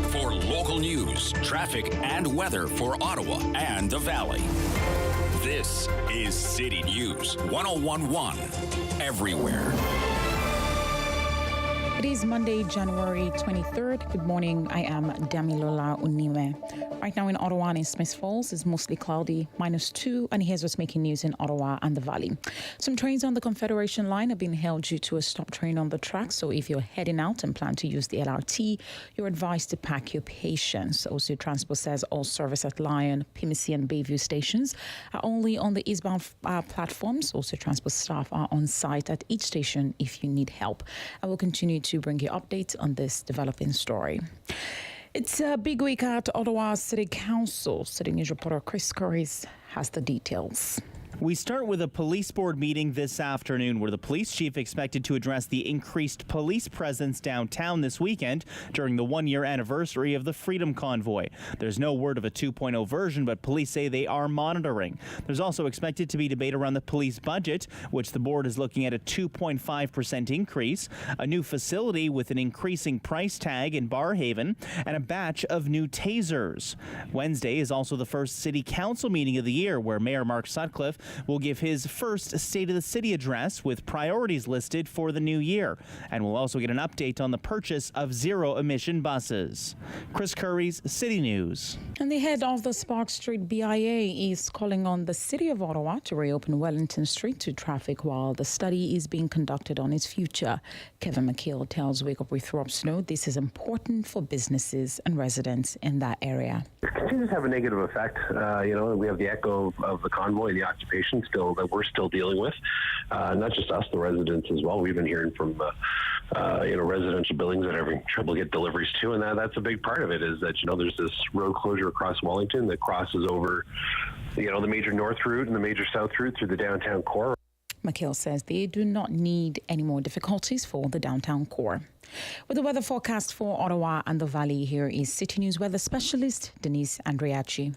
for local news, traffic, and weather for Ottawa and the Valley. This is City News 101.1 everywhere. It is Monday, January 23rd. Good morning. I am Damilola Unime. Right now in Ottawa and in Smith Falls, it's mostly cloudy, -2. And here's what's making news in Ottawa and the Valley. Some trains on the Confederation line have been held due to a stop train on the track. So if you're heading out and plan to use the LRT, you're advised to pack your patience. Paratranspo says all service at Lyon, Pimisi and Bayview stations are only on the eastbound platforms. Paratranspo staff are on site at each station if you need help. I will continue to bring you updates on this developing story. It's a big week at Ottawa City Council. City News reporter Chris Curries has the details. We start with a police board meeting this afternoon where the police chief expected to address the increased police presence downtown this weekend during the one-year anniversary of the Freedom Convoy. There's no word of a 2.0 version, but police say they are monitoring. There's also expected to be debate around the police budget, which the board is looking at a 2.5% increase, a new facility with an increasing price tag in Barhaven, and a batch of new tasers. Wednesday is also the first city council meeting of the year where Mayor Mark Sutcliffe will give his first State of the City address with priorities listed for the new year. And we'll also get an update on the purchase of zero-emission buses. Chris Curry's City News. And the head of the Spark Street BIA is calling on the City of Ottawa to reopen Wellington Street to traffic while the study is being conducted on its future. Kevin McKeel tells Wake Up with Rob Snow this is important for businesses and residents in that area. It continues to have a negative effect. We have the echo of the convoy, the occupation still that we're still dealing with. Not just us, the residents as well. We've been hearing from residential buildings that are having trouble get deliveries to, and that's a big part of it. Is that there's this road closure across Wellington that crosses over the major north route and the major south route through the downtown core. McKeel says they do not need any more difficulties for the downtown core. With the weather forecast for Ottawa and the Valley, here is City News weather specialist Denise Andriachi.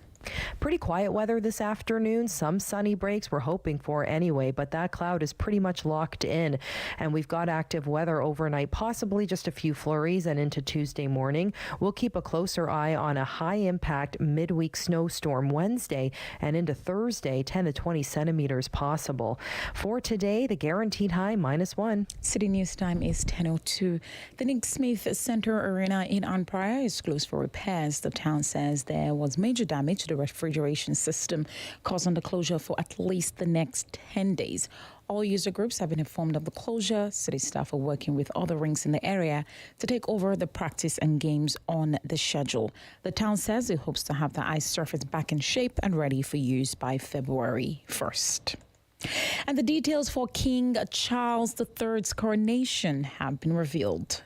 Pretty quiet weather this afternoon. Some sunny breaks we're hoping for anyway, but that cloud is pretty much locked in. And we've got active weather overnight, possibly just a few flurries and into Tuesday morning. We'll keep a closer eye on a high-impact midweek snowstorm Wednesday and into Thursday, 10 to 20 centimeters possible. For today, the guaranteed high, -1. City News time is 10:02. The Nick Smith Center Arena in Ann Pryor is closed for repairs. The town says there was major damage to the refrigeration system, causing the closure for at least the next 10 days. All user groups have been informed of the closure. City staff are working with other rinks in the area to take over the practice and games on the schedule. The town says it hopes to have the ice surface back in shape and ready for use by February 1st. And the details for King Charles III's coronation have been revealed.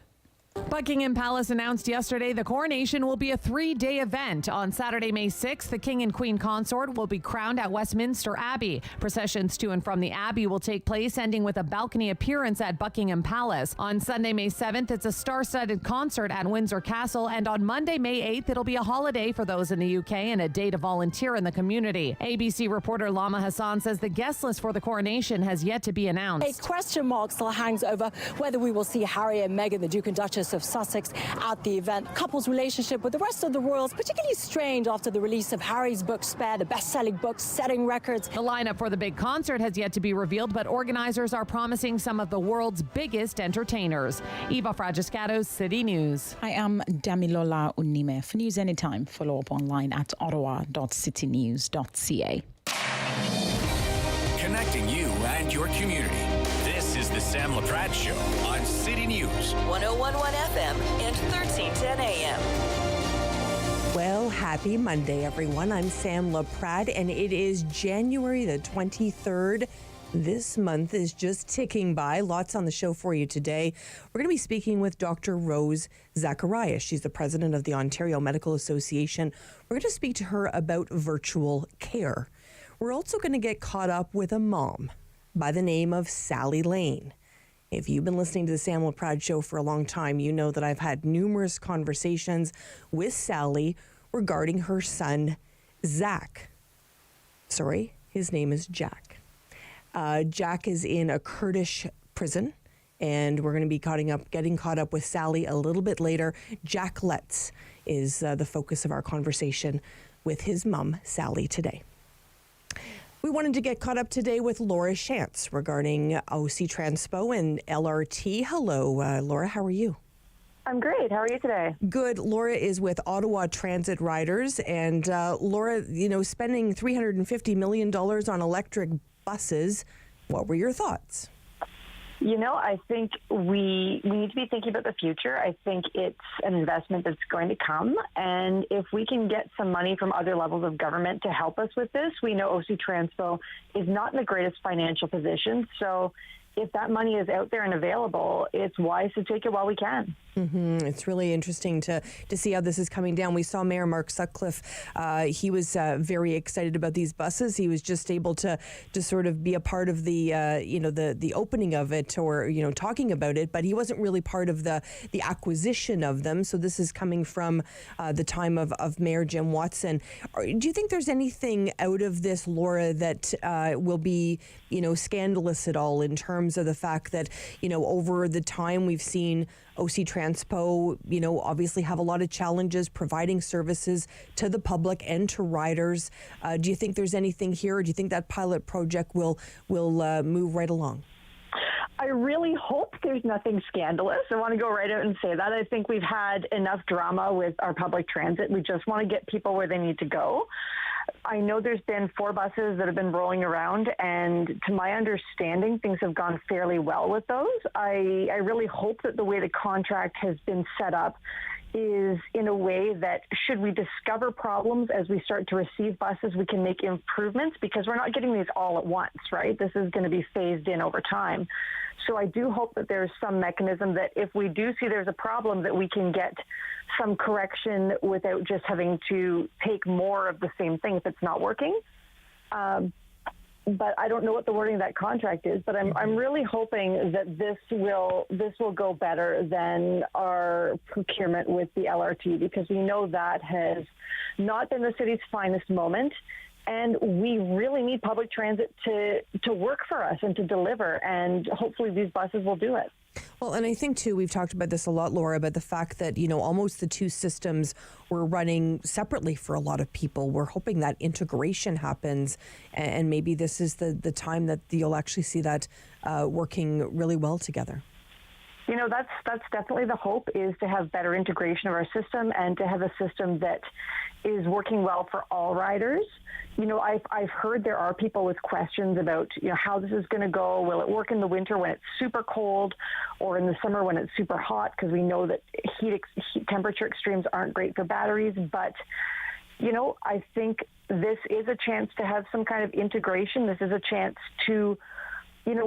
Buckingham Palace announced yesterday the coronation will be a 3-day event. On Saturday, May 6th, the King and Queen consort will be crowned at Westminster Abbey. Processions to and from the Abbey will take place, ending with a balcony appearance at Buckingham Palace. On Sunday, May 7th, it's a star-studded concert at Windsor Castle. And on Monday, May 8th, it'll be a holiday for those in the UK and a day to volunteer in the community. ABC reporter Lama Hassan says the guest list for the coronation has yet to be announced. A question mark still hangs over whether we will see Harry and Meghan, the Duke and Duchess of Sussex, at the event. Couple's relationship with the rest of the royals particularly strained after the release of Harry's book Spare, the best-selling book setting records. The lineup for the big concert has yet to be revealed, but organizers are promising some of the world's biggest entertainers. Eva Fragiscato, City News. I am Damilola Unime. For news anytime, follow up online at ottawa.citynews.ca. Connecting you and your community. This is the Sam Laprade Show on City News 101.1 FM and 1310 AM. Well, happy Monday, everyone. I'm Sam Laprade, and it is January the 23rd. This month is just ticking by. Lots on the show for you today. We're going to be speaking with Dr. Rose Zacharias. She's the president of the Ontario Medical Association. We're going to speak to her about virtual care. We're also going to get caught up with a mom by the name of Sally Lane. If you've been listening to the Sam Laprade Show for a long time, you know that I've had numerous conversations with Sally regarding her son, Zach. Sorry, his name is Jack. Jack is in a Kurdish prison And we're going to be getting caught up with Sally a little bit later. Jack Letts is the focus of our conversation with his mom, Sally, today. We wanted to get caught up today with Laura Shantz regarding OC Transpo and LRT. Hello, Laura. How are you? I'm great. How are you today? Good. Laura is with Ottawa Transit Riders. And Laura, spending $350 million on electric buses. What were your thoughts? I think we need to be thinking about the future. I think it's an investment that's going to come. And if we can get some money from other levels of government to help us with this, we know OC Transpo is not in the greatest financial position. So if that money is out there and available, it's wise to take it while we can. Mm-hmm. It's really interesting to see how this is coming down. We saw Mayor Mark Sutcliffe. He was very excited about these buses. He was just able to sort of be a part of the the opening of it, or talking about it, but he wasn't really part of the acquisition of them. So this is coming from the time of Mayor Jim Watson. Do you think there's anything out of this, Laura, that will be scandalous at all in terms of the fact that over the time we've seen OC Transpo, obviously have a lot of challenges providing services to the public and to riders. Do you think there's anything here, or do you think that pilot project will move right along? I really hope there's nothing scandalous. I want to go right out and say that. I think we've had enough drama with our public transit. We just want to get people where they need to go. I know there's been 4 buses that have been rolling around, and to my understanding, things have gone fairly well with those. I really hope that the way the contract has been set up is in a way that should we discover problems as we start to receive buses, we can make improvements, because we're not getting these all at once, right? This is going to be phased in over time. So I do hope that there's some mechanism that if we do see there's a problem, that we can get some correction without just having to take more of the same thing if it's not working. But I don't know what the wording of that contract is, but I'm really hoping that this will go better than our procurement with the LRT, because we know that has not been the city's finest moment. And we really need public transit to work for us and to deliver, and hopefully these buses will do it. Well, and I think, too, we've talked about this a lot, Laura, about the fact that, almost the two systems were running separately for a lot of people. We're hoping that integration happens, and maybe this is the time that you'll actually see that working really well together. That's definitely the hope, is to have better integration of our system and to have a system that is working well for all riders. I've heard there are people with questions about, how this is going to go. Will it work in the winter when it's super cold, or in the summer when it's super hot? Because we know that heat temperature extremes aren't great for batteries. But, I think this is a chance to have some kind of integration. This is a chance to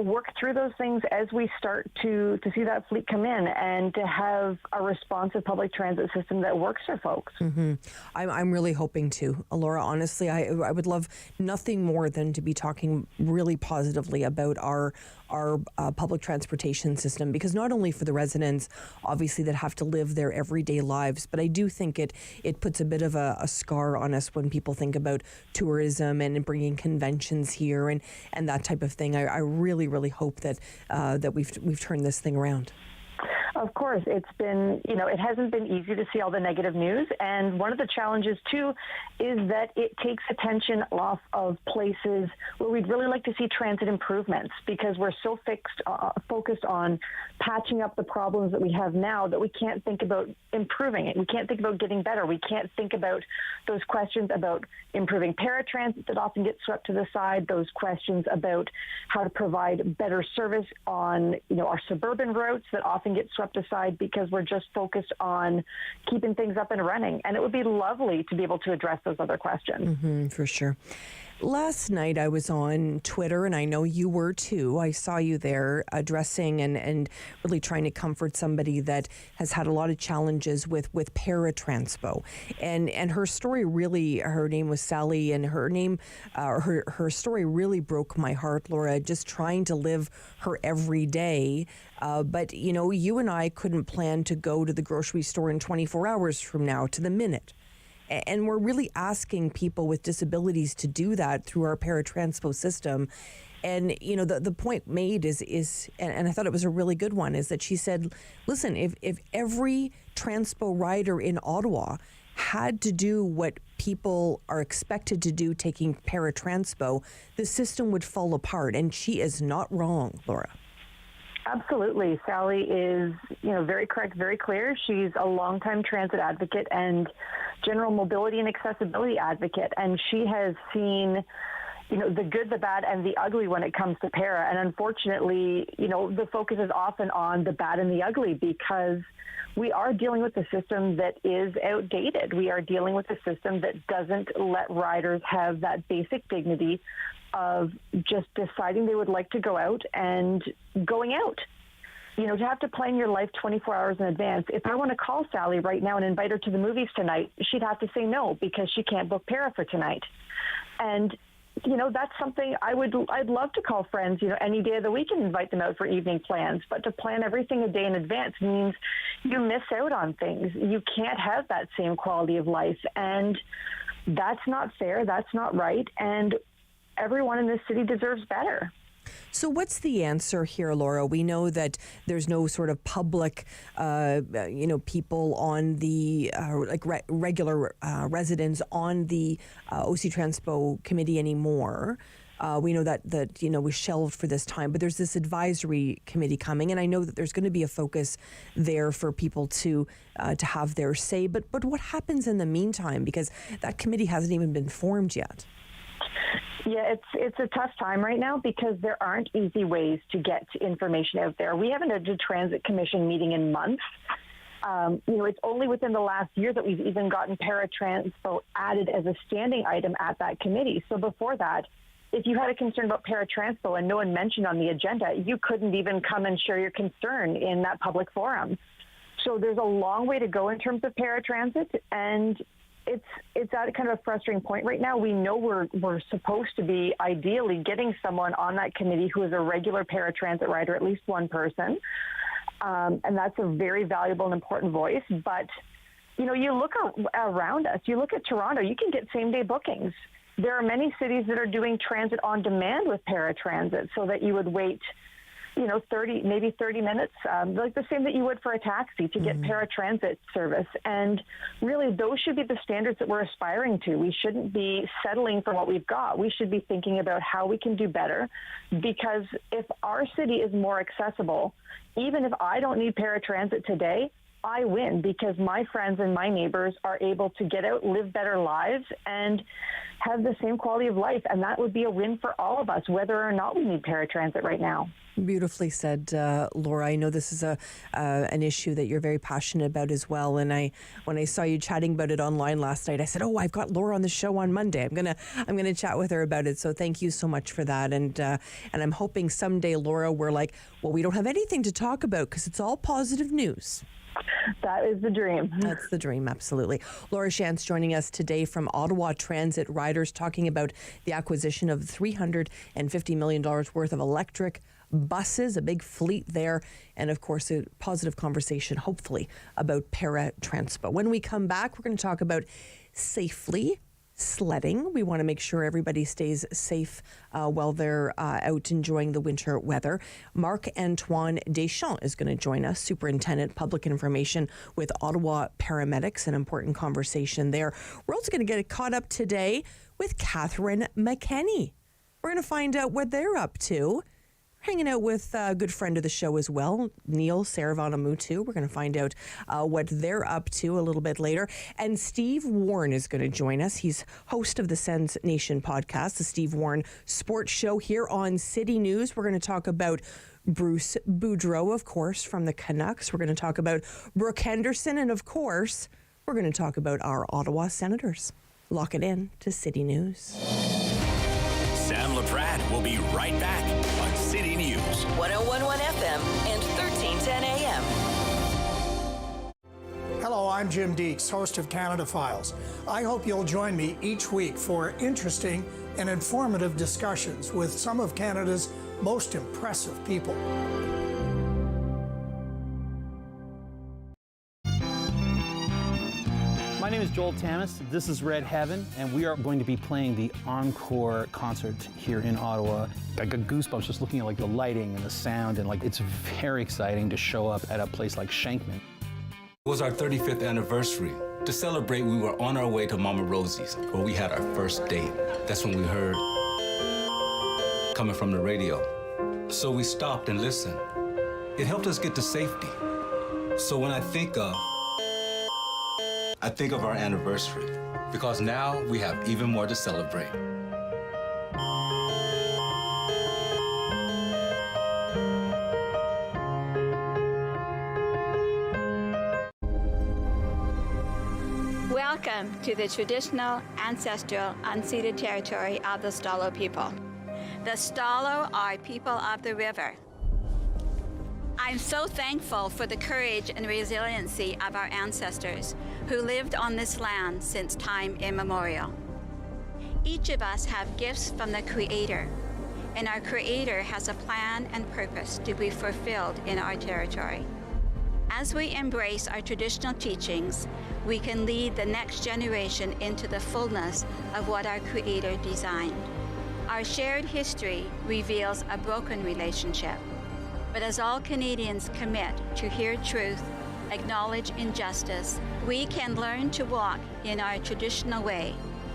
work through those things as we start to see that fleet come in, and to have a responsive public transit system that works for folks. Mm-hmm. I'm really hoping to. Laura, honestly, I would love nothing more than to be talking really positively about our public transportation system, because not only for the residents, obviously, that have to live their everyday lives, but I do think it puts a bit of a scar on us when people think about tourism and bringing conventions here and that type of thing. I really, really hope that we've turned this thing around. Of course, it's been, it hasn't been easy to see all the negative news. And one of the challenges, too, is that it takes attention off of places where we'd really like to see transit improvements, because we're so focused on patching up the problems that we have now that we can't think about improving it. We can't think about getting better. We can't think about those questions about improving paratransit that often get swept to the side, those questions about how to provide better service on, our suburban routes that often get swept aside because we're just focused on keeping things up and running. And it would be lovely to be able to address those other questions. Mm-hmm, for sure. Last night I was on Twitter, and I know you were too. I saw you there addressing and really trying to comfort somebody that has had a lot of challenges with Paratranspo. And her story really, her name was Sally, and her story really broke my heart, Laura, just trying to live her every day. But, you and I couldn't plan to go to the grocery store in 24 hours from now to the minute. And we're really asking people with disabilities to do that through our Paratranspo system. And, you know, the point made is and I thought it was a really good one, is that she said, listen, if every transpo rider in Ottawa had to do what people are expected to do taking Paratranspo, the system would fall apart. And she is not wrong, Laura. Absolutely. Sally is, very correct, very clear. She's a longtime transit advocate and general mobility and accessibility advocate. And she has seen, the good, the bad, and the ugly when it comes to para. And unfortunately, the focus is often on the bad and the ugly because we are dealing with a system that is outdated. We are dealing with a system that doesn't let riders have that basic dignity of just deciding they would like to go out and going out. To have to plan your life 24 hours in advance. If I want to call Sally right now and invite her to the movies tonight, she'd have to say no because she can't book para for tonight. And that's something I'd love to call friends, any day of the week and invite them out for evening plans. But to plan everything a day in advance means you miss out on things. You can't have that same quality of life. And that's not fair. That's not right. And everyone in this city deserves better. So what's the answer here, Laura? We know that there's no sort of public, people on the, regular residents on the OC Transpo committee anymore. We know that was shelved for this time, but there's this advisory committee coming, and I know that there's going to be a focus there for people to have their say. But what happens in the meantime? Because that committee hasn't even been formed yet. Yeah, it's a tough time right now because there aren't easy ways to get information out there. We haven't had a transit commission meeting in months. It's only within the last year that we've even gotten Paratranspo added as a standing item at that committee. So before that, if you had a concern about Paratranspo and no one mentioned on the agenda, you couldn't even come and share your concern in that public forum. So there's a long way to go in terms of paratransit, and it's at kind of a frustrating point right now. We know we're supposed to be ideally getting someone on that committee who is a regular paratransit rider, at least one person, and that's a very valuable and important voice. But, you look around us, you look at Toronto, you can get same-day bookings. There are many cities that are doing transit on demand with paratransit so that you would wait 30 minutes, like the same that you would for a taxi to get paratransit service. And really, those should be the standards that we're aspiring to. We shouldn't be settling for what we've got. We should be thinking about how we can do better, because if our city is more accessible, even if I don't need paratransit today, I win because my friends and my neighbors are able to get out, live better lives, and have the same quality of life. And that would be a win for all of us, whether or not we need paratransit right now. Beautifully said, Laura. I know this is an issue that you're very passionate about as well. And when I saw you chatting about it online last night, I said, "Oh, I've got Laura on the show on Monday. I'm gonna chat with her about it." So thank you so much for that. And I'm hoping someday, Laura, we're like, well, we don't have anything to talk about because it's all positive news. That is the dream. That's the dream, absolutely. Laura Shantz joining us today from Ottawa Transit Riders, talking about the acquisition of $350 million worth of electric buses, a big fleet there, and of course a positive conversation, hopefully, about Paratranspo. When we come back, we're going to talk about safely sledding. We want to make sure everybody stays safe while they're out enjoying the winter weather. Marc-Antoine Deschamps is going to join us, Superintendent Public Information with Ottawa Paramedics, an important conversation there. We're also going to get caught up today with Catherine McKenney. We're going to find out what they're up to. Hanging out with a good friend of the show as well, Neil Saravanamutu. We're going to find out what they're up to a little bit later. And Steve Warren is going to join us. He's host of the Sens Nation podcast, the Steve Warren Sports Show here on City News. We're going to talk about Bruce Boudreau, of course, from the Canucks. We're going to talk about Brooke Henderson. And, of course, we're going to talk about our Ottawa Senators. Lock it in to City News. Sam Laprade will be right back on City News. 101.1 FM and 1310 AM. Hello, I'm Jim Deeks, host of Canada Files. I hope you'll join me each week for interesting and informative discussions with some of Canada's most impressive people. My name name is Joel Tamas. This is Red Heaven, and we are going to be playing the encore concert here in Ottawa. I got goosebumps just looking at the lighting and the sound, and it's very exciting to show up at a place like Shankman. It was our 35th anniversary. To celebrate, we were on our way to Mama Rosie's, where we had our first date. That's when we heard coming from the radio. So we stopped and listened. It helped us get to safety. So when I think of our anniversary, because now we have even more to celebrate. Welcome to the traditional, ancestral, unceded territory of the Stalo people. The Stalo are people of the river. I'm so thankful for the courage and resiliency of our ancestors who lived on this land since time immemorial. Each of us have gifts from the Creator, and our Creator has a plan and purpose to be fulfilled in our territory. As we embrace our traditional teachings, we can lead the next generation into the fullness of what our Creator designed. Our shared history reveals a broken relationship. But as all Canadians commit to hear truth, acknowledge injustice, we can learn to walk in our traditional way,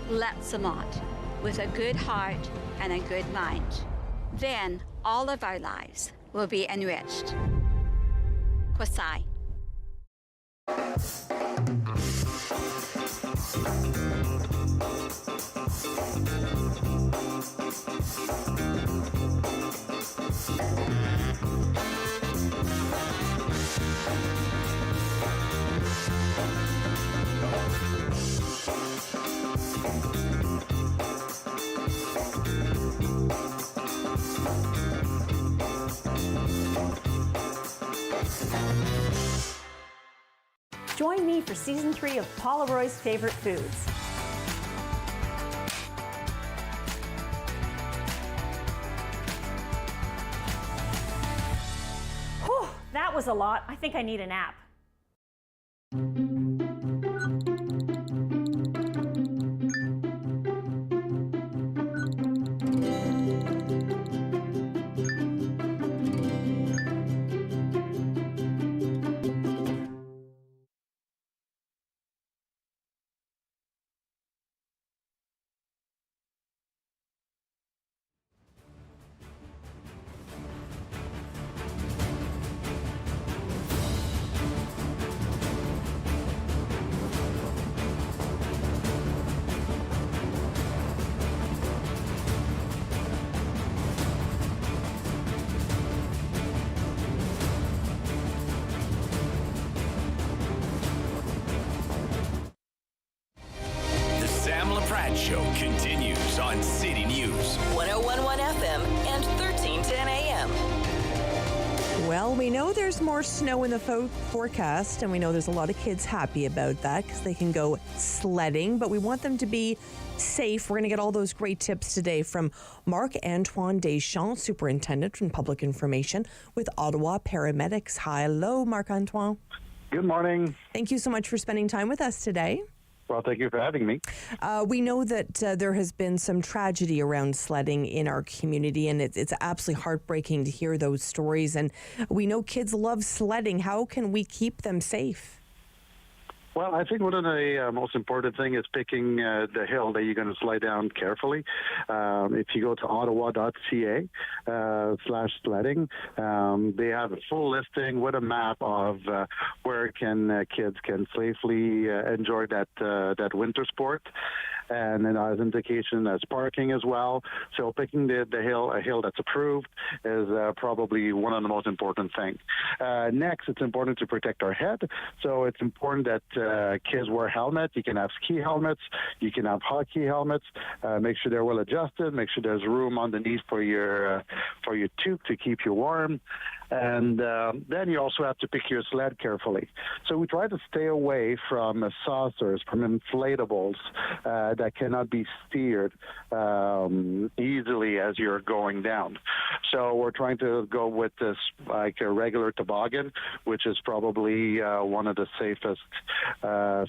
Letsamot, with a good heart and a good mind. Then all of our lives will be enriched. Kwasai. Join me for Season 3 of Paula Roy's Favorite Foods. Whew, that was a lot. I think I need a nap. Laprade Show continues on City News. 101.1 FM and 1310 AM. Well, we know there's more snow in the forecast, and we know there's a lot of kids happy about that because they can go sledding, but we want them to be safe. We're going to get all those great tips today from Marc-Antoine Deschamps, Superintendent in Public Information with Ottawa Paramedics. Hello, Marc-Antoine. Good morning. Thank you so much for spending time with us today. Well, thank you for having me. We know that there has been some tragedy around sledding in our community, and it's absolutely heartbreaking to hear those stories. And we know kids love sledding. How can we keep them safe? Well, I think one of the most important thing is picking the hill that you're going to slide down carefully. If you go to ottawa.ca/sledding, they have a full listing with a map of where kids can safely enjoy that winter sport. And then as indication as parking as well. So picking a hill that's approved is probably one of the most important things. Next, it's important to protect our head. So it's important that kids wear helmets. You can have ski helmets. You can have hockey helmets. Make sure they're well adjusted. Make sure there's room underneath for your tube to keep you warm. And then you also have to pick your sled carefully. So we try to stay away from saucers, from inflatables. that cannot be steered easily as you're going down. So we're trying to go with this like a regular toboggan, which is probably one of the safest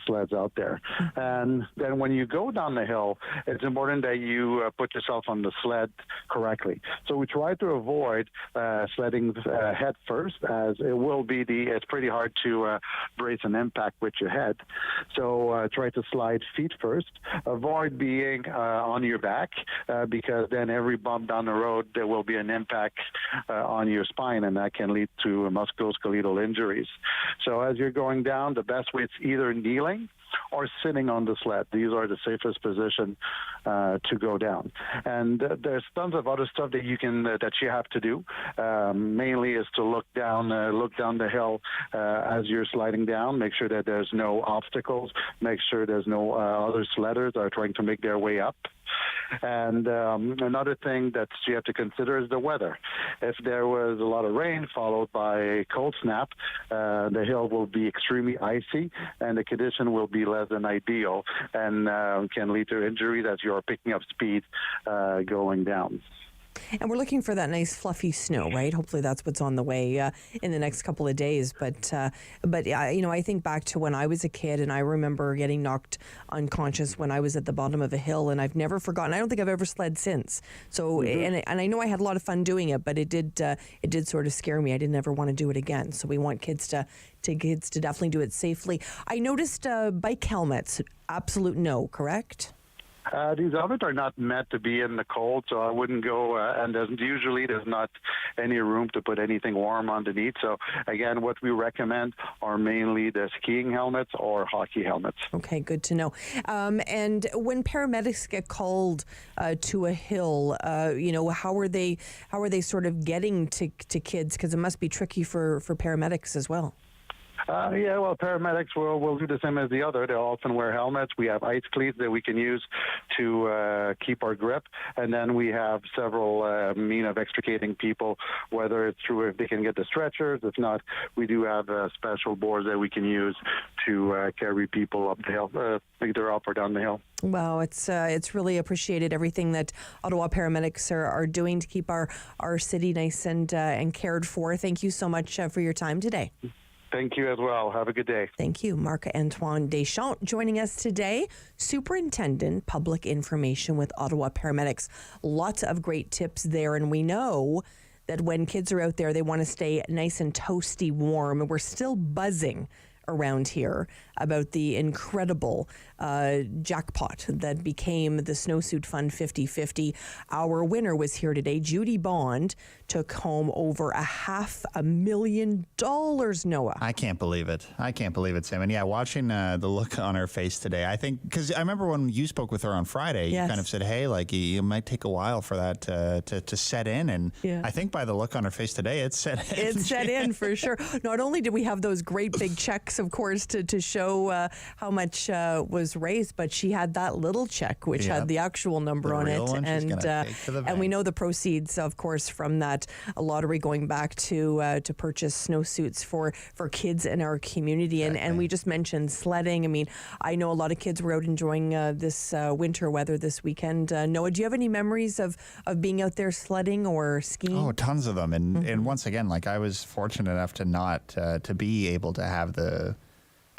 sleds out there. And then when you go down the hill, it's important that you put yourself on the sled correctly. So we try to avoid sledding head first, as it's pretty hard to brace an impact with your head. So try to slide feet first. Avoid being on your back because then every bump down the road there will be an impact on your spine, and that can lead to musculoskeletal injuries. So as you're going down, the best way is either kneeling or sitting on the sled. These are the safest position to go down. And there's tons of other stuff that you have to do. Mainly is to look down the hill as you're sliding down. Make sure that there's no obstacles. Make sure there's no other sledders that are trying to make their way up. And another thing that you have to consider is the weather. If there was a lot of rain followed by a cold snap, the hill will be extremely icy and the condition will be less than ideal and can lead to injuries as you're picking up speed going down. And we're looking for that nice fluffy snow, right? Hopefully that's what's on the way in the next couple of days. But I think back to when I was a kid, and I remember getting knocked unconscious when I was at the bottom of a hill, and I've never forgotten. I don't think I've ever sled since. So, and I know I had a lot of fun doing it, but it did sort of scare me. I didn't ever want to do it again. So we want kids to definitely do it safely. I noticed bike helmets, absolute no, correct? These helmets are not meant to be in the cold, so I wouldn't go, and there's not any room to put anything warm underneath. So again, what we recommend are mainly the skiing helmets or hockey helmets. Okay, good to know. And when paramedics get called to a hill, how are they sort of getting to kids? Because it must be tricky for paramedics as well. Paramedics will do the same as the other. They'll often wear helmets. We have ice cleats that we can use to keep our grip. And then we have several means of extricating people, whether it's through if they can get the stretchers. If not, we do have special boards that we can use to carry people up the hill, either up or down the hill. Wow, it's really appreciated, everything that Ottawa paramedics are doing to keep our city nice and cared for. Thank you so much for your time today. Thank you as well. Have a good day. Thank you. Marc-Antoine Deschamps joining us today, Superintendent Public Information with Ottawa Paramedics. Lots of great tips there, and we know that when kids are out there, they want to stay nice and toasty warm. We're still buzzing around here about the incredible jackpot that became the Snowsuit Fund 50/50. Our winner was here today. Judy Bond took home over $500,000, Noah. I can't believe it, Sam. And yeah, watching the look on her face today, I think, because I remember when you spoke with her on Friday, Yes. you kind of said, hey, like, it might take a while for that to set in. And Yeah. I think by the look on her face today, it's set in. It's set in for sure. Not only did we have those great big checks, of course, to show how much was raised, but she had that little check which had the actual number on it, and we know the proceeds, of course, from that lottery going back to purchase snowsuits for kids in our community. And we just mentioned sledding. I mean, I know a lot of kids were out enjoying this winter weather this weekend. Noah, do you have any memories of being out there sledding or skiing? Oh, tons of them. And once again, like, I was fortunate enough to not to be able to have the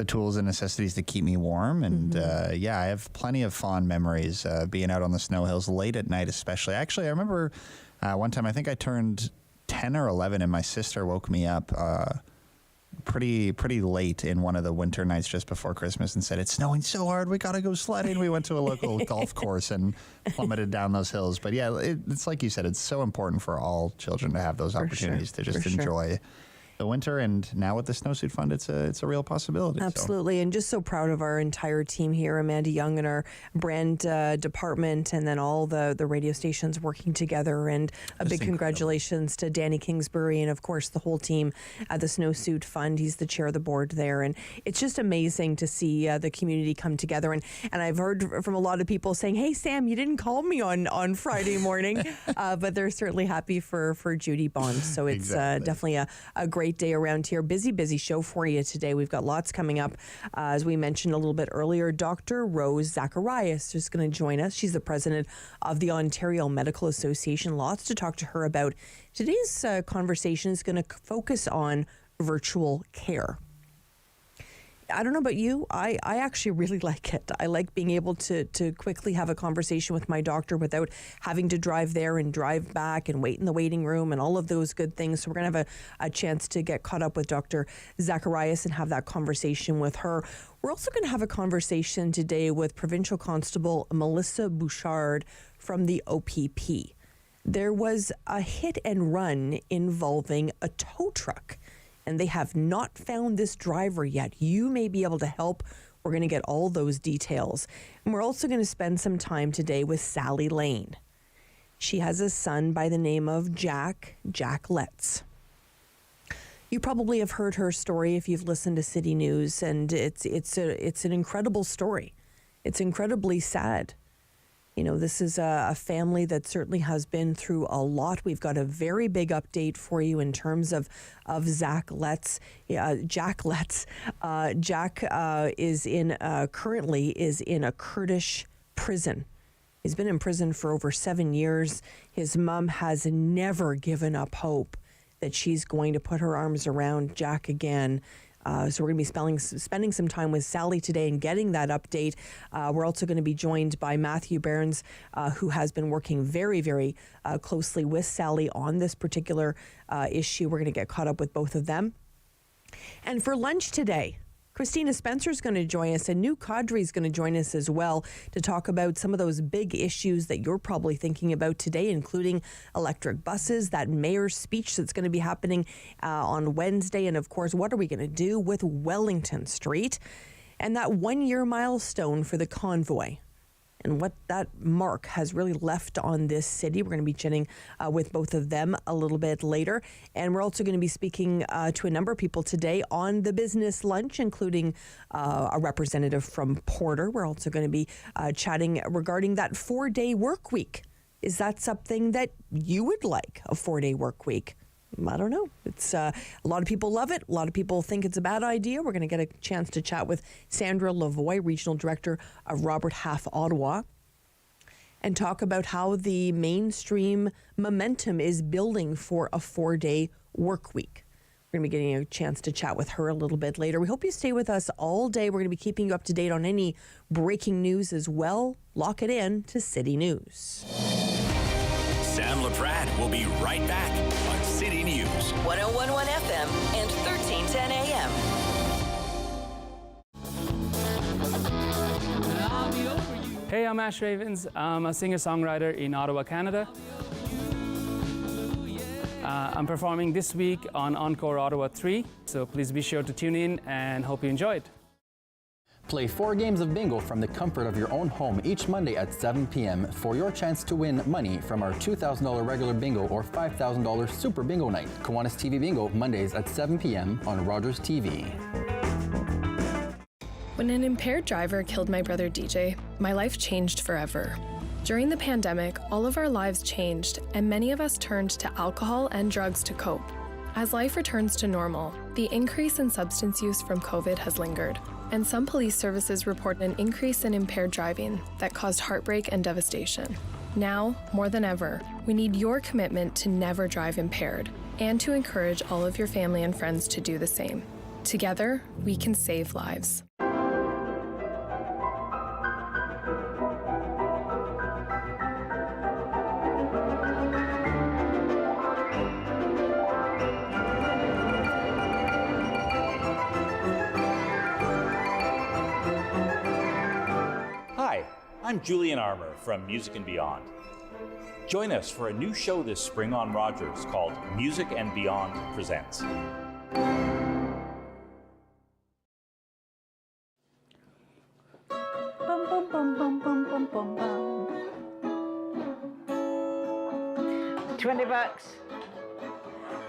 tools and necessities to keep me warm. And I have plenty of fond memories being out on the snow hills late at night, especially. Actually, I remember one time, I think I turned 10 or 11, and my sister woke me up pretty late in one of the winter nights just before Christmas and said, it's snowing so hard, we got to go sledding. We went to a local golf course and plummeted down those hills. But yeah, it's like you said, it's so important for all children to have those opportunities to just enjoy the winter, and now with the Snowsuit Fund, it's a real possibility. Absolutely, and just so proud of our entire team here, Amanda Young and our brand department, and then all the radio stations working together. And a big congratulations to Danny Kingsbury and, of course, the whole team at the Snowsuit Fund. He's the chair of the board there, and it's just amazing to see the community come together. And I've heard from a lot of people saying, hey, Sam, you didn't call me on Friday morning, but they're certainly happy for Judy Bond. So it's definitely a great great day around here. Busy show for you today. We've got lots coming up. As we mentioned a little bit earlier, Dr. Rose Zacharias is going to join us. She's the president of the Ontario Medical Association. Lots to talk to her about. Today's conversation is going to focus on virtual care. I don't know about you, I actually really like it. I like being able to quickly have a conversation with my doctor without having to drive there and drive back and wait in the waiting room and all of those good things. So we're going to have a chance to get caught up with Dr. Zacharias and have that conversation with her. We're also going to have a conversation today with Provincial Constable Melissa Bouchard from the OPP. There was a hit and run involving a tow truck, and they have not found this driver yet. You may be able to help. We're going to get all those details. And we're also going to spend some time today with Sally Lane. She has a son by the name of Jack Letts. You probably have heard her story if you've listened to City News, and it's an incredible story. It's incredibly sad. You know, this is a family that certainly has been through a lot. We've got a very big update for you in terms of Jack Letts. Jack Letts. Jack currently is in a Kurdish prison. He's been in prison for over 7 years. His mom has never given up hope that she's going to put her arms around Jack again. So we're going to be spending some time with Sally today and getting that update. We're also going to be joined by Matthew Behrens, who has been working very, very closely with Sally on this particular issue. We're going to get caught up with both of them. And for lunch today, Christina Spencer is going to join us, and New Cadre is going to join us as well to talk about some of those big issues that you're probably thinking about today, including electric buses, that mayor's speech that's going to be happening on Wednesday, and of course, what are we going to do with Wellington Street, and that 1-year milestone for the Convoy, and what that mark has really left on this city. We're going to be chatting with both of them a little bit later. And we're also going to be speaking to a number of people today on the business lunch, including a representative from Porter. We're also going to be chatting regarding that 4-day work week. Is that something that you would like, a 4-day work week? I don't know. It's a lot of people love it. A lot of people think it's a bad idea. We're going to get a chance to chat with Sandra Lavoie, Regional Director of Robert Half Ottawa, and talk about how the mainstream momentum is building for a 4-day work week. We're going to be getting a chance to chat with her a little bit later. We hope you stay with us all day. We're going to be keeping you up to date on any breaking news as well. Lock it in to City News. Sam Laprade will be right back on City News. 101.1 FM and 1310 AM. Hey, I'm Ash Ravens. I'm a singer-songwriter in Ottawa, Canada. I'm performing this week on Encore Ottawa 3, so please be sure to tune in and hope you enjoy it. Play 4 games of bingo from the comfort of your own home each Monday at 7 p.m. for your chance to win money from our $2,000 regular bingo or $5,000 super bingo night. Kiwanis TV Bingo, Mondays at 7 p.m. on Rogers TV. When an impaired driver killed my brother DJ, my life changed forever. During the pandemic, all of our lives changed, and many of us turned to alcohol and drugs to cope. As life returns to normal, the increase in substance use from COVID has lingered, and some police services report an increase in impaired driving that caused heartbreak and devastation. Now, more than ever, we need your commitment to never drive impaired, and to encourage all of your family and friends to do the same. Together, we can save lives. I'm Julian Armour from Music and Beyond. Join us for a new show this spring on Rogers called Music and Beyond Presents. $20.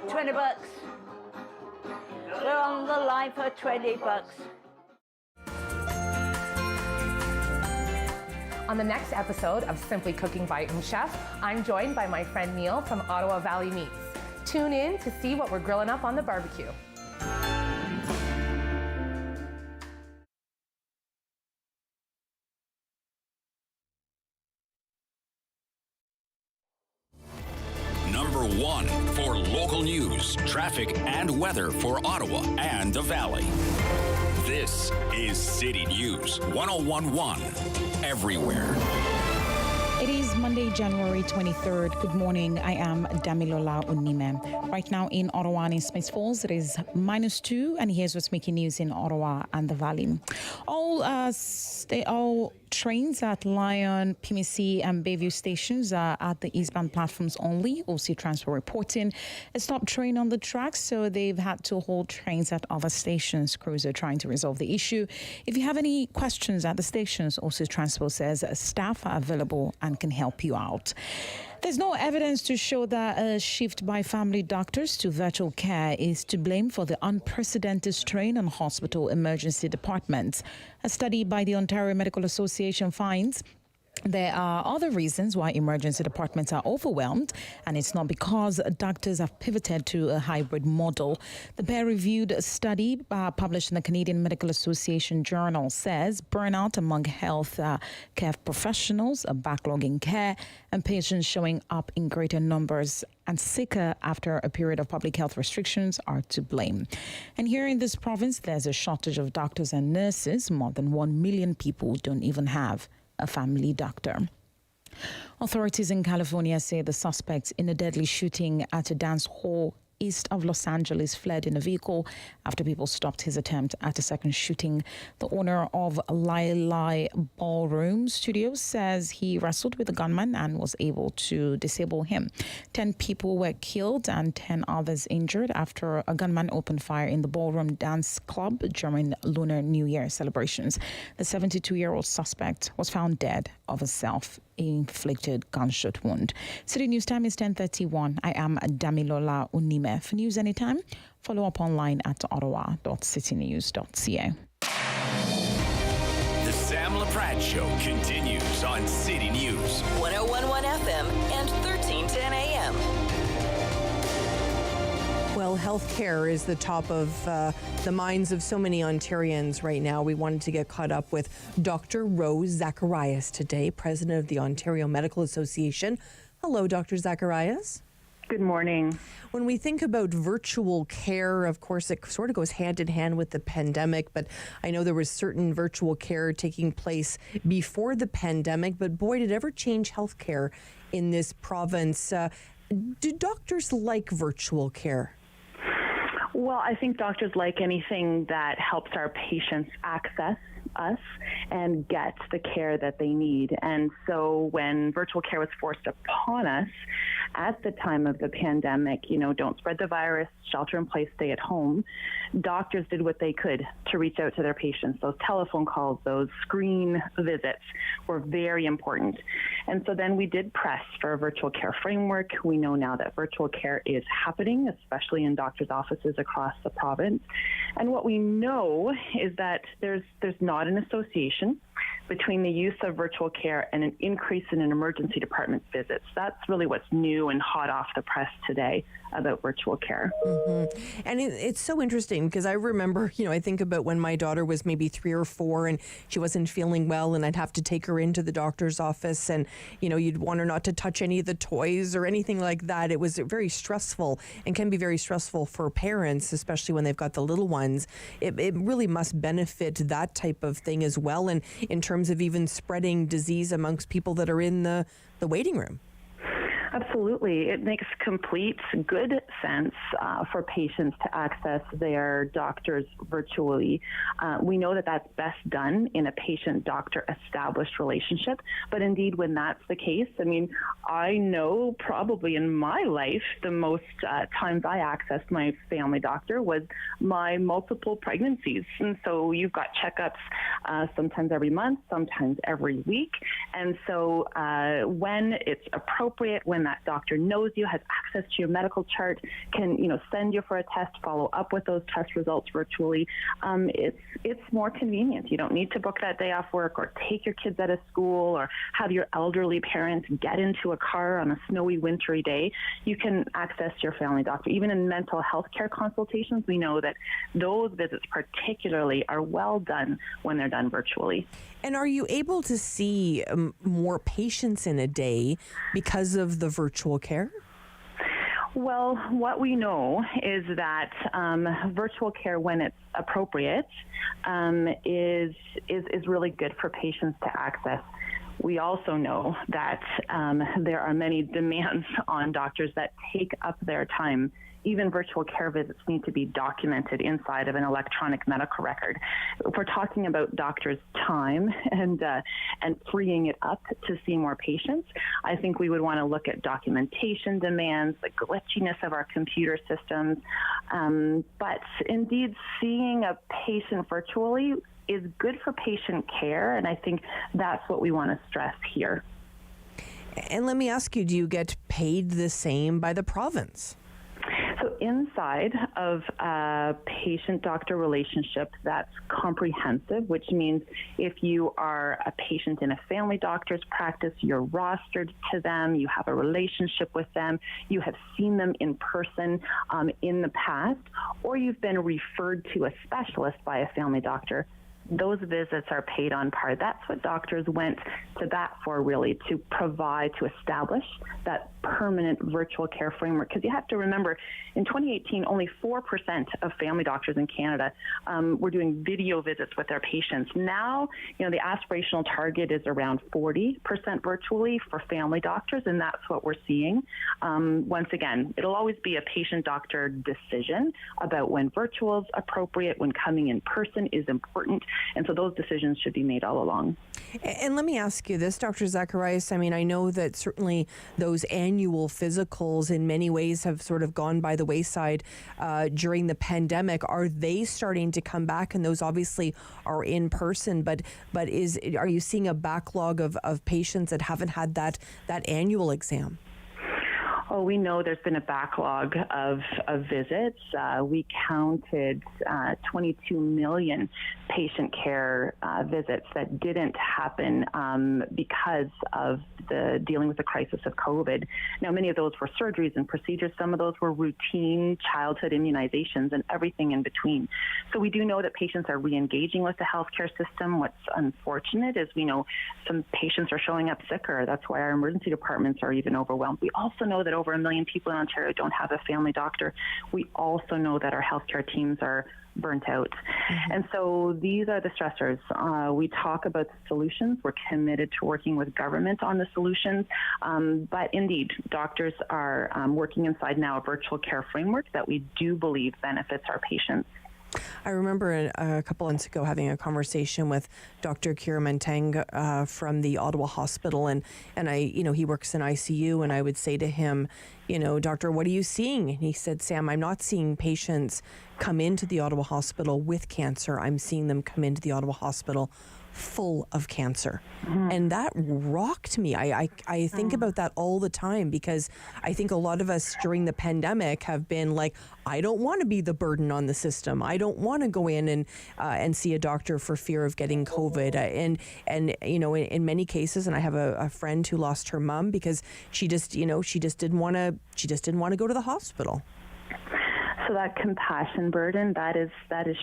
$20. We're on the line for $20. On the next episode of Simply Cooking by Chef, I'm joined by my friend Neil from Ottawa Valley Meats. tune in to see what we're grilling up on the barbecue. Number 1 for local news, traffic, and weather for Ottawa and the Valley. This is City News 1011 everywhere. It is Monday, January 23rd. Good morning. I am Damilola Unime. Right now in Ottawa and in Smith Falls, it is -2, and here's what's making news in Ottawa and the Valley. All trains at Lyon, PMC, and Bayview stations are at the eastbound platforms only. OC Transport reporting a stopped train on the tracks, so they've had to hold trains at other stations. Crews are trying to resolve the issue. If you have any questions at the stations, OC Transport says staff are available and can help you out. There's no evidence to show that a shift by family doctors to virtual care is to blame for the unprecedented strain on hospital emergency departments. A study by the Ontario Medical Association finds there are other reasons why emergency departments are overwhelmed, and it's not because doctors have pivoted to a hybrid model. The peer-reviewed study published in the Canadian Medical Association Journal says burnout among health care professionals, a backlog in care, and patients showing up in greater numbers and sicker after a period of public health restrictions are to blame. And here in this province, there's a shortage of doctors and nurses. More than 1 million people don't even have a family doctor. Authorities in California say the suspect in a deadly shooting at a dance hall east of Los Angeles fled in a vehicle after people stopped his attempt at a second shooting. The owner of Lai Ballroom Studios says he wrestled with the gunman and was able to disable him. 10 people were killed and 10 others injured after a gunman opened fire in the Ballroom Dance Club during Lunar New Year celebrations. The 72-year-old suspect was found dead of a self-inflicted gunshot wound. City News time is 10:31. I am Damilola Unime. For news anytime, follow up online at ottawa.citynews.ca. The Sam Laprade Show continues on City News 1011 FM and 1310 AM. Well, healthcare is the top of the minds of so many Ontarians right now. We wanted to get caught up with Dr. Rose Zacharias today, president of the Ontario Medical Association. Hello, Dr. Zacharias. Good morning. When we think about virtual care, of course, it sort of goes hand in hand with the pandemic, but I know there was certain virtual care taking place before the pandemic, but boy, did it ever change healthcare in this province. Do doctors like virtual care? Well, I think doctors like anything that helps our patients access us and get the care that they need. And so when virtual care was forced upon us at the time of the pandemic, don't spread the virus, shelter in place, stay at home, doctors did what they could to reach out to their patients. Those telephone calls, those screen visits were very important. And so then we did press for a virtual care framework. We know now that virtual care is happening, especially in doctors' offices across the province. And what we know is that there's not an association between the use of virtual care and an increase in an emergency department visits. That's really what's new and hot off the press today about virtual care. Mm-hmm. And it's so interesting because I remember, I think about when my daughter was maybe 3 or 4 and she wasn't feeling well and I'd have to take her into the doctor's office and, you'd want her not to touch any of the toys or anything like that. It was very stressful and can be very stressful for parents, especially when they've got the little ones. It really must benefit that type of thing as well, and in terms of even spreading disease amongst people that are in the waiting room. Absolutely. It makes complete good sense for patients to access their doctors virtually. We know that that's best done in a patient-doctor established relationship. But indeed, when that's the case, I know probably in my life, the most times I accessed my family doctor was my multiple pregnancies. And so you've got checkups sometimes every month, sometimes every week. And so when it's appropriate, when when that doctor knows you, has access to your medical chart, can, send you for a test, follow up with those test results virtually. It's more convenient. You don't need to book that day off work or take your kids out of school or have your elderly parents get into a car on a snowy, wintry day. You can access your family doctor. Even in mental health care consultations, we know that those visits particularly are well done when they're done virtually. And are you able to see more patients in a day because of the virtual care? Well, what we know is that virtual care, when it's appropriate, is really good for patients to access. We also know that there are many demands on doctors that take up their time. Even virtual care visits need to be documented inside of an electronic medical record. If we're talking about doctors' time and freeing it up to see more patients, I think we would want to look at documentation demands, the glitchiness of our computer systems. But indeed, seeing a patient virtually is good for patient care, and I think that's what we want to stress here. And let me ask you, do you get paid the same by the province? So inside of a patient-doctor relationship, that's comprehensive, which means if you are a patient in a family doctor's practice, you're rostered to them, you have a relationship with them, you have seen them in person in the past, or you've been referred to a specialist by a family doctor, those visits are paid on par. That's what doctors went to bat for, really, to provide, to establish that permanent virtual care framework. Because you have to remember, in 2018, only 4% of family doctors in Canada were doing video visits with their patients. Now, the aspirational target is around 40% virtually for family doctors, and that's what we're seeing. Once again, it'll always be a patient-doctor decision about when virtual is appropriate, when coming in person is important. And so those decisions should be made all along. And let me ask you this, Dr. Zacharias. I mean, I know that certainly those annual physicals in many ways have sort of gone by the wayside during the pandemic. Are they starting to come back? And those obviously are in person, but are you seeing a backlog of patients that haven't had that annual exam? Oh, we know there's been a backlog of visits. We counted 22 million patient care visits that didn't happen because of the dealing with the crisis of COVID. Now, many of those were surgeries and procedures. Some of those were routine childhood immunizations and everything in between. So we do know that patients are re-engaging with the healthcare system. What's unfortunate is we know some patients are showing up sicker. That's why our emergency departments are even overwhelmed. We also know that over 1 million people in Ontario don't have a family doctor. We also know that our healthcare teams are burnt out. Mm-hmm. And so these are the stressors. We talk about the solutions. We're committed to working with government on the solutions. But indeed, doctors are working inside now a virtual care framework that we do believe benefits our patients. I remember a couple months ago having a conversation with Dr. Kira Mentang from the Ottawa Hospital, and I, he works in ICU, and I would say to him, Doctor, what are you seeing? And he said, Sam, I'm not seeing patients come into the Ottawa Hospital with cancer. I'm seeing them come into the Ottawa Hospital full of cancer. Mm-hmm. And that rocked me. I think about that all the time, because I think a lot of us during the pandemic have been like, I don't want to be the burden on the system. I don't want to go in and see a doctor for fear of getting COVID. And in many cases, and I have a friend who lost her mom because she just didn't want to go to the hospital. So that compassion burden, that is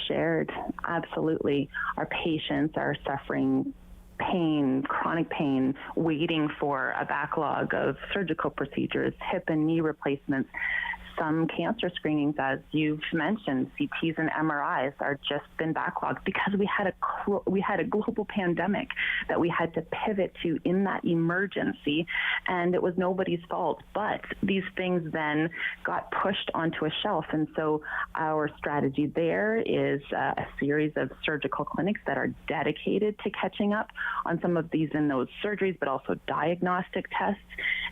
shared. Absolutely. Our patients are suffering pain, chronic pain, waiting for a backlog of surgical procedures, hip and knee replacements. Some cancer screenings, as you've mentioned, CTs and MRIs, are just been backlogged because we had a global pandemic that we had to pivot to in that emergency, and it was nobody's fault. But these things then got pushed onto a shelf, and so our strategy there is a series of surgical clinics that are dedicated to catching up on some of these and those surgeries, but also diagnostic tests.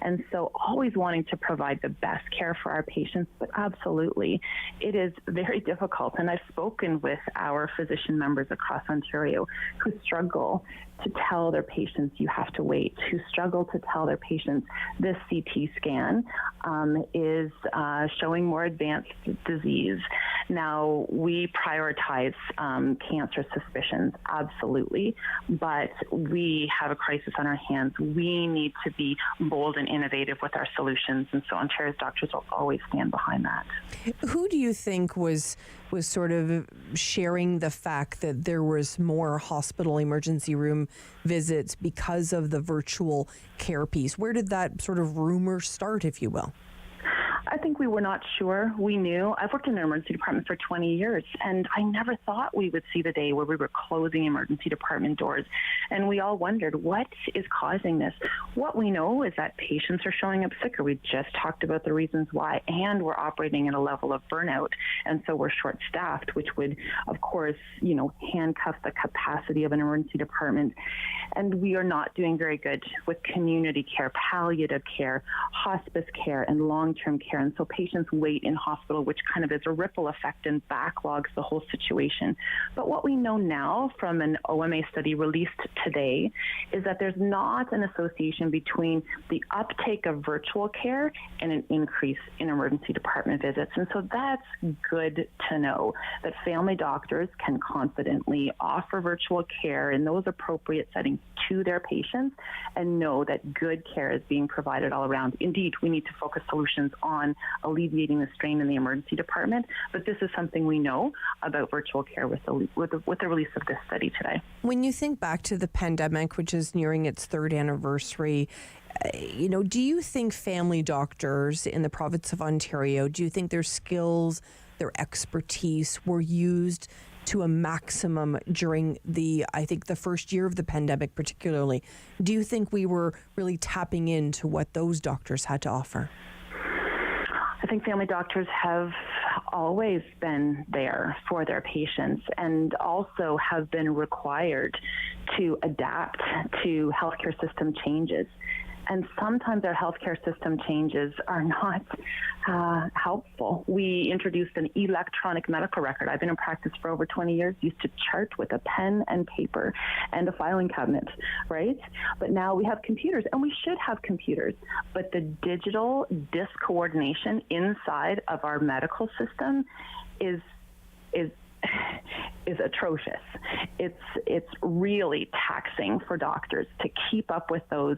And so always wanting to provide the best care for our patients patients, but absolutely, it is very difficult. And I've spoken with our physician members across Ontario who struggle to tell their patients you have to wait, who struggle to tell their patients this CT scan is showing more advanced disease. Now, we prioritize cancer suspicions, absolutely, but we have a crisis on our hands. We need to be bold and innovative with our solutions, and so Ontario's doctors will always stand behind that. Who do you think was sort of sharing the fact that there was more hospital emergency room visits because of the virtual care piece? Where did that sort of rumor start, if you will? I think we were not sure. We knew. I've worked in the emergency department for 20 years, and I never thought we would see the day where we were closing emergency department doors. And we all wondered, what is causing this? What we know is that patients are showing up sicker. We just talked about the reasons why, and we're operating at a level of burnout. And so we're short-staffed, which would, of course, handcuff the capacity of an emergency department. And we are not doing very good with community care, palliative care, hospice care, and long-term care. And so patients wait in hospital, which kind of is a ripple effect and backlogs the whole situation. But what we know now from an OMA study released today is that there's not an association between the uptake of virtual care and an increase in emergency department visits. And so that's good to know, that family doctors can confidently offer virtual care in those appropriate settings to their patients and know that good care is being provided all around. Indeed, we need to focus solutions on alleviating the strain in the emergency department, but this is something we know about virtual care with the release of this study today. When you think back to the pandemic, which is nearing its third anniversary, do you think family doctors in the province of Ontario, do you think their skills, their expertise were used to a maximum during the first year of the pandemic particularly? Do you think we were really tapping into what those doctors had to offer? I think family doctors have always been there for their patients and also have been required to adapt to healthcare system changes. And sometimes our healthcare system changes are not helpful. We introduced an electronic medical record. I've been in practice for over 20 years, used to chart with a pen and paper and a filing cabinet, right? But now we have computers, and we should have computers. But the digital discoordination inside of our medical system is atrocious. It's really taxing for doctors to keep up with those,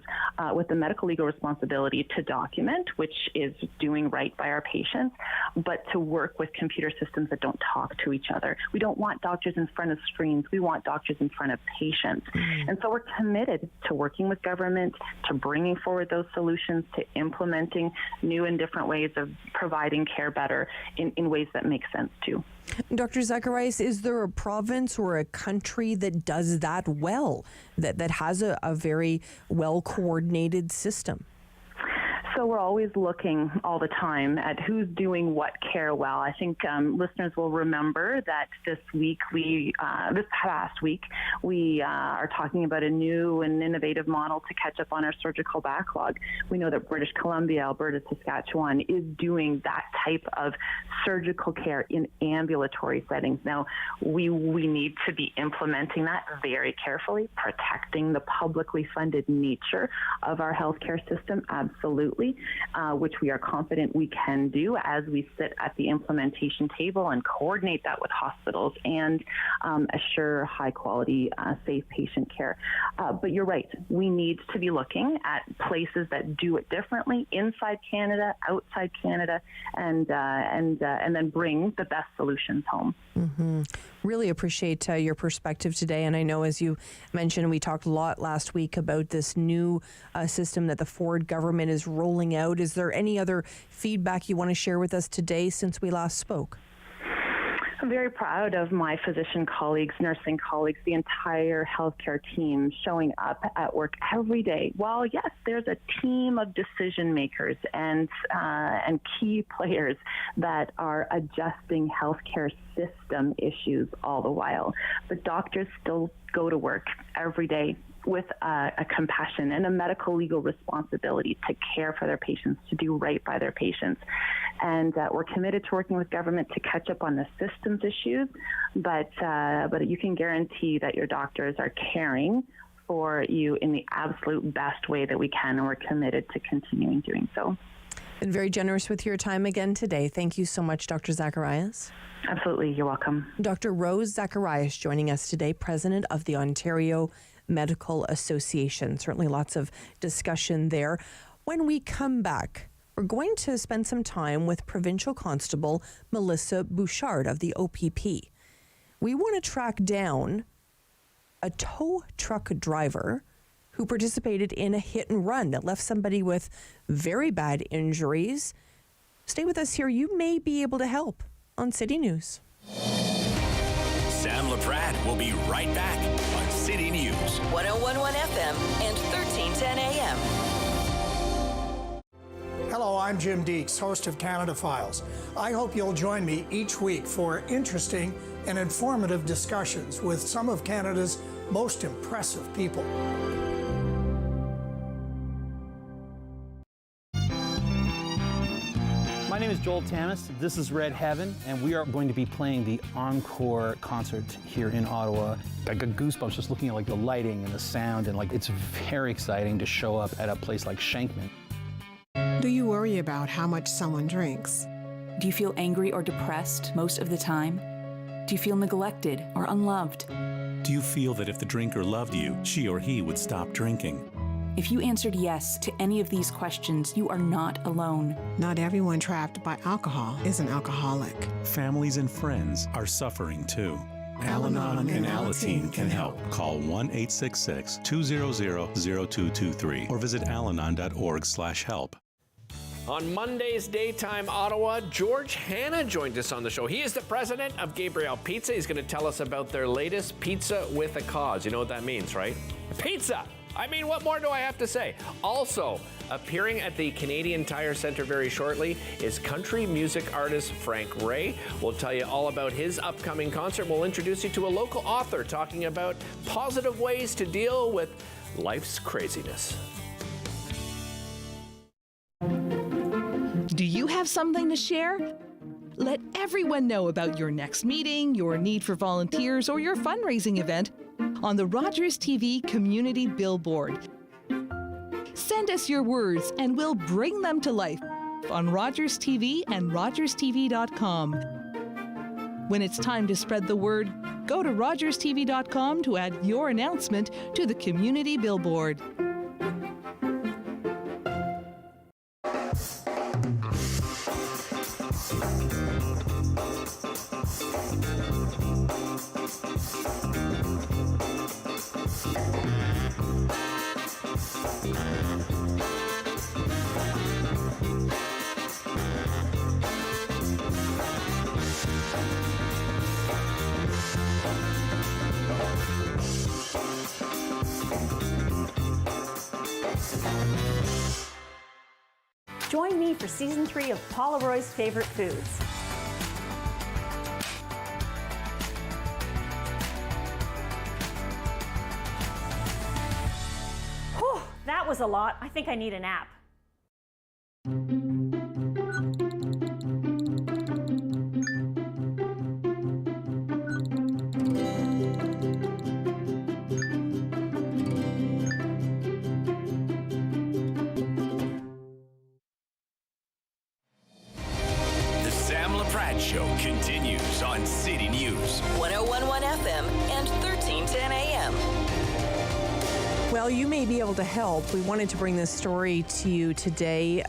with the medical legal responsibility to document, which is doing right by our patients, but to work with computer systems that don't talk to each other. We don't want doctors in front of screens. We want doctors in front of patients. And so we're committed to working with government, to bringing forward those solutions, to implementing new and different ways of providing care better in ways that make sense too. Dr. Zacharias, is there a province or a country that does that well, that has a very well-coordinated system? So we're always looking all the time at who's doing what care well. I think listeners will remember that this past week, we are talking about a new and innovative model to catch up on our surgical backlog. We know that British Columbia, Alberta, Saskatchewan is doing that type of surgical care in ambulatory settings. Now, we need to be implementing that very carefully, protecting the publicly funded nature of our healthcare system, absolutely. Which we are confident we can do as we sit at the implementation table and coordinate that with hospitals and assure high quality, safe patient care. But you're right, we need to be looking at places that do it differently inside Canada, outside Canada, and then bring the best solutions home. Mm-hmm. Really appreciate your perspective today. And I know, as you mentioned, we talked a lot last week about this new system that the Ford government is rolling out. Is there any other feedback you want to share with us today since we last spoke? I'm very proud of my physician colleagues, nursing colleagues, the entire healthcare team showing up at work every day. While, yes, there's a team of decision makers and key players that are adjusting healthcare system issues all the while, but doctors still go to work every day with a compassion and a medical legal responsibility to care for their patients, to do right by their patients. And we're committed to working with government to catch up on the systems issues, but you can guarantee that your doctors are caring for you in the absolute best way that we can, and we're committed to continuing doing so. Been very generous with your time again today. Thank you so much, Dr. Zacharias. Absolutely, you're welcome. Dr. Rose Zacharias joining us today, president of the Ontario Medical Association. Certainly lots of discussion there. When we come back, we're going to spend some time with Provincial Constable Melissa Bouchard of the OPP. We want to track down a tow truck driver who participated in a hit and run that left somebody with very bad injuries. Stay with us here. You may be able to help on City News. Sam Laprade will be right back on City News. 101.1 FM and 1310 AM. Hello, I'm Jim Deeks, host of Canada Files. I hope you'll join me each week for interesting and informative discussions with some of Canada's most impressive people. My name is Joel Tamas. This is Red Heaven, and we are going to be playing the encore concert here in Ottawa. I got goosebumps just looking at like the lighting and the sound, and like it's very exciting to show up at a place like Shankman. Do you worry about how much someone drinks? Do you feel angry or depressed most of the time? Do you feel neglected or unloved? Do you feel that if the drinker loved you, she or he would stop drinking? If you answered yes to any of these questions, you are not alone. Not everyone trapped by alcohol is an alcoholic. Families and friends are suffering too. Al-Anon and Alateen can help. Call 1-866-200-0223 or visit alanon.org/help. On Monday's Daytime Ottawa, George Hanna joined us on the show. He is the president of Gabriel Pizza. He's going to tell us about their latest Pizza with a Cause. You know what that means, right? Pizza! I mean, what more do I have to say? Also, appearing at the Canadian Tire Centre very shortly is country music artist Frank Ray. We'll tell you all about his upcoming concert. We'll introduce you to a local author talking about positive ways to deal with life's craziness. Do you have something to share? Let everyone know about your next meeting, your need for volunteers, or your fundraising event on the Rogers TV Community Billboard. Send us your words and we'll bring them to life on Rogers TV and rogerstv.com. When it's time to spread the word, go to rogerstv.com to add your announcement to the Community Billboard. Join me for Season 3 of Paula Roy's Favorite Foods. Whew, that was a lot. I think I need a nap. Show continues on City News. 101.1 FM and 1310 AM. Well, you may be able to help. We wanted to bring this story to you today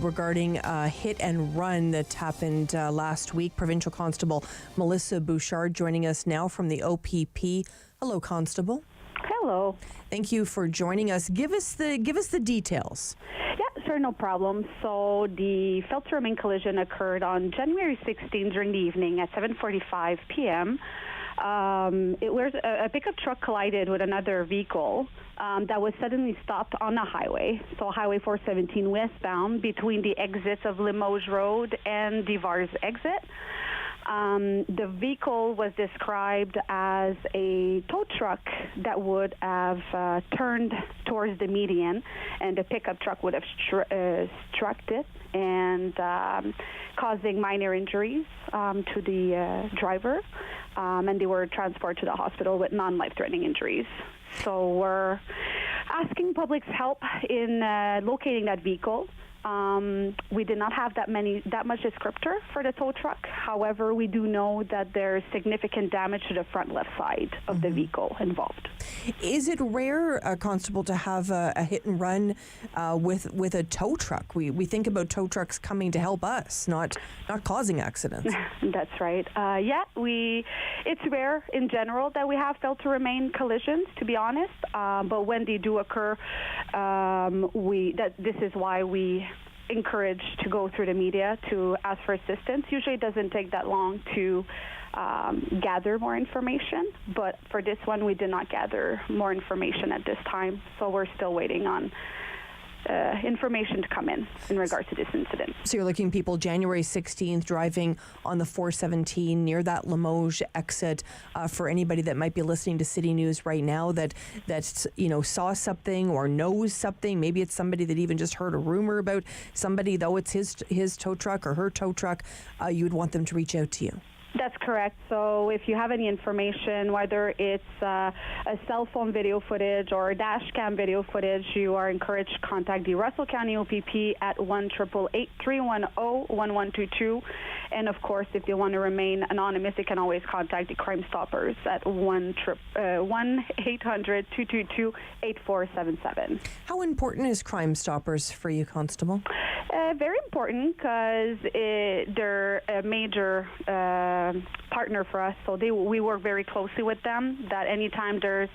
regarding a hit and run that happened last week. Provincial Constable Melissa Bouchard joining us now from the OPP. Hello, Constable. Hello. Thank you for joining us. Give us the details. Yeah, sure, no problem. So the failed-to-remain collision occurred on January 16 during the evening at 7:45 p.m. It was a pickup truck collided with another vehicle that was suddenly stopped on the highway, so Highway 417 westbound between the exits of Limoges Road and the Vars exit. The vehicle was described as a tow truck that would have turned towards the median, and the pickup truck would have struck it and causing minor injuries to the driver, and they were transported to the hospital with non-life-threatening injuries. So we're asking public's help in locating that vehicle. We did not have that much descriptor for the tow truck. However, we do know that there's significant damage to the front left side of the vehicle involved. Is it rare, Constable, to have a hit and run with a tow truck? We think about tow trucks coming to help us, not causing accidents. That's right. It's rare in general that we have failed to remain collisions, to be honest. But when they do occur, this is why we encourage to go through the media to ask for assistance. Usually it doesn't take that long to gather more information, but for this one we did not gather more information at this time, so we're still waiting on information to come in regards to this incident. So you're looking people January 16th driving on the 417 near that Limoges exit. For anybody that might be listening to City News right now that saw something or knows something, maybe it's somebody that even just heard a rumor about somebody, though it's his tow truck or her tow truck, you would want them to reach out to you. That's correct. So if you have any information, whether it's a cell phone video footage or dash cam video footage, you are encouraged to contact the Russell County OPP at 1-888-310-1122. And of course, if you want to remain anonymous, you can always contact the Crime Stoppers at 1-800-222-8477. How important is Crime Stoppers for you, Constable? Very important because they're a major partner for us. So we work very closely with them, that anytime there's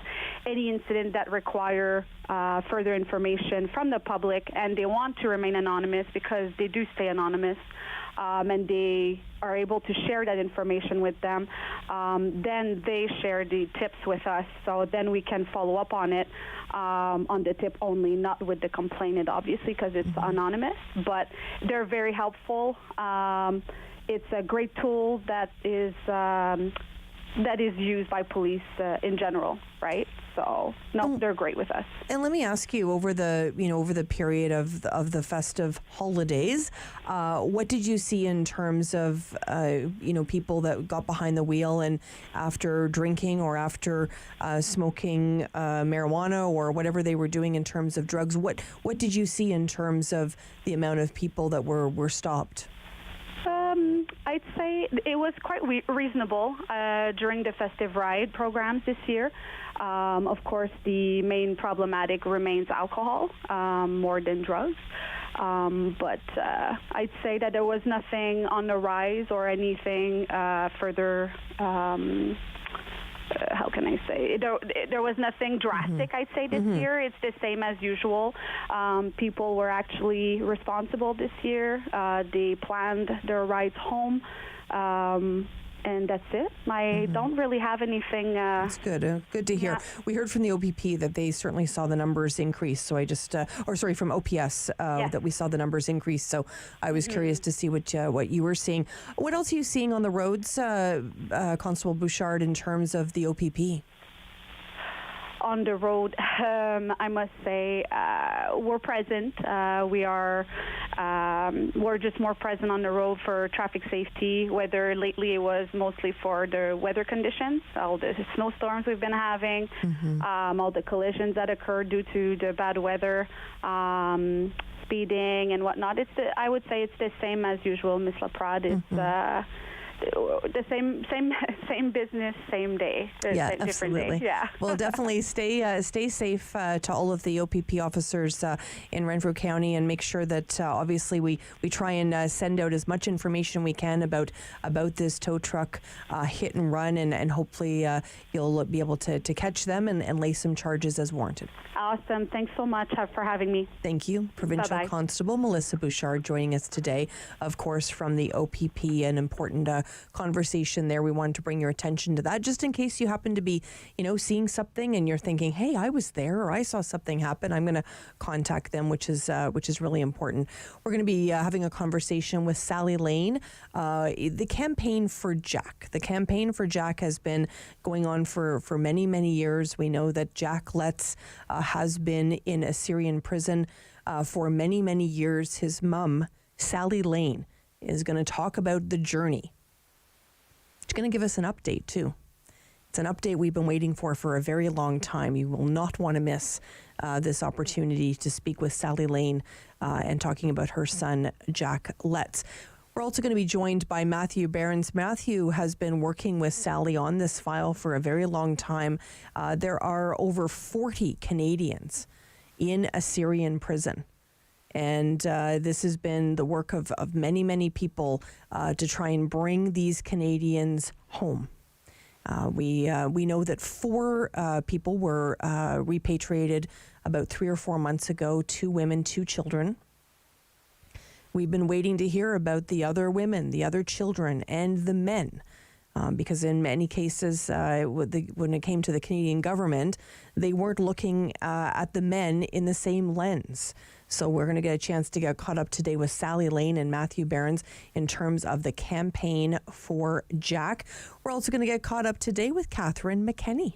any incident that require further information from the public and they want to remain anonymous, because they do stay anonymous, and they are able to share that information with them, then they share the tips with us. So then we can follow up on it on the tip only, not with the complainant, obviously, because it's anonymous. But they're very helpful. It's a great tool that is used by police in general, right? So they're great with us. And let me ask you, over the period of the festive holidays, what did you see in terms of people that got behind the wheel and after drinking or after smoking marijuana or whatever they were doing in terms of drugs? What did you see in terms of the amount of people that were stopped? I'd say it was quite reasonable during the festive ride programs this year. Of course, the main problematic remains alcohol more than drugs. But I'd say that there was nothing on the rise or anything further. How can I say? There was nothing drastic, I'd say, this year. It's the same as usual. People were actually responsible this year. They planned their rides home. And that's it. I don't really have anything. That's good. Good to hear. Yeah. We heard from the OPP that they certainly saw the numbers increase. So I just, from OPS, that we saw the numbers increase. So I was curious to see what you were seeing. What else are you seeing on the roads, Constable Bouchard, in terms of the OPP? On the road, I must say, we're present. We're just more present on the road for traffic safety, whether lately it was mostly for the weather conditions, all the snowstorms we've been having, all the collisions that occurred due to the bad weather, speeding and whatnot. I would say it's the same as usual, Ms. Laprade. It's the same business, same day. Different absolutely. Day. Yeah. Well, definitely stay safe to all of the OPP officers in Renfrew County, and make sure that obviously we try and send out as much information we can about this tow truck hit and run, and hopefully you'll be able to catch them and lay some charges as warranted. Awesome. Thanks so much for having me. Thank you. Provincial Constable Melissa Bouchard joining us today, of course, from the OPP, an important conversation there. We wanted to bring your attention to that, just in case you happen to be, seeing something and you're thinking, hey, I was there or I saw something happen. I'm going to contact them, which is really important. We're going to be having a conversation with Sally Lane. The campaign for Jack. The campaign for Jack has been going on for many, many years. We know that Jack Letts has been in a Syrian prison for many, many years. His mum, Sally Lane, is going to talk about the journey. She's going to give us an update, too. It's an update we've been waiting for a very long time. You will not want to miss this opportunity to speak with Sally Lane and talking about her son, Jack Letts. We're also going to be joined by Matthew Behrens. Matthew has been working with Sally on this file for a very long time. There are over 40 Canadians in a Syrian prison. And this has been the work of many, many people to try and bring these Canadians home. We know that 4 people were repatriated about 3 or 4 months ago, 2 women, 2 children. We've been waiting to hear about the other women, the other children, and the men. Because in many cases, when it came to the Canadian government, they weren't looking at the men in the same lens. So we're going to get a chance to get caught up today with Sally Lane and Matthew Behrens in terms of the campaign for Jack. We're also going to get caught up today with Catherine McKenney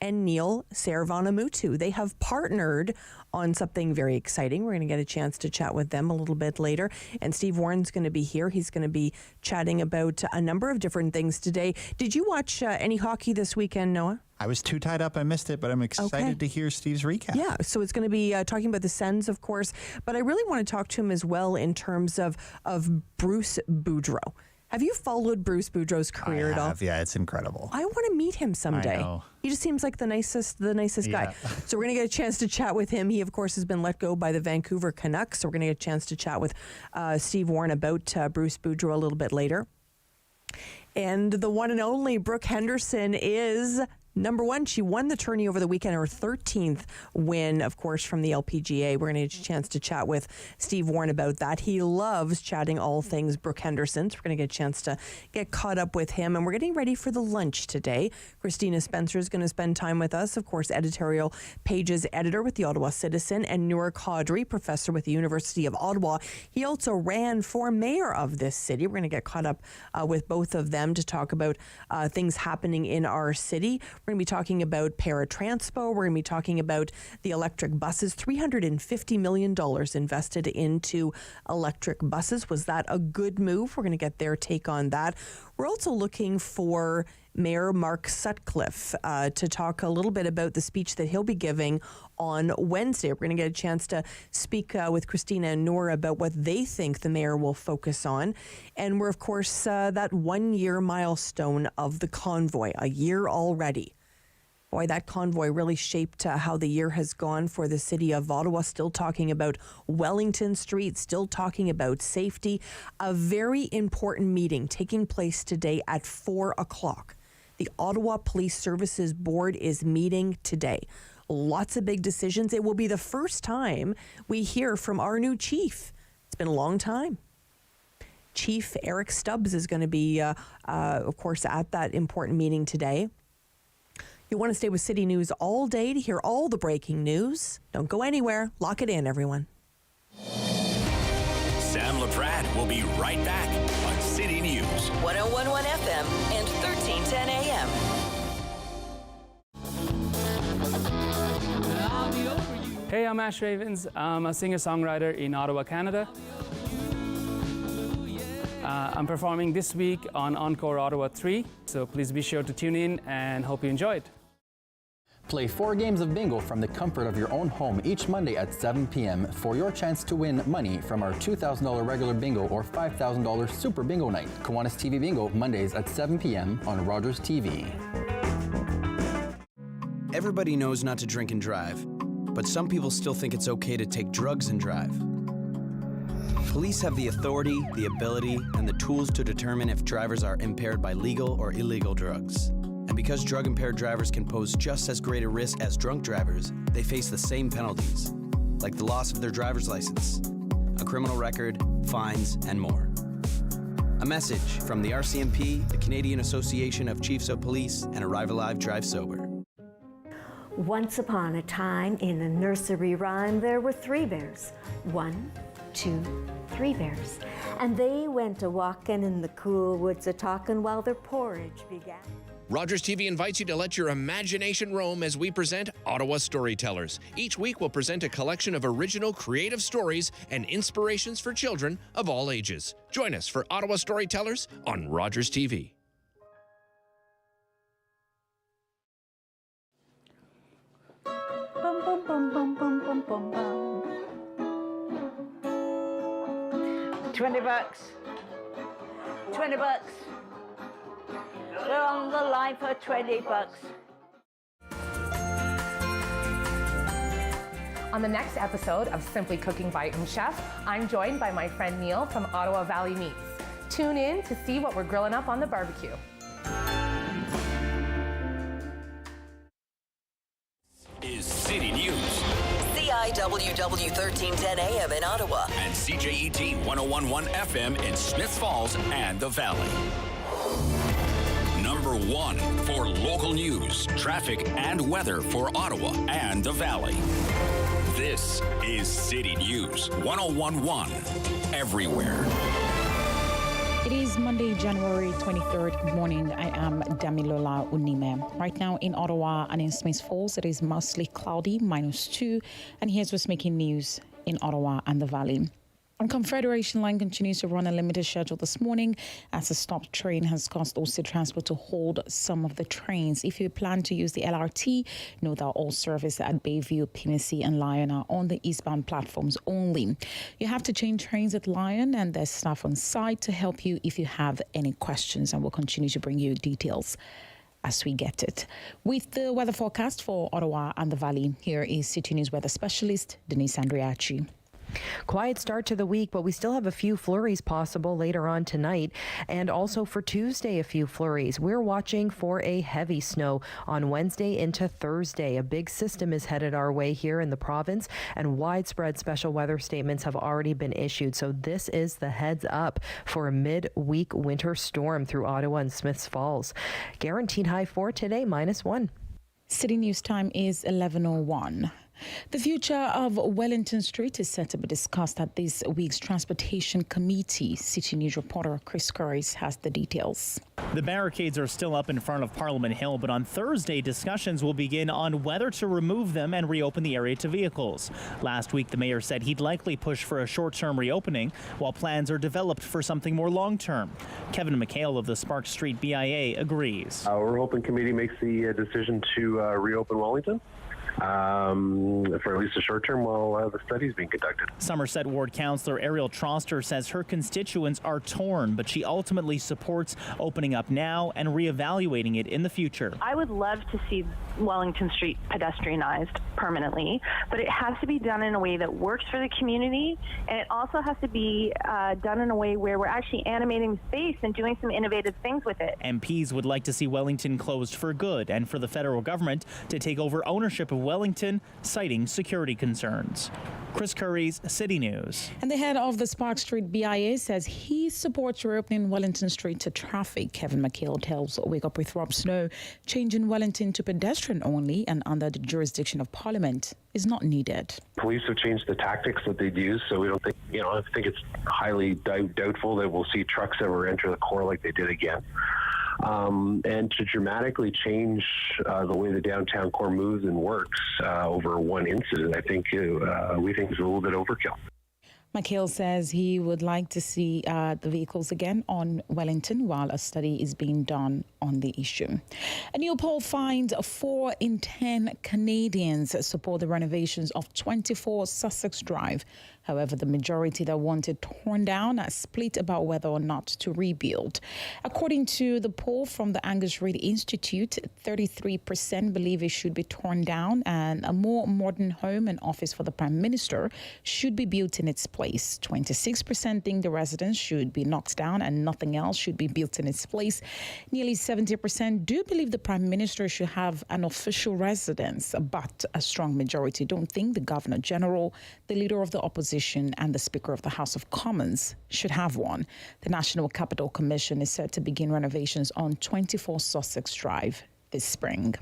and Neil Servanamutu. They have partnered on something very exciting. We're going to get a chance to chat with them a little bit later. And Steve Warren's going to be here. He's going to be chatting about a number of different things today. Did you watch any hockey this weekend, Noah? I was too tied up. I missed it, but I'm excited to hear Steve's recap. Yeah, so it's going to be talking about the Sens, of course. But I really want to talk to him as well in terms of Bruce Boudreau. Have you followed Bruce Boudreau's career at all? Yeah, it's incredible. I want to meet him someday. I know. He just seems like the nicest guy. So we're going to get a chance to chat with him. He, of course, has been let go by the Vancouver Canucks. So we're going to get a chance to chat with Steve Warren about Bruce Boudreau a little bit later. And the one and only Brooke Henderson is number 1. She won the tourney over the weekend, her 13th win, of course, from the LPGA. We're going to get a chance to chat with Steve Warren about that. He loves chatting all things Brooke Henderson, so we're going to get a chance to get caught up with him. And we're getting ready for the lunch today. Christina Spencer is going to spend time with us, of course, editorial pages editor with the Ottawa Citizen, and Noor Qadri, professor with the University of Ottawa. He also ran for mayor of this city. We're going to get caught up with both of them to talk about things happening in our city. We're going to be talking about Paratranspo. We're going to be talking about the electric buses. $350 million invested into electric buses. Was that a good move? We're going to get their take on that. We're also looking for Mayor Mark Sutcliffe to talk a little bit about the speech that he'll be giving on Wednesday. We're going to get a chance to speak with Christina and Nora about what they think the mayor will focus on. And we're, of course, that 1-year milestone of the Convoy, a year already. Boy, that Convoy really shaped how the year has gone for the city of Ottawa. Still talking about Wellington Street, still talking about safety. A very important meeting taking place today at 4 o'clock. The Ottawa Police Services Board is meeting today. Lots of big decisions. It will be the first time we hear from our new chief. It's been a long time. Chief Eric Stubbs is going to be, of course, at that important meeting today. You want to stay with City News all day to hear all the breaking news. Don't go anywhere. Lock it in, everyone. Sam Laprade will be right back on City News. 101.1 FM and 1310 AM. Hey, I'm Ash Ravens. I'm a singer-songwriter in Ottawa, Canada. I'm performing this week on Encore Ottawa 3, so please be sure to tune in and hope you enjoy it. Play 4 games of bingo from the comfort of your own home each Monday at 7 p.m. for your chance to win money from our $2,000 regular bingo or $5,000 super bingo night. Kiwanis TV Bingo, Mondays at 7 p.m. on Rogers TV. Everybody knows not to drink and drive, but some people still think it's okay to take drugs and drive. Police have the authority, the ability, and the tools to determine if drivers are impaired by legal or illegal drugs. And because drug-impaired drivers can pose just as great a risk as drunk drivers, they face the same penalties, like the loss of their driver's license, a criminal record, fines, and more. A message from the RCMP, the Canadian Association of Chiefs of Police, and Arrive Alive, Drive Sober. Once upon a time, in a nursery rhyme, there were 3 bears. 1, 2, 3 bears. And they went a-walking in the cool woods a-talking while their porridge began. Rogers TV invites you to let your imagination roam as we present Ottawa Storytellers. Each week we'll present a collection of original creative stories and inspirations for children of all ages. Join us for Ottawa Storytellers on Rogers TV. Bum, bum, bum, bum, bum, bum, bum, bum. $20. $20. We're on the line for $20. On the next episode of Simply Cooking by Chef, I'm joined by my friend Neil from Ottawa Valley Meats. Tune in to see what we're grilling up on the barbecue. Is City News. CIWW 1310 AM in Ottawa. And CJET 1011 FM in Smiths Falls and the Valley. Number 1 for local news, traffic, and weather for Ottawa and the Valley. This is City News 1011 everywhere. It is Monday, January 23rd. Good morning. I am Damilola Unime. Right now in Ottawa and in Smiths Falls, it is mostly cloudy, -2. And here's what's making news in Ottawa and the Valley. And Confederation Line continues to run a limited schedule this morning as a stopped train has caused Ulster Transport to hold some of the trains. If you plan to use the LRT, know that all service at Bayview, Pinnacy and Lyon are on the eastbound platforms only. You have to change trains at Lyon and there's staff on site to help you if you have any questions, and we'll continue to bring you details as we get it. With the weather forecast for Ottawa and the Valley, here is City News weather specialist Denise Andriachi. Quiet start to the week, but we still have a few flurries possible later on tonight, and also for Tuesday, a few flurries. We're watching for a heavy snow on Wednesday into Thursday. A big system is headed our way here in the province, and widespread special weather statements have already been issued. So this is the heads up for a mid-week winter storm through Ottawa and Smiths Falls. Guaranteed high for today, -1. City News time is 11:01. The future of Wellington Street is set to be discussed at this week's Transportation Committee. City News reporter Chris Curris has the details. The barricades are still up in front of Parliament Hill, but on Thursday, discussions will begin on whether to remove them and reopen the area to vehicles. Last week, the mayor said he'd likely push for a short-term reopening, while plans are developed for something more long-term. Kevin McHale of the Sparks Street BIA agrees. We're hoping committee makes the decision to reopen Wellington. For at least a short term while the study is being conducted. Somerset Ward Councillor Ariel Troster says her constituents are torn, but she ultimately supports opening up now and reevaluating it in the future. I would love to see Wellington Street pedestrianized permanently, but it has to be done in a way that works for the community, and it also has to be done in a way where we're actually animating the space and doing some innovative things with it. MPs would like to see Wellington closed for good and for the federal government to take over ownership of Wellington, citing security concerns. Chris Curry's City News. And the head of the Sparks Street BIA says he supports reopening Wellington Street to traffic. Kevin McHale tells Wake Up with Rob Snow changing Wellington to pedestrian only and under the jurisdiction of Parliament is not needed. Police have changed the tactics that they'd use, so we don't think, I think it's highly doubtful that we'll see trucks ever enter the core like they did again. And to dramatically change the way the downtown core moves and works over one incident, I think we think is a little bit overkill. McHale says he would like to see the vehicles again on Wellington while a study is being done on the issue. A new poll finds 4 in 10 Canadians support the renovations of 24 Sussex Drive. However, the majority that want it torn down are split about whether or not to rebuild. According to the poll from the Angus Reid Institute, 33% believe it should be torn down and a more modern home and office for the Prime Minister should be built in its place. place. 26% think the residence should be knocked down and nothing else should be built in its place. Nearly 70% do believe the Prime Minister should have an official residence, but a strong majority don't think the Governor General, the Leader of the Opposition and the Speaker of the House of Commons should have one. The National Capital Commission is set to begin renovations on 24 Sussex Drive this spring.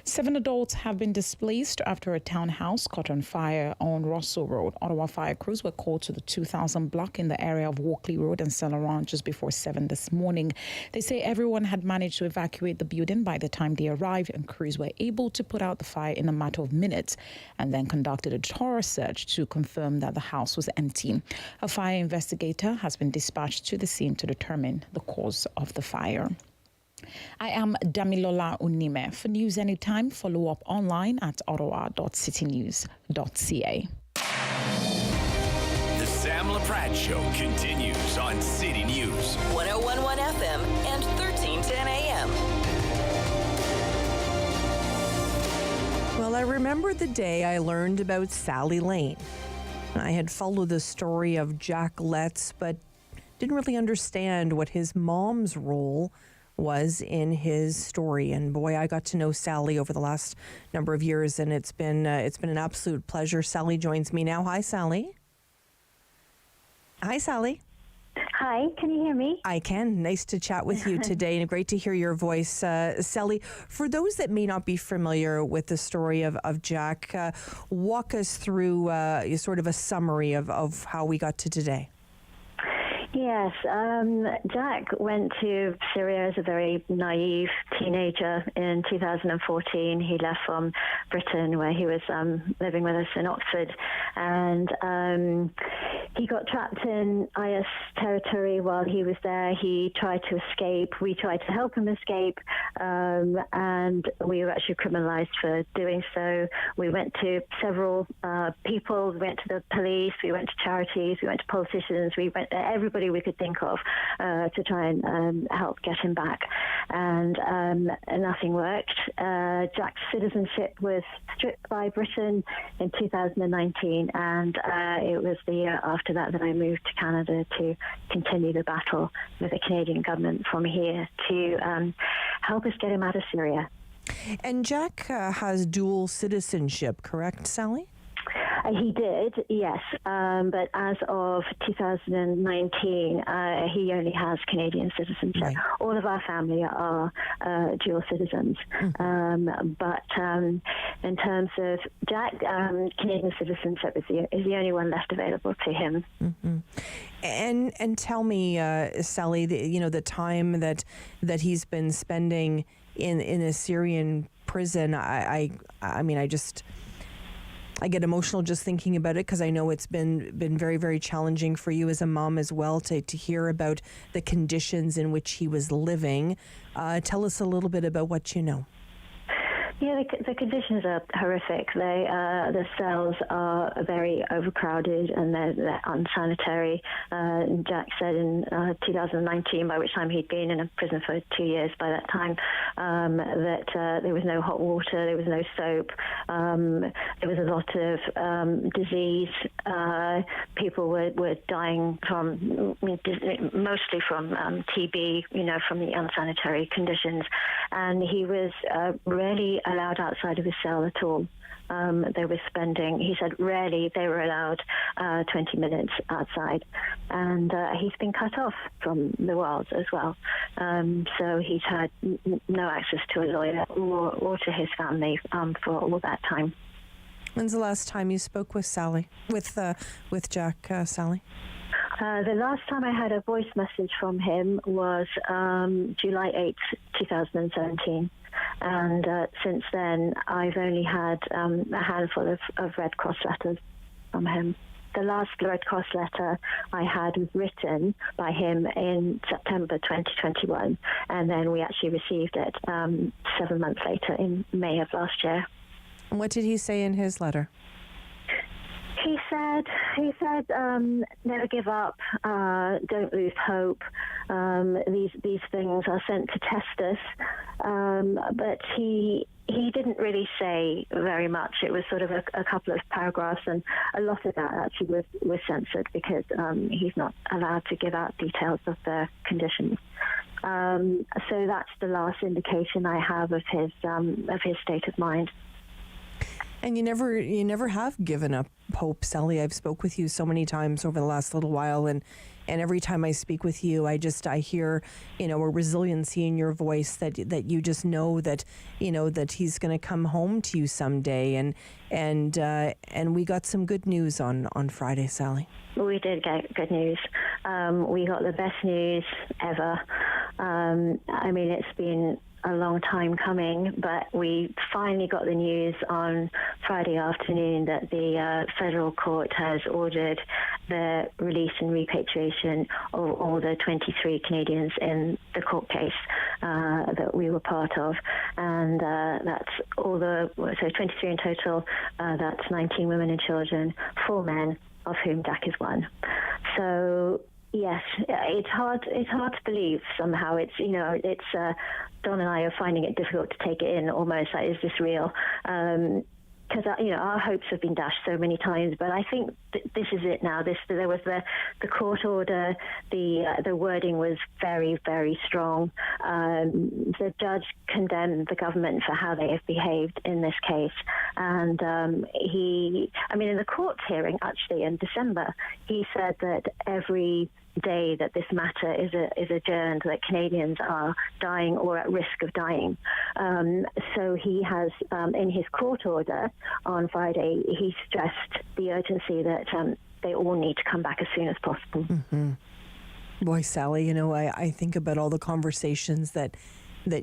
7 adults have been displaced after a townhouse caught on fire on Russell Road. Ottawa fire crews were called to the 2000 block in the area of Walkley Road and Saint Laurent just before 7 this morning. They say everyone had managed to evacuate the building by the time they arrived, and crews were able to put out the fire in a matter of minutes and then conducted a thorough search to confirm that the house was empty. A fire investigator has been dispatched to the scene to determine the cause of the fire. I am Damilola Unime. For news anytime, follow up online at ottawa.citynews.ca. The Sam Laprade Show continues on City News. 101.1 FM and 1310 AM. Well, I remember the day I learned about Sally Lane. I had followed the story of Jack Letts, but didn't really understand what his mom's role was in his story. And boy, I got to know Sally over the last number of years, and it's been an absolute pleasure. Sally joins me now. Hi, Sally. Hi, Sally. Hi, can you hear me? I can. Nice to chat with you today, and great to hear your voice. Sally, for those that may not be familiar with the story of Jack, walk us through sort of a summary of how we got to today. Yes, Jack went to Syria as a very naive teenager in 2014. He left from Britain, where he was living with us in Oxford, and he got trapped in IS territory while he was there. He tried to escape. We tried to help him escape, and we were actually criminalized for doing so. We went to several people. We went to the police. We went to charities. We went to politicians. We went to everybody we could think of to try and help get him back, and nothing worked. Jack's citizenship was stripped by Britain in 2019, and it was the year after that I moved to Canada to continue the battle with the Canadian government from here to help us get him out of Syria. And Jack has dual citizenship, correct, Sally? He did, yes, but as of 2019, he only has Canadian citizenship. Right. All of our family are dual citizens, but in terms of Jack, Canadian citizenship is the only one left available to him. Mm-hmm. And tell me, Sally, the time that he's been spending in a Syrian prison. I get emotional just thinking about it, because I know it's been very, very challenging for you as a mom as well to hear about the conditions in which he was living. Tell us a little bit about what you know. Yeah, the conditions are horrific. The cells are very overcrowded and they're unsanitary. Jack said in 2019, by which time he'd been in a prison for 2 years by that time, that there was no hot water, there was no soap, there was a lot of disease. People were dying mostly from TB, from the unsanitary conditions, and he was rarely allowed outside of his cell at all. They were spending, he said, rarely they were allowed 20 minutes outside. And he's been cut off from the world as well. So he's had no access to a lawyer or to his family for all that time. When's the last time you spoke with Sally, with Jack, Sally? The last time I had a voice message from him was July 8th, 2017. And since then, I've only had a handful of Red Cross letters from him. The last Red Cross letter I had was written by him in September 2021, and then we actually received it 7 months later in May of last year. And what did he say in his letter? He said, never give up, don't lose hope. These things are sent to test us. But he didn't really say very much. It was sort of a couple of paragraphs, and a lot of that actually was censored because he's not allowed to give out details of the conditions. So that's the last indication I have of his state of mind. And you never have given up hope, Sally. I've spoke with you so many times over the last little while, and every time I speak with you, I hear, a resiliency in your voice that you just know that, that he's going to come home to you someday. And we got some good news on Friday, Sally. We did get good news. We got the best news ever. It's been a long time coming, but we finally got the news on Friday afternoon that the federal court has ordered the release and repatriation of all the 23 Canadians in the court case that we were part of, and that's so 23 in total. That's 19 women and children, 4 men, of whom Jack is one. So yes, it's hard to believe somehow. It's Don and I are finding it difficult to take it in almost. Like, is this real? Because our hopes have been dashed so many times, but I think this is it now. There was the court order. The wording was very, very strong. The judge condemned the government for how they have behaved in this case, and in the court hearing actually in December, he said that every day that this matter is adjourned, that Canadians are dying or at risk of dying. So he has, in his court order on Friday, he stressed the urgency that they all need to come back as soon as possible. Mm-hmm. Boy, Sally, I think about all the conversations that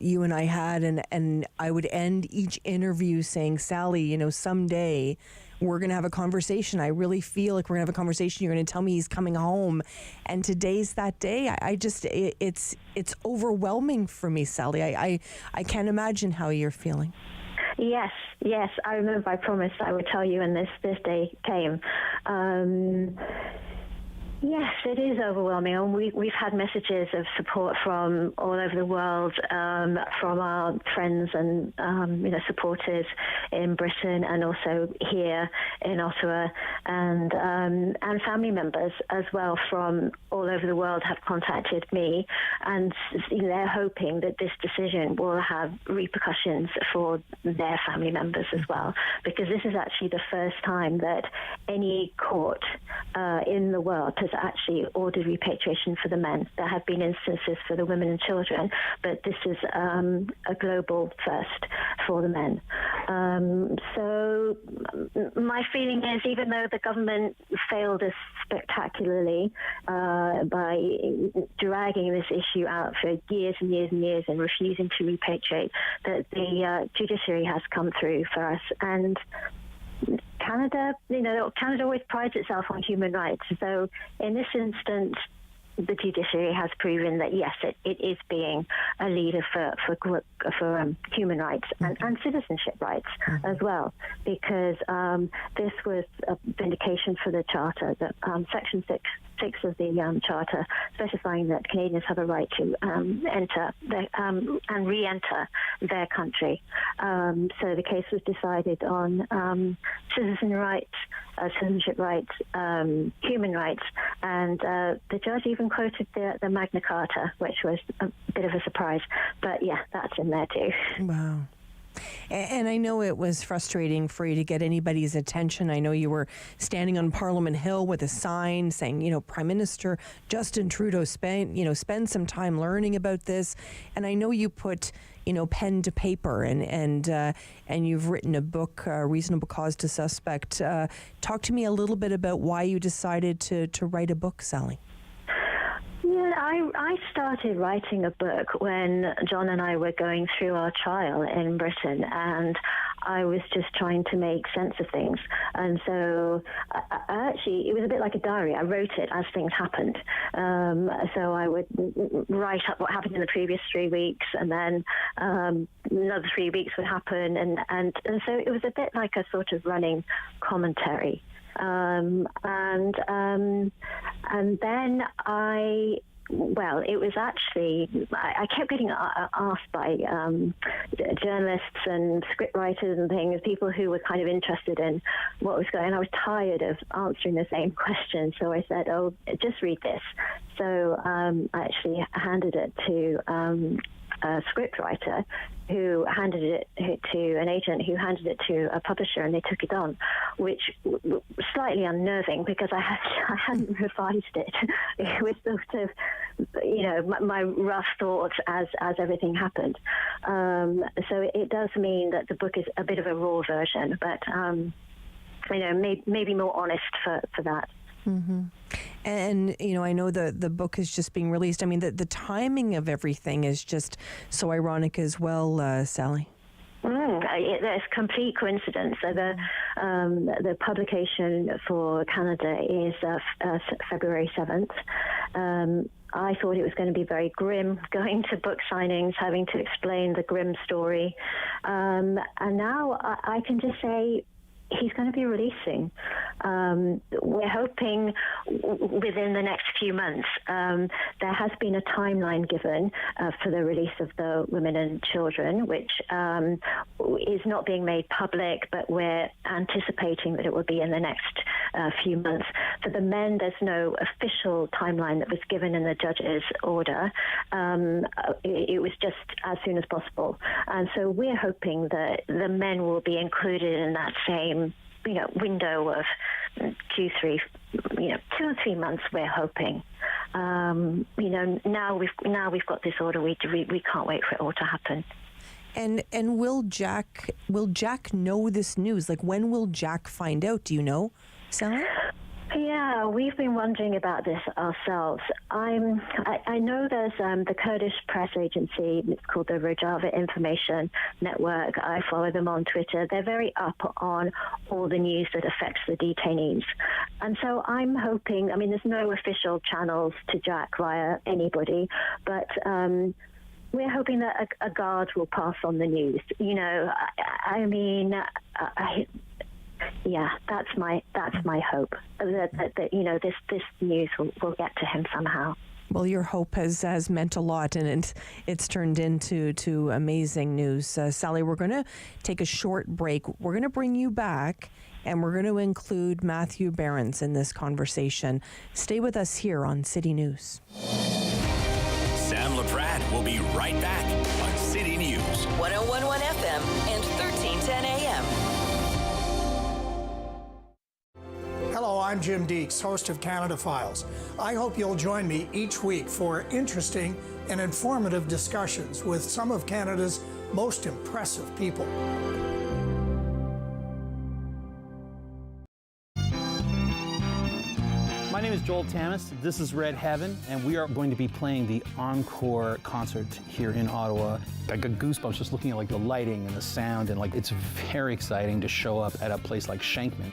you and I had, and I would end each interview saying, Sally, someday we're going to have a conversation. I really feel like we're going to have a conversation. You're going to tell me he's coming home. And today's that day. It's overwhelming for me, Sally. I can't imagine how you're feeling. Yes. I remember I promised I would tell you, and this day came. Yes, it is overwhelming. And we've had messages of support from all over the world, from our friends and supporters in Britain and also here in Ottawa, and family members as well from all over the world have contacted me, and they're hoping that this decision will have repercussions for their family members as well, because this is actually the first time that any court in the world has actually ordered repatriation for the men. There have been instances for the women and children, but this is a global first for the men. So my feeling is, even though the government failed us spectacularly by dragging this issue out for years and years and years and refusing to repatriate, that the judiciary has come through for us. And Canada always prides itself on human rights. So in this instance, the judiciary has proven that yes, it is being a leader for human rights and citizenship rights as well, because this was a vindication for the Charter, that Section 6 of the Charter, specifying that Canadians have a right to enter and re-enter their country. So the case was decided on citizenship rights, human rights, and the judge even quoted the Magna Carta, which was a bit of a surprise. But yeah, that's in there too. Wow. And I know it was frustrating for you to get anybody's attention. I know you were standing on Parliament Hill with a sign saying, Prime Minister Justin Trudeau spend some time learning about this. And I know you put, pen to paper and you've written a book, Reasonable Cause to Suspect. Talk to me a little bit about why you decided to write a book, Sally. Yeah, I started writing a book when John and I were going through our trial in Britain, and I was just trying to make sense of things. And so I actually, it was a bit like a diary. I wrote it as things happened. So I would write up what happened in the previous 3 weeks, and then another 3 weeks would happen. And so it was a bit like a sort of running commentary. And then it was actually, I kept getting asked by journalists and scriptwriters and things, people who were kind of interested in what was going on. I was tired of answering the same question, so I said, oh, just read this. So I actually handed it to a scriptwriter who handed it to an agent who handed it to a publisher, and they took it on, which was slightly unnerving because I hadn't revised it. It was sort of, my rough thoughts as everything happened. So it does mean that the book is a bit of a raw version, but maybe more honest for that. Mm-hmm. And, I know the book is just being released. I mean, the timing of everything is just so ironic as well, Sally. There's complete coincidence. So the publication for Canada is February 7th. I thought it was going to be very grim, going to book signings, having to explain the grim story. And now I can just say, he's going to be releasing. We're hoping within the next few months. There has been a timeline given for the release of the Women and Children, which is not being made public, but we're anticipating that it will be in the next few months. For the men, there's no official timeline that was given in the judge's order. It was just as soon as possible. And so we're hoping that the men will be included in that same window of 2 or 3 months. We're hoping. Now we've got this order. We can't wait for it all to happen. And will Jack know this news? Like, when will Jack find out? Do you know, Sally? Yeah, we've been wondering about this ourselves. I know there's the Kurdish press agency. It's called the Rojava Information Network. I follow them on Twitter. They're very up on all the news that affects the detainees. And so I'm hoping, there's no official channels to Jack via anybody, but we're hoping that a guard will pass on the news. That's my hope that this news will get to him somehow. Well, your hope has meant a lot, and it's turned into amazing news. Sally, we're going to take a short break. We're going to bring you back, and we're going to include Matthew Behrens in this conversation. Stay with us here on City News. Sam Laprade will be right back on City News. 101.1 FM and 1310 AM. Hello, I'm Jim Deeks, host of Canada Files. I hope you'll join me each week for interesting and informative discussions with some of Canada's most impressive people. My name is Joel Tamas. This is Red Heaven, and we are going to be playing the Encore concert here in Ottawa. I got goosebumps just looking at the lighting and the sound, and it's very exciting to show up at a place like Shankman.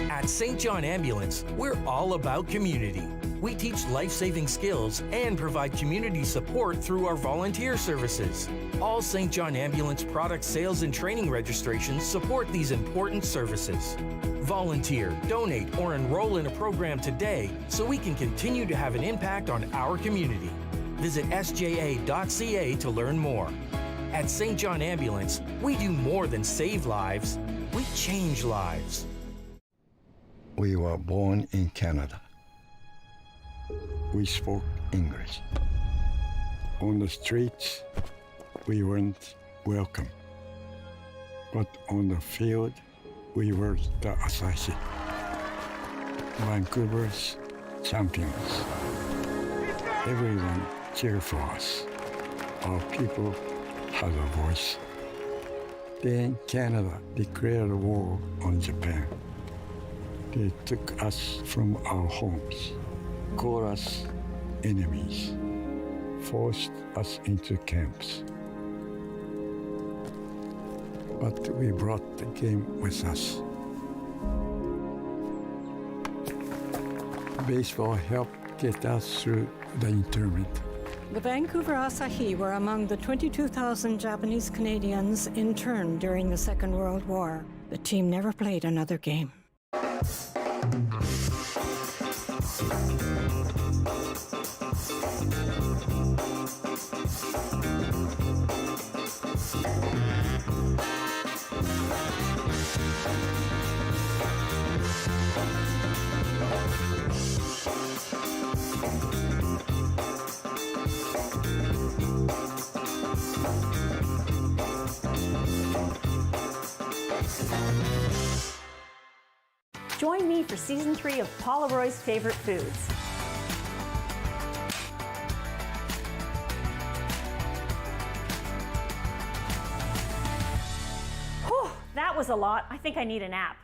At St. John Ambulance, we're all about community. We teach life-saving skills and provide community support through our volunteer services. All St. John Ambulance product sales and training registrations support these important services. Volunteer, donate, or enroll in a program today so we can continue to have an impact on our community. Visit sja.ca to learn more. At St. John Ambulance, we do more than save lives, we change lives. We were born in Canada. We spoke English. On the streets, we weren't welcome. But on the field, we were the assassin. Vancouver's champions. Everyone cheered for us. Our people had a voice. Then Canada declared war on Japan. They took us from our homes, called us enemies, forced us into camps. But we brought the game with us. Baseball helped get us through the internment. The Vancouver Asahi were among the 22,000 Japanese Canadians interned during the Second World War. The team never played another game. Join me for Season 3 of Paula Roy's Favorite Foods. Whew, that was a lot. I think I need a nap.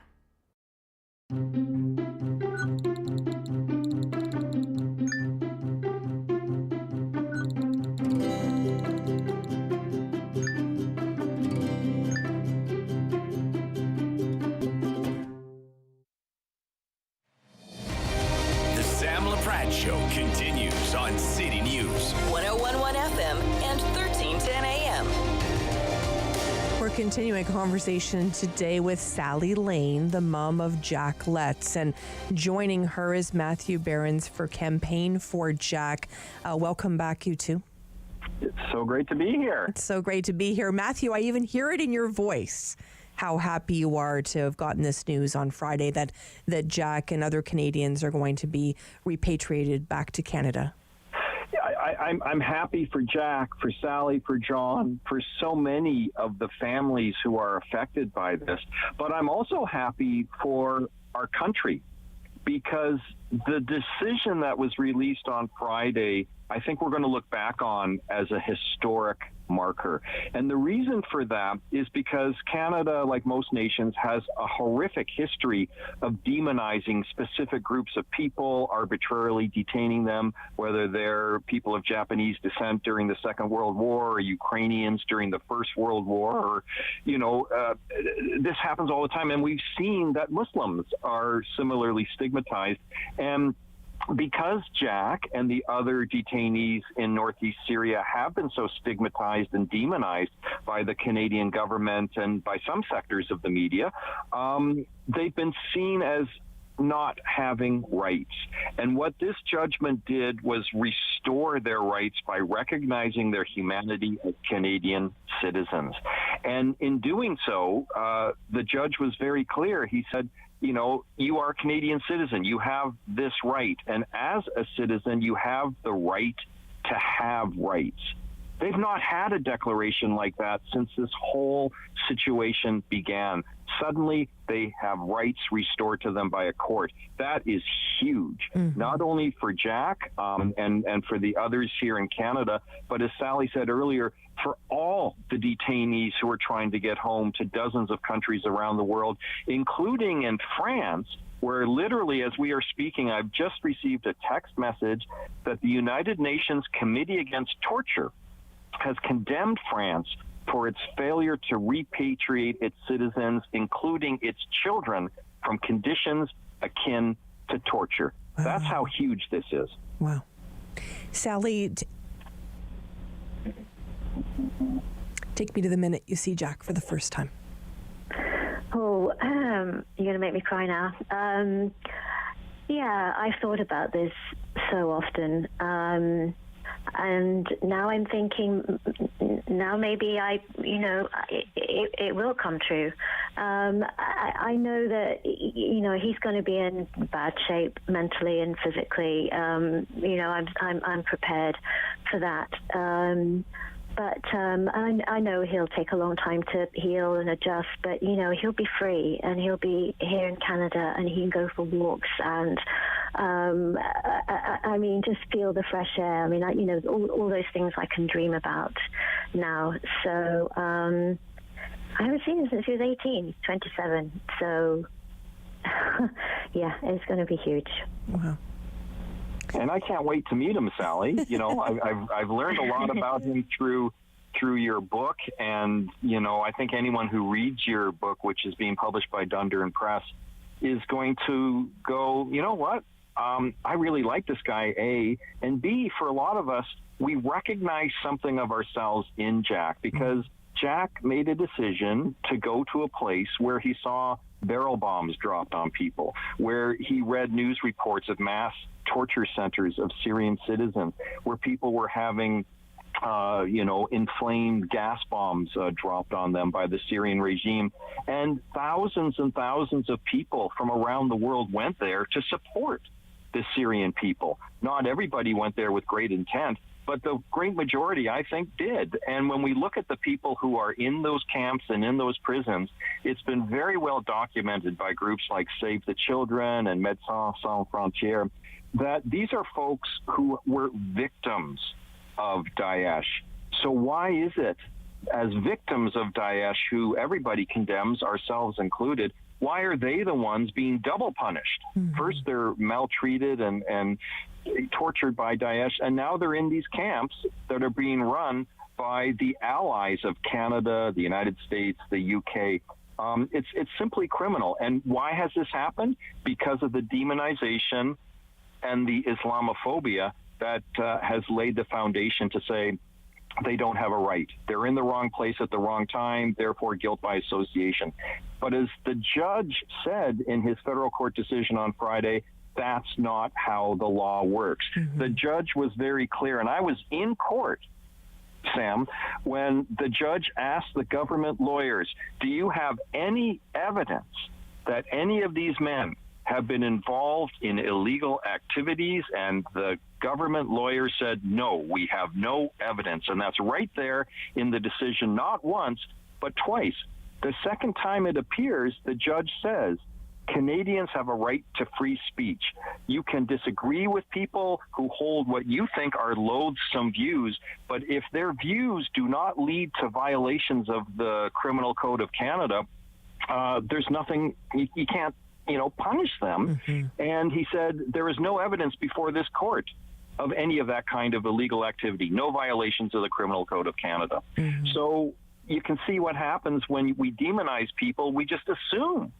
Laprade Show continues on City News. 101.1 FM and 1310 AM. We're continuing a conversation today with Sally Lane, the mom of Jack Letts, and joining her is Matthew Behrens for Campaign for Jack. Welcome back, you two. It's so great to be here. It's so great to be here. Matthew, I even hear it in your voice, how happy you are to have gotten this news on Friday that Jack and other Canadians are going to be repatriated back to Canada. Yeah, I'm happy for Jack, for Sally, for John, for so many of the families who are affected by this. But I'm also happy for our country, because the decision that was released on Friday, I think we're going to look back on as a historic marker. And the reason for that is because Canada, like most nations, has a horrific history of demonizing specific groups of people, arbitrarily detaining them, whether they're people of Japanese descent during the Second World War or Ukrainians during the First World War, or, this happens all the time. And we've seen that Muslims are similarly stigmatized. And because Jack and the other detainees in northeast Syria have been so stigmatized and demonized by the Canadian government and by some sectors of the media, they've been seen as not having rights. And what this judgment did was restore their rights by recognizing their humanity as Canadian citizens. And in doing so, the judge was very clear. He said, you are a Canadian citizen. You have this right. And as a citizen, you have the right to have rights. They've not had a declaration like that since this whole situation began. Suddenly, they have rights restored to them by a court. That is huge, not only for Jack and for the others here in Canada, but as Sally said earlier, for all the detainees who are trying to get home to dozens of countries around the world, including in France, where literally as we are speaking, I've just received a text message that the United Nations Committee Against Torture has condemned France for its failure to repatriate its citizens, including its children, from conditions akin to torture. Wow. That's how huge this is. Wow. Sally, take me to the minute you see Jack for the first time. Oh, you're going to make me cry now. Yeah, I've thought about this so often. And now I'm thinking, now maybe it will come true. I know that, he's going to be in bad shape mentally and physically. I'm prepared for that. But I know he'll take a long time to heal and adjust, but, he'll be free and he'll be here in Canada and he can go for walks and, just feel the fresh air. All those things I can dream about now. So I haven't seen him since he was 18, 27. So, yeah, it's going to be huge. Wow. And I can't wait to meet him, Sally. I've learned a lot about him through your book, and I think anyone who reads your book, which is being published by Dunder Press, is going to go, you know what? I really like this guy, A, and B, for a lot of us, we recognize something of ourselves in Jack, because Jack made a decision to go to a place where he saw barrel bombs dropped on people, where he read news reports of mass torture centers of Syrian citizens, where people were having inflamed gas bombs dropped on them by the Syrian regime. And thousands of people from around the world went there to support the Syrian people. Not everybody went there with great intent, but the great majority, I think, did. And when we look at the people who are in those camps and in those prisons, it's been very well documented by groups like Save the Children and Médecins Sans Frontières that these are folks who were victims of Daesh. So why is it, as victims of Daesh, who everybody condemns, ourselves included, why are they the ones being double punished? First, they're maltreated and tortured by Daesh, and now they're in these camps that are being run by the allies of Canada, the United States, the UK. It's simply criminal. And why has this happened? Because of the demonization and the Islamophobia that has laid the foundation to say they don't have a right. They're in the wrong place at the wrong time, therefore guilt by association. But as the judge said in his federal court decision on Friday, that's not how the law works. The judge was very clear, and I was in court, Sam, when the judge asked the government lawyers, do you have any evidence that any of these men have been involved in illegal activities? And the government lawyer said, no, we have no evidence. And that's right there in the decision, not once, but twice. The second time it appears, the judge says, Canadians have a right to free speech. You can disagree with people who hold what you think are loathsome views, but if their views do not lead to violations of the Criminal Code of Canada, there's nothing, you can't punish them. And he said there is no evidence before this court of any of that kind of illegal activity, no violations of the Criminal Code of Canada. So you can see what happens when we demonize people. We just assume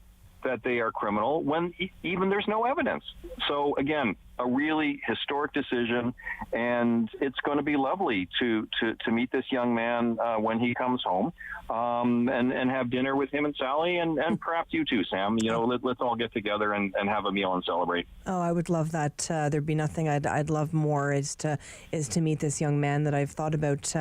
that they are criminal when even there's no evidence. So again, a really historic decision, and it's going to be lovely to meet this young man when he comes home, and have dinner with him and Sally, and perhaps you too, Sam. Let's all get together and have a meal and celebrate. Oh, I would love that. There'd be nothing I'd love more is to meet this young man that I've thought about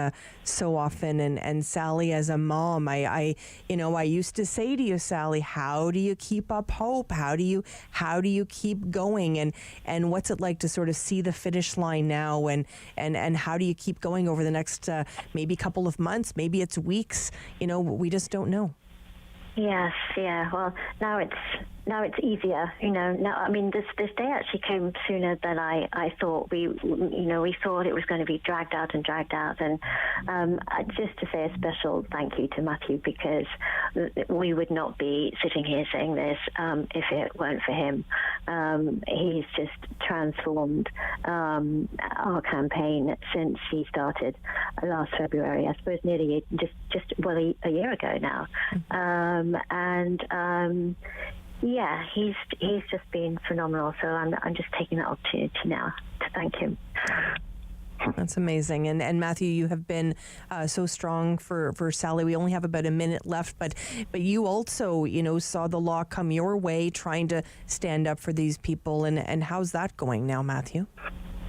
so often. And Sally, as a mom, I used to say to you, Sally, how do you keep up hope? How do you keep going? And what's it like to sort of see the finish line now? And how do you keep going over the next maybe couple of months? Maybe it's weeks. We just don't know. Yes, yeah. Well, now it's easier. Now, I mean, this day actually came sooner than I thought. We thought it was going to be dragged out, and just to say a special thank you to Matthew, because we would not be sitting here saying this if it weren't for him. He's just transformed our campaign since he started last February. I suppose nearly just a year ago now. Yeah, he's just been phenomenal. So I'm just taking that opportunity now to thank him. That's amazing. And Matthew, you have been so strong for Sally. We only have about a minute left, but you also, saw the law come your way, trying to stand up for these people. And how's that going now, Matthew?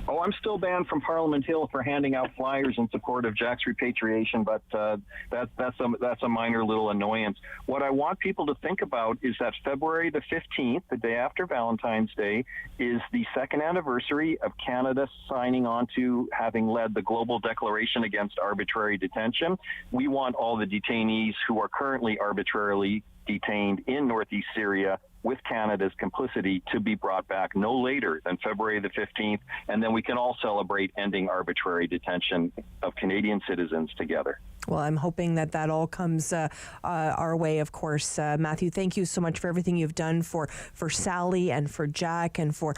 Oh, I'm still banned from Parliament Hill for handing out flyers in support of Jack's repatriation, but that's a minor little annoyance. What I want people to think about is that February the 15th, the day after Valentine's Day, is the second anniversary of Canada signing on to having led the global declaration against arbitrary detention. We want all the detainees who are currently arbitrarily detained in northeast Syria with Canada's complicity to be brought back no later than February the 15th, and then we can all celebrate ending arbitrary detention of Canadian citizens together. Well, I'm hoping that all comes our way, of course. Matthew, thank you so much for everything you've done for Sally and for Jack and for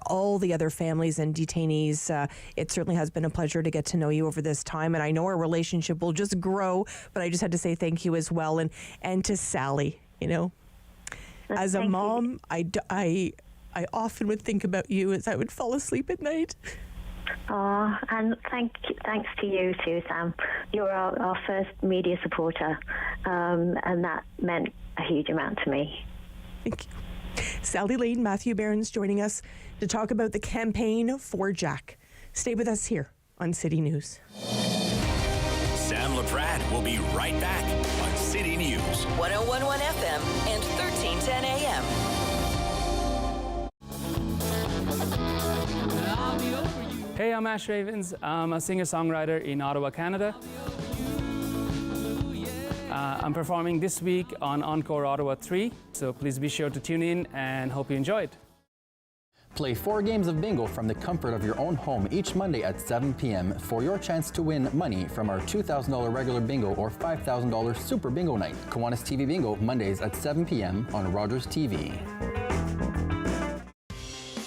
all the other families and detainees. It certainly has been a pleasure to get to know you over this time, and I know our relationship will just grow, but I just had to say thank you as well, and to Sally, As a mom, I often would think about you as I would fall asleep at night. Oh, and thanks to you too, Sam. You're our first media supporter, and that meant a huge amount to me. Thank you. Sally Lane, Matthew Barron's joining us to talk about the campaign for Jack. Stay with us here on City News. Sam Laprade will be right back on City News. 101.1 FM and 1310 AM. Hey, I'm Ash Ravens. I'm a singer-songwriter in Ottawa, Canada. I'm performing this week on Encore Ottawa 3, so please be sure to tune in and hope you enjoy it. Play 4 games of bingo from the comfort of your own home each Monday at 7 p.m. for your chance to win money from our $2,000 regular bingo or $5,000 super bingo night. Kiwanis TV Bingo, Mondays at 7 p.m. on Rogers TV.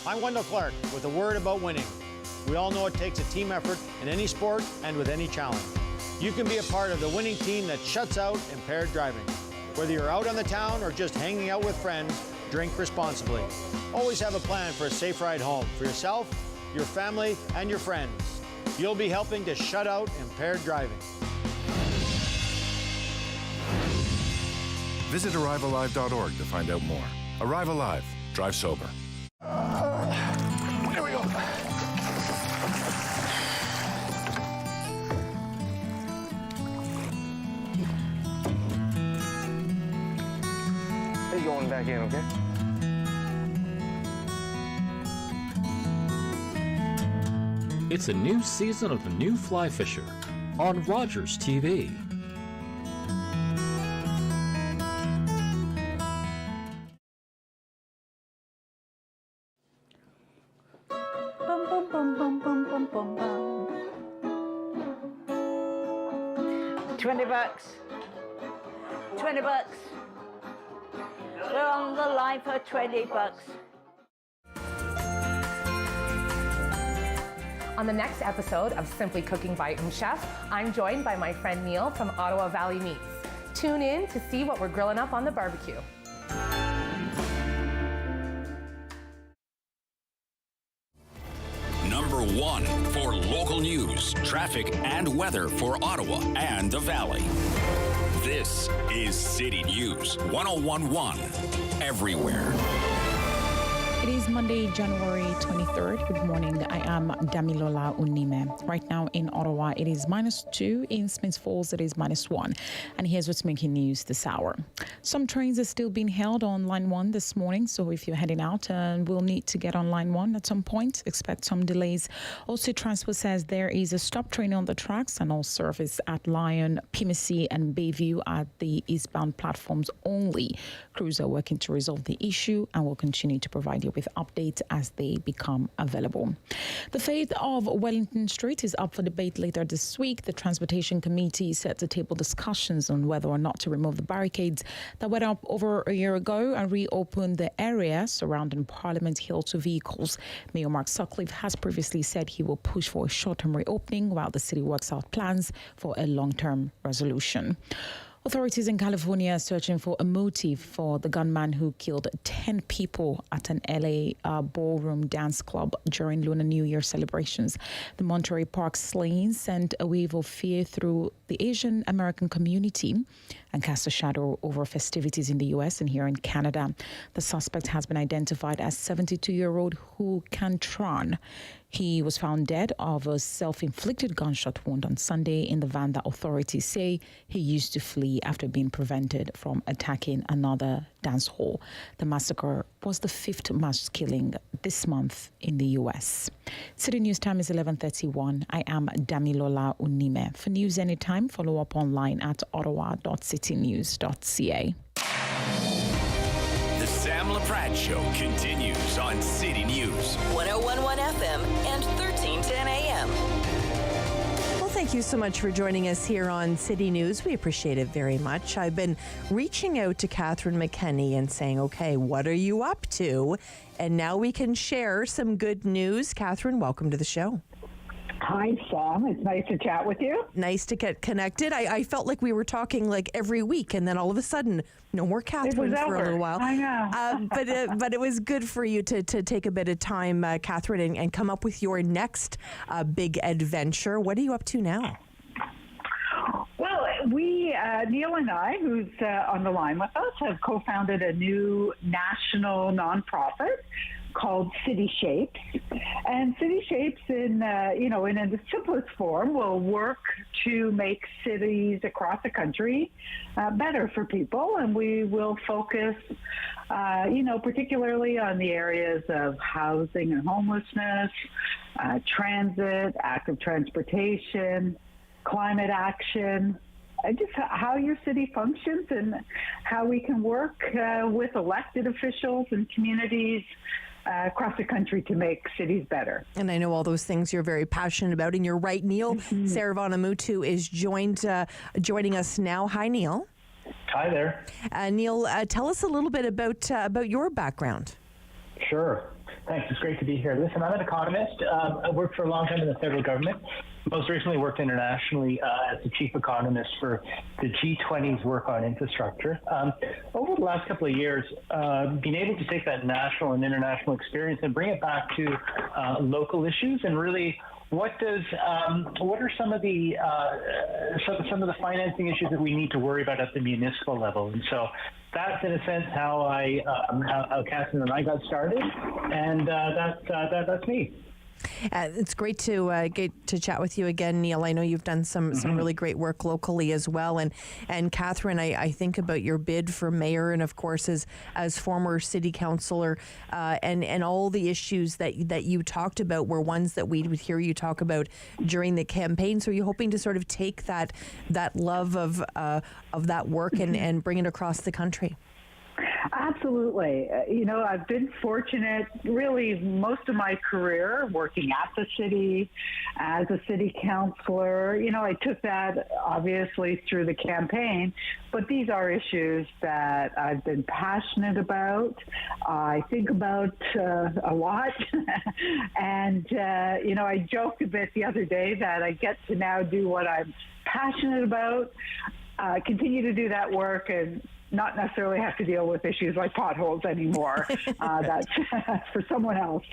I'm Wendell Clark with a word about winning. We all know it takes a team effort in any sport and with any challenge. You can be a part of the winning team that shuts out impaired driving. Whether you're out on the town or just hanging out with friends, drink responsibly. Always have a plan for a safe ride home for yourself, your family, and your friends. You'll be helping to shut out impaired driving. Visit ArriveAlive.org to find out more. Arrive Alive. Drive sober. There we go. Hey, going back in, okay? It's a new season of The New Fly Fisher on Rogers TV. Bum, bum, bum, bum, bum, bum, bum, bum. $20. $20. We're on the line for $20. On the next episode of Simply Cooking by Chef, I'm joined by my friend Neil from Ottawa Valley Meats. Tune in to see what we're grilling up on the barbecue. Number 1 for local news, traffic, and weather for Ottawa and the Valley. This is City News 101.1 everywhere. It is Monday, January 23rd. Good morning. I am Damilola Unime. Right now in Ottawa, it is -2. In Smith Falls, it is -1. And here's what's making news this hour. Some trains are still being held on Line 1 this morning. So if you're heading out and will need to get on Line 1 at some point, expect some delays. Also, Transport says there is a stop train on the tracks and all service at Lyon, Pimisi, and Bayview at the eastbound platforms only. Crews are working to resolve the issue and will continue to provide you with updates as they become available. The fate of Wellington Street is up for debate later this week. The Transportation Committee is set to table discussions on whether or not to remove the barricades that went up over a year ago and reopen the area surrounding Parliament Hill to vehicles. Mayor Mark Sutcliffe has previously said he will push for a short-term reopening while the city works out plans for a long-term resolution. Authorities in California are searching for a motive for the gunman who killed 10 people at an LA ballroom dance club during Lunar New Year celebrations. The Monterey Park slaying sent a wave of fear through the Asian American community and cast a shadow over festivities in the U.S. and here in Canada. The suspect has been identified as 72-year-old Hu Cantran. He was found dead of a self-inflicted gunshot wound on Sunday in the van that authorities say he used to flee after being prevented from attacking another dance hall. The massacre was the 5th mass killing this month in the U.S. City News time is 11:31. I am Damilola Unime. For news anytime, follow up online at ottawa.citynews.ca. The Sam Laprade Show continues on City News 101.1 FM and 1310 AM. Well, thank you so much for joining us here on City News. We appreciate it very much. I've been reaching out to Catherine McKenney and saying, okay, what are you up to? And now we can share some good news. Catherine, welcome to the show. Hi, Sam. It's nice to chat with you. Nice to get connected. I felt like we were talking like every week, and then all of a sudden, no more Catherine for a little while. I know. But it was good for you to take a bit of time, Catherine, and come up with your next big adventure. What are you up to now? Well, we Neil and I, who's on the line with us, have co-founded a new national nonprofit called City Shapes. And City Shapes, in the simplest form, will work to make cities across the country better for people. And we will focus, particularly on the areas of housing and homelessness, transit, active transportation, climate action, just how your city functions and how we can work with elected officials and communities across the country to make cities better. And I know all those things you're very passionate about, and you're right, Neil. Saravana Mutu is joining us now. Hi, Neil. Hi there. Neil, tell us a little bit about your background. Sure. Thanks. It's great to be here. Listen, I'm an economist. I worked for a long time in the federal government. Most recently worked internationally as the chief economist for the G20's work on infrastructure. Over the last couple of years, being able to take that national and international experience and bring it back to local issues, and really what are some of the financing issues that we need to worry about at the municipal level. And so that's in a sense how Catherine and I got started, and that's me. It's great to get to chat with you again, Neil. I know you've done some really great work locally as well. And Catherine, I think about your bid for mayor, and of course as former city councillor, and all the issues that you talked about were ones that we would hear you talk about during the campaign. So are you hoping to sort of take that love of that work and bring it across the country? Absolutely. I've been fortunate really most of my career working at the city as a city councillor. I took that obviously through the campaign, but these are issues that I've been passionate about. I think about a lot. And, I joked a bit the other day that I get to now do what I'm passionate about, continue to do that work, and not necessarily have to deal with issues like potholes anymore. That's for someone else.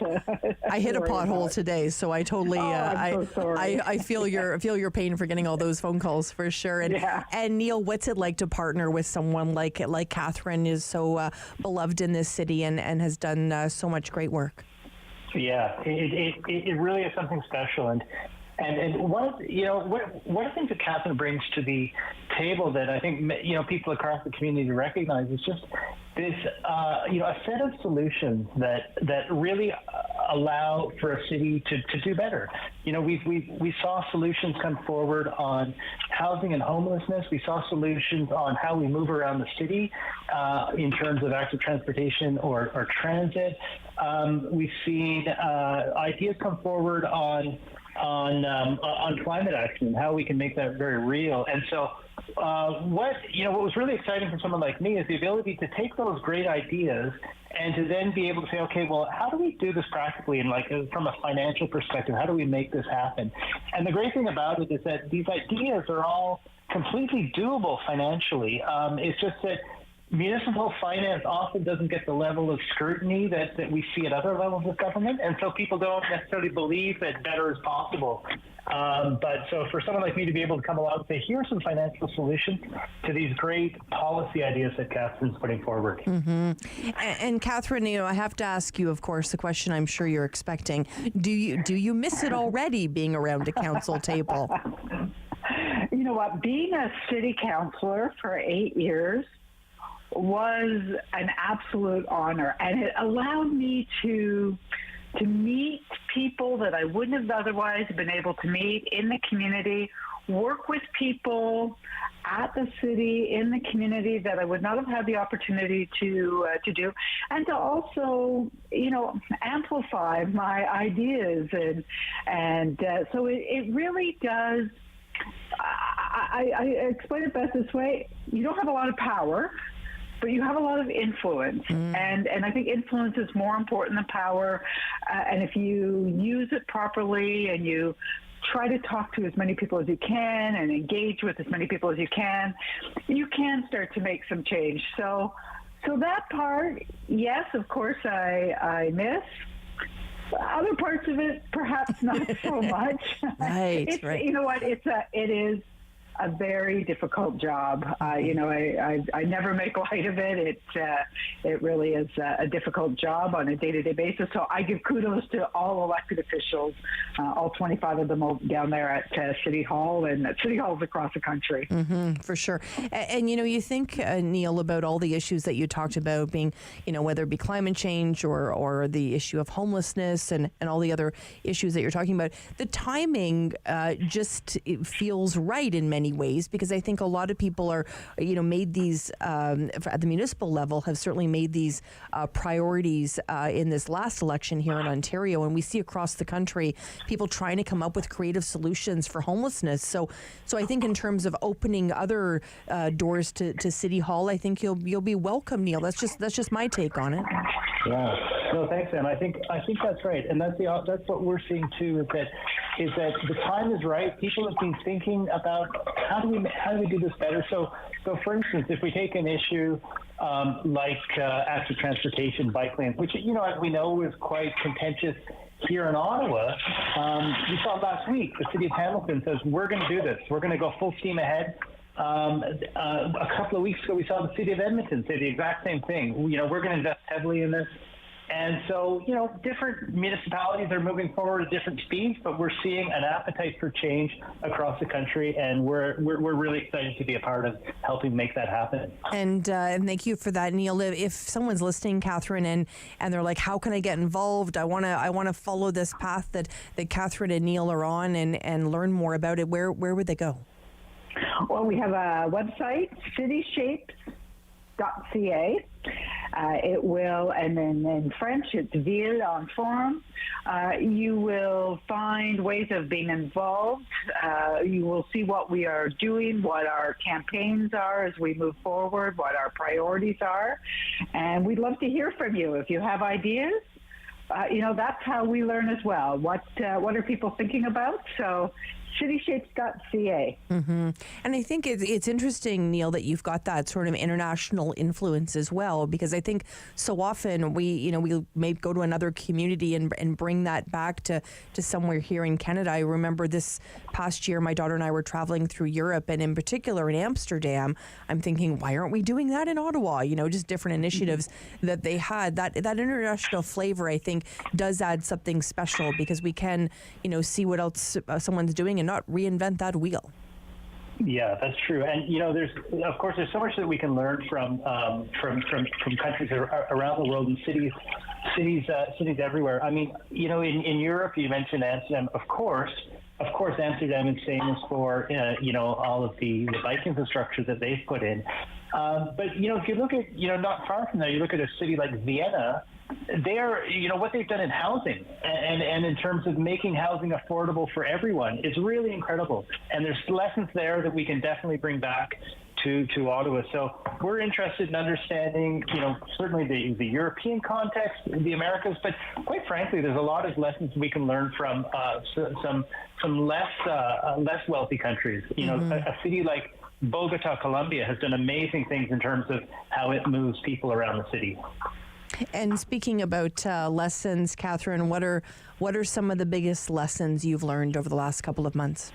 I hit a pothole about. Today, so I totally I'm so sorry. I feel your pain for getting all those phone calls for sure. And Neil, what's it like to partner with someone like Catherine, is so beloved in this city and has done so much great work? Yeah, it really is something special, and one of the things that Catherine brings to the table that I think people across the community recognize is just this a set of solutions that really allow for a city to do better. We saw solutions come forward on housing and homelessness. We saw solutions on how we move around the city in terms of active transportation or transit. We've seen ideas come forward on climate action and how we can make that very real. And so what was really exciting for someone like me is the ability to take those great ideas and to then be able to say, okay, well, how do we do this practically, and from a financial perspective, how do we make this happen? And the great thing about it is that these ideas are all completely doable financially. It's just that municipal finance often doesn't get the level of scrutiny that we see at other levels of government, and so people don't necessarily believe that better is possible. But so for someone like me to be able to come along and say, here's some financial solutions to these great policy ideas that Catherine's putting forward. Mm-hmm. And Catherine, I have to ask you, of course, the question I'm sure you're expecting. Do you miss it already, being around a council table? You know what? Being a city councillor for 8 years was an absolute honor, and it allowed me to meet people that I wouldn't have otherwise been able to meet in the community, work with people at the city, in the community, that I would not have had the opportunity to do, and to also, amplify my ideas, and so it really does. I explain it best this way: you don't have a lot of power, but you have a lot of influence, and I think influence is more important than power. And if you use it properly and you try to talk to as many people as you can and engage with as many people as you can start to make some change. So that part, yes, of course, I miss. Other parts of it, perhaps not so much. Right. You know what? It is a very difficult job. You know, I never make light of it. It really is a difficult job on a day-to-day basis. So I give kudos to all elected officials, all 25 of them down there at City Hall and at City Halls across the country. For sure. And you know, you think, Neil, about all the issues that you talked about being, you know, whether it be climate change or the issue of homelessness and all the other issues that you're talking about. The timing just feels right in many ways, because I think a lot of people are, you know, made these, at the municipal level, have certainly made these priorities in this last election here in Ontario. And we see across the country people trying to come up with creative solutions for homelessness. So I think in terms of opening other doors to City Hall, I think you'll be welcome, Neil. That's just my take on it. Yeah. No, thanks, Sam. I think that's right, and that's what we're seeing too. Is that the time is right. People have been thinking about how do we do this better. So for instance, if we take an issue like active transportation bike lanes, which, you know, as we know, was quite contentious here in Ottawa. We saw last week the City of Hamilton says we're going to do this. We're going to go full steam ahead. A couple of weeks ago, we saw the City of Edmonton say the exact same thing. You know, we're going to invest heavily in this. And so, you know, different municipalities are moving forward at different speeds, but we're seeing an appetite for change across the country, and we're really excited to be a part of helping make that happen. And thank you for that, Neil. If someone's listening, Catherine, and they're like, how can I get involved? I want to follow this path that Catherine and Neil are on and learn more about it. Where would they go? Well, we have a website, cityshapes.ca. It will, and then in French, it's Ville en Forme. You will find ways of being involved. You will see what we are doing, what our campaigns are as we move forward, what our priorities are. And we'd love to hear from you. If you have ideas, you know, that's how we learn as well. What are people thinking about? So cityshapes.ca. And I think it's interesting, Neil, that you've got that sort of international influence as well, because I think so often we may go to another community and bring that back to somewhere here in Canada. I remember this past year, my daughter and I were traveling through Europe, and in particular in Amsterdam, I'm thinking, why aren't we doing that in Ottawa? You know, just different initiatives that they had. That international flavor, I think, does add something special, because we can, you know, see what else someone's doing and not reinvent that wheel. Yeah, that's true. And, you know, there's so much that we can learn from countries around the world and cities everywhere. I mean, you know, in Europe, you mentioned Amsterdam. Of course, Amsterdam is famous for, you know, all of the bike infrastructure that they've put in. But, you know, if you look at, you know, not far from there, you look at a city like Vienna, you know, what they've done in housing and in terms of making housing affordable for everyone is really incredible. And there's lessons there that we can definitely bring back to Ottawa. So we're interested in understanding, you know, certainly the European context, the Americas, but quite frankly, there's a lot of lessons we can learn from some less wealthy countries. You know, a city like Bogota, Colombia has done amazing things in terms of how it moves people around the city. And speaking about lessons, Catherine, what are some of the biggest lessons you've learned over the last couple of months?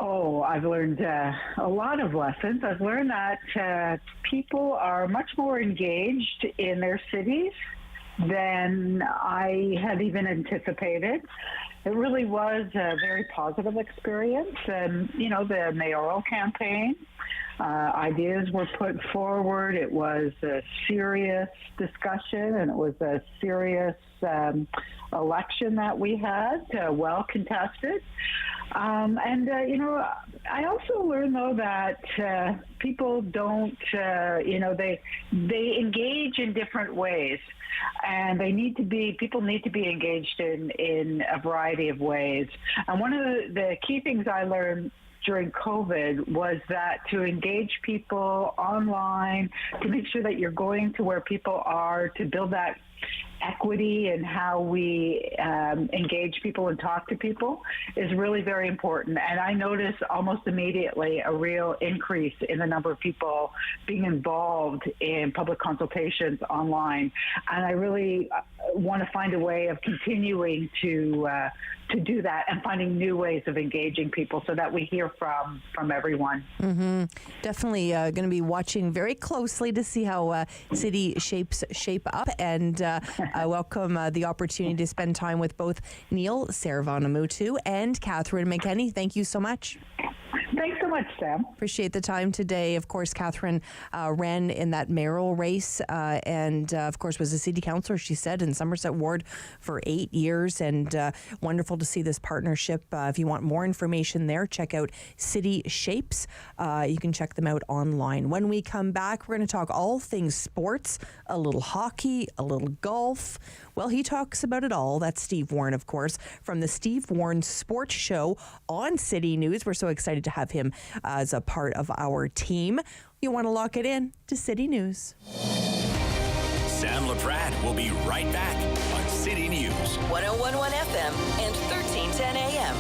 Oh, I've learned a lot of lessons. I've learned that people are much more engaged in their cities than I had even anticipated. It really was a very positive experience. And, you know, the mayoral campaign, ideas were put forward. It was a serious discussion, and it was a serious election that we had, well contested. You know, I also learned, though, that people don't, you know, they engage in different ways. And people need to be engaged in a variety of ways. And one of the key things I learned during COVID was that to engage people online, to make sure that you're going to where people are, to build that equity and how we engage people and talk to people is really very important. And I noticed almost immediately a real increase in the number of people being involved in public consultations online. And I really want to find a way of continuing to do that and finding new ways of engaging people so that we hear from everyone. Mm-hmm. Definitely going to be watching very closely to see how city shape up, and I welcome the opportunity to spend time with both Neil Sarvanamutu and Catherine McKenney. Thank you so much. Thanks so much, Sam. Appreciate the time today. Of course, Catherine ran in that mayoral race and, of course, was a city councillor, she said, in Somerset Ward for 8 years. And wonderful to see this partnership. If you want more information there, check out City Shapes. You can check them out online. When we come back, we're going to talk all things sports, a little hockey, a little golf. Well, he talks about it all. That's Steve Warren, of course, from the Steve Warren Sports Show on City News. We're so excited to have him as a part of our team. You want to lock it in to City News. Sam Laprade will be right back on City News. 101.1 FM and 1310 AM.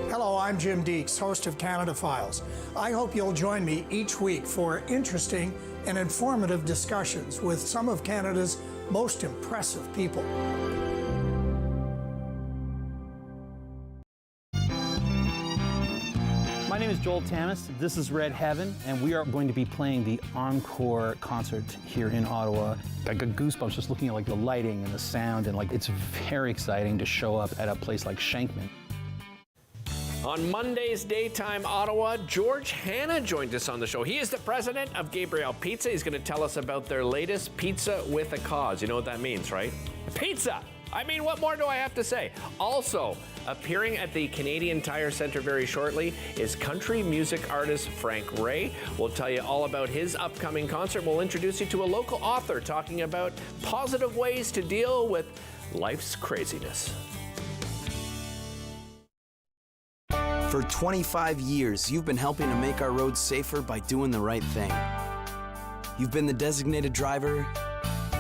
Hello, I'm Jim Deeks, host of Canada Files. I hope you'll join me each week for interesting and informative discussions with some of Canada's most impressive people. My name is Joel Tamas. This is Red Heaven, and we are going to be playing the encore concert here in Ottawa. I got goosebumps just looking at like the lighting and the sound, and like it's very exciting to show up at a place like Shankman. On Monday's Daytime Ottawa, George Hanna joined us on the show. He is the president of Gabriel Pizza. He's going to tell us about their latest Pizza with a Cause. You know what that means, right? Pizza! I mean, what more do I have to say? Also, appearing at the Canadian Tire Centre very shortly is country music artist Frank Ray. We'll tell you all about his upcoming concert. We'll introduce you to a local author talking about positive ways to deal with life's craziness. For 25 years, you've been helping to make our roads safer by doing the right thing. You've been the designated driver,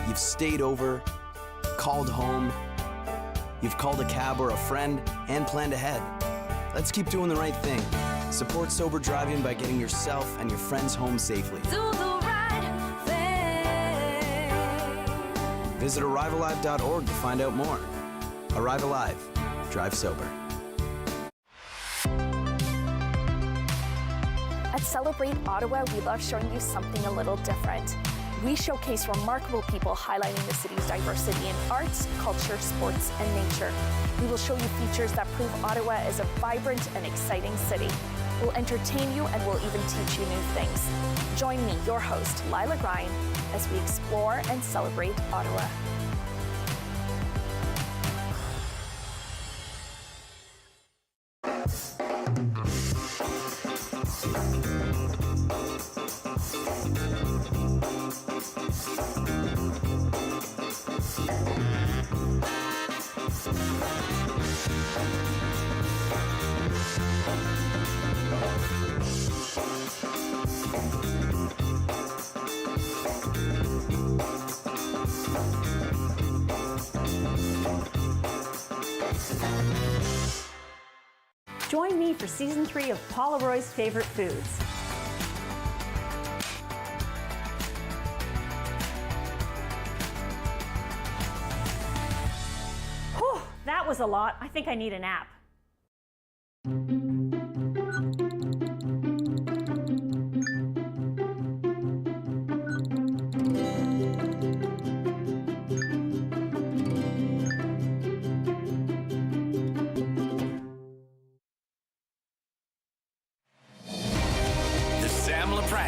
you've stayed over, called home, you've called a cab or a friend, and planned ahead. Let's keep doing the right thing. Support sober driving by getting yourself and your friends home safely. Do the right thing. Visit arrivealive.org to find out more. Arrive Alive. Drive sober. At Celebrate Ottawa, we love showing you something a little different. We showcase remarkable people highlighting the city's diversity in arts, culture, sports, and nature. We will show you features that prove Ottawa is a vibrant and exciting city. We'll entertain you and we'll even teach you new things. Join me, your host, Lila Grine, as we explore and celebrate Ottawa. Join me for Season 3 of Paula Roy's Favorite Foods. Whew, that was a lot. I think I need a nap.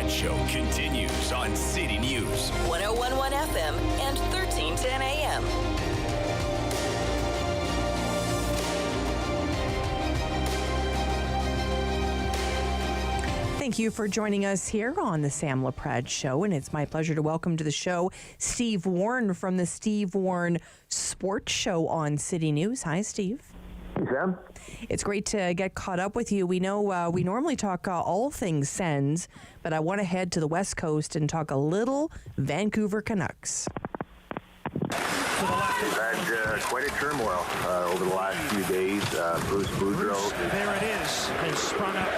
Show continues on City News. 101.1 FM and 1310 AM. Thank you for joining us here on the Sam Laprade Show, and it's my pleasure to welcome to the show Steve Warren from the Steve Warren Sports Show on City News. Hi, Steve. Hey, Sam. It's great to get caught up with you. We know we normally talk all things Sens, but I want to head to the West Coast and talk a little Vancouver Canucks. We've had quite a turmoil over the last few days. Bruce Boudreau. There it is. Has sprung up.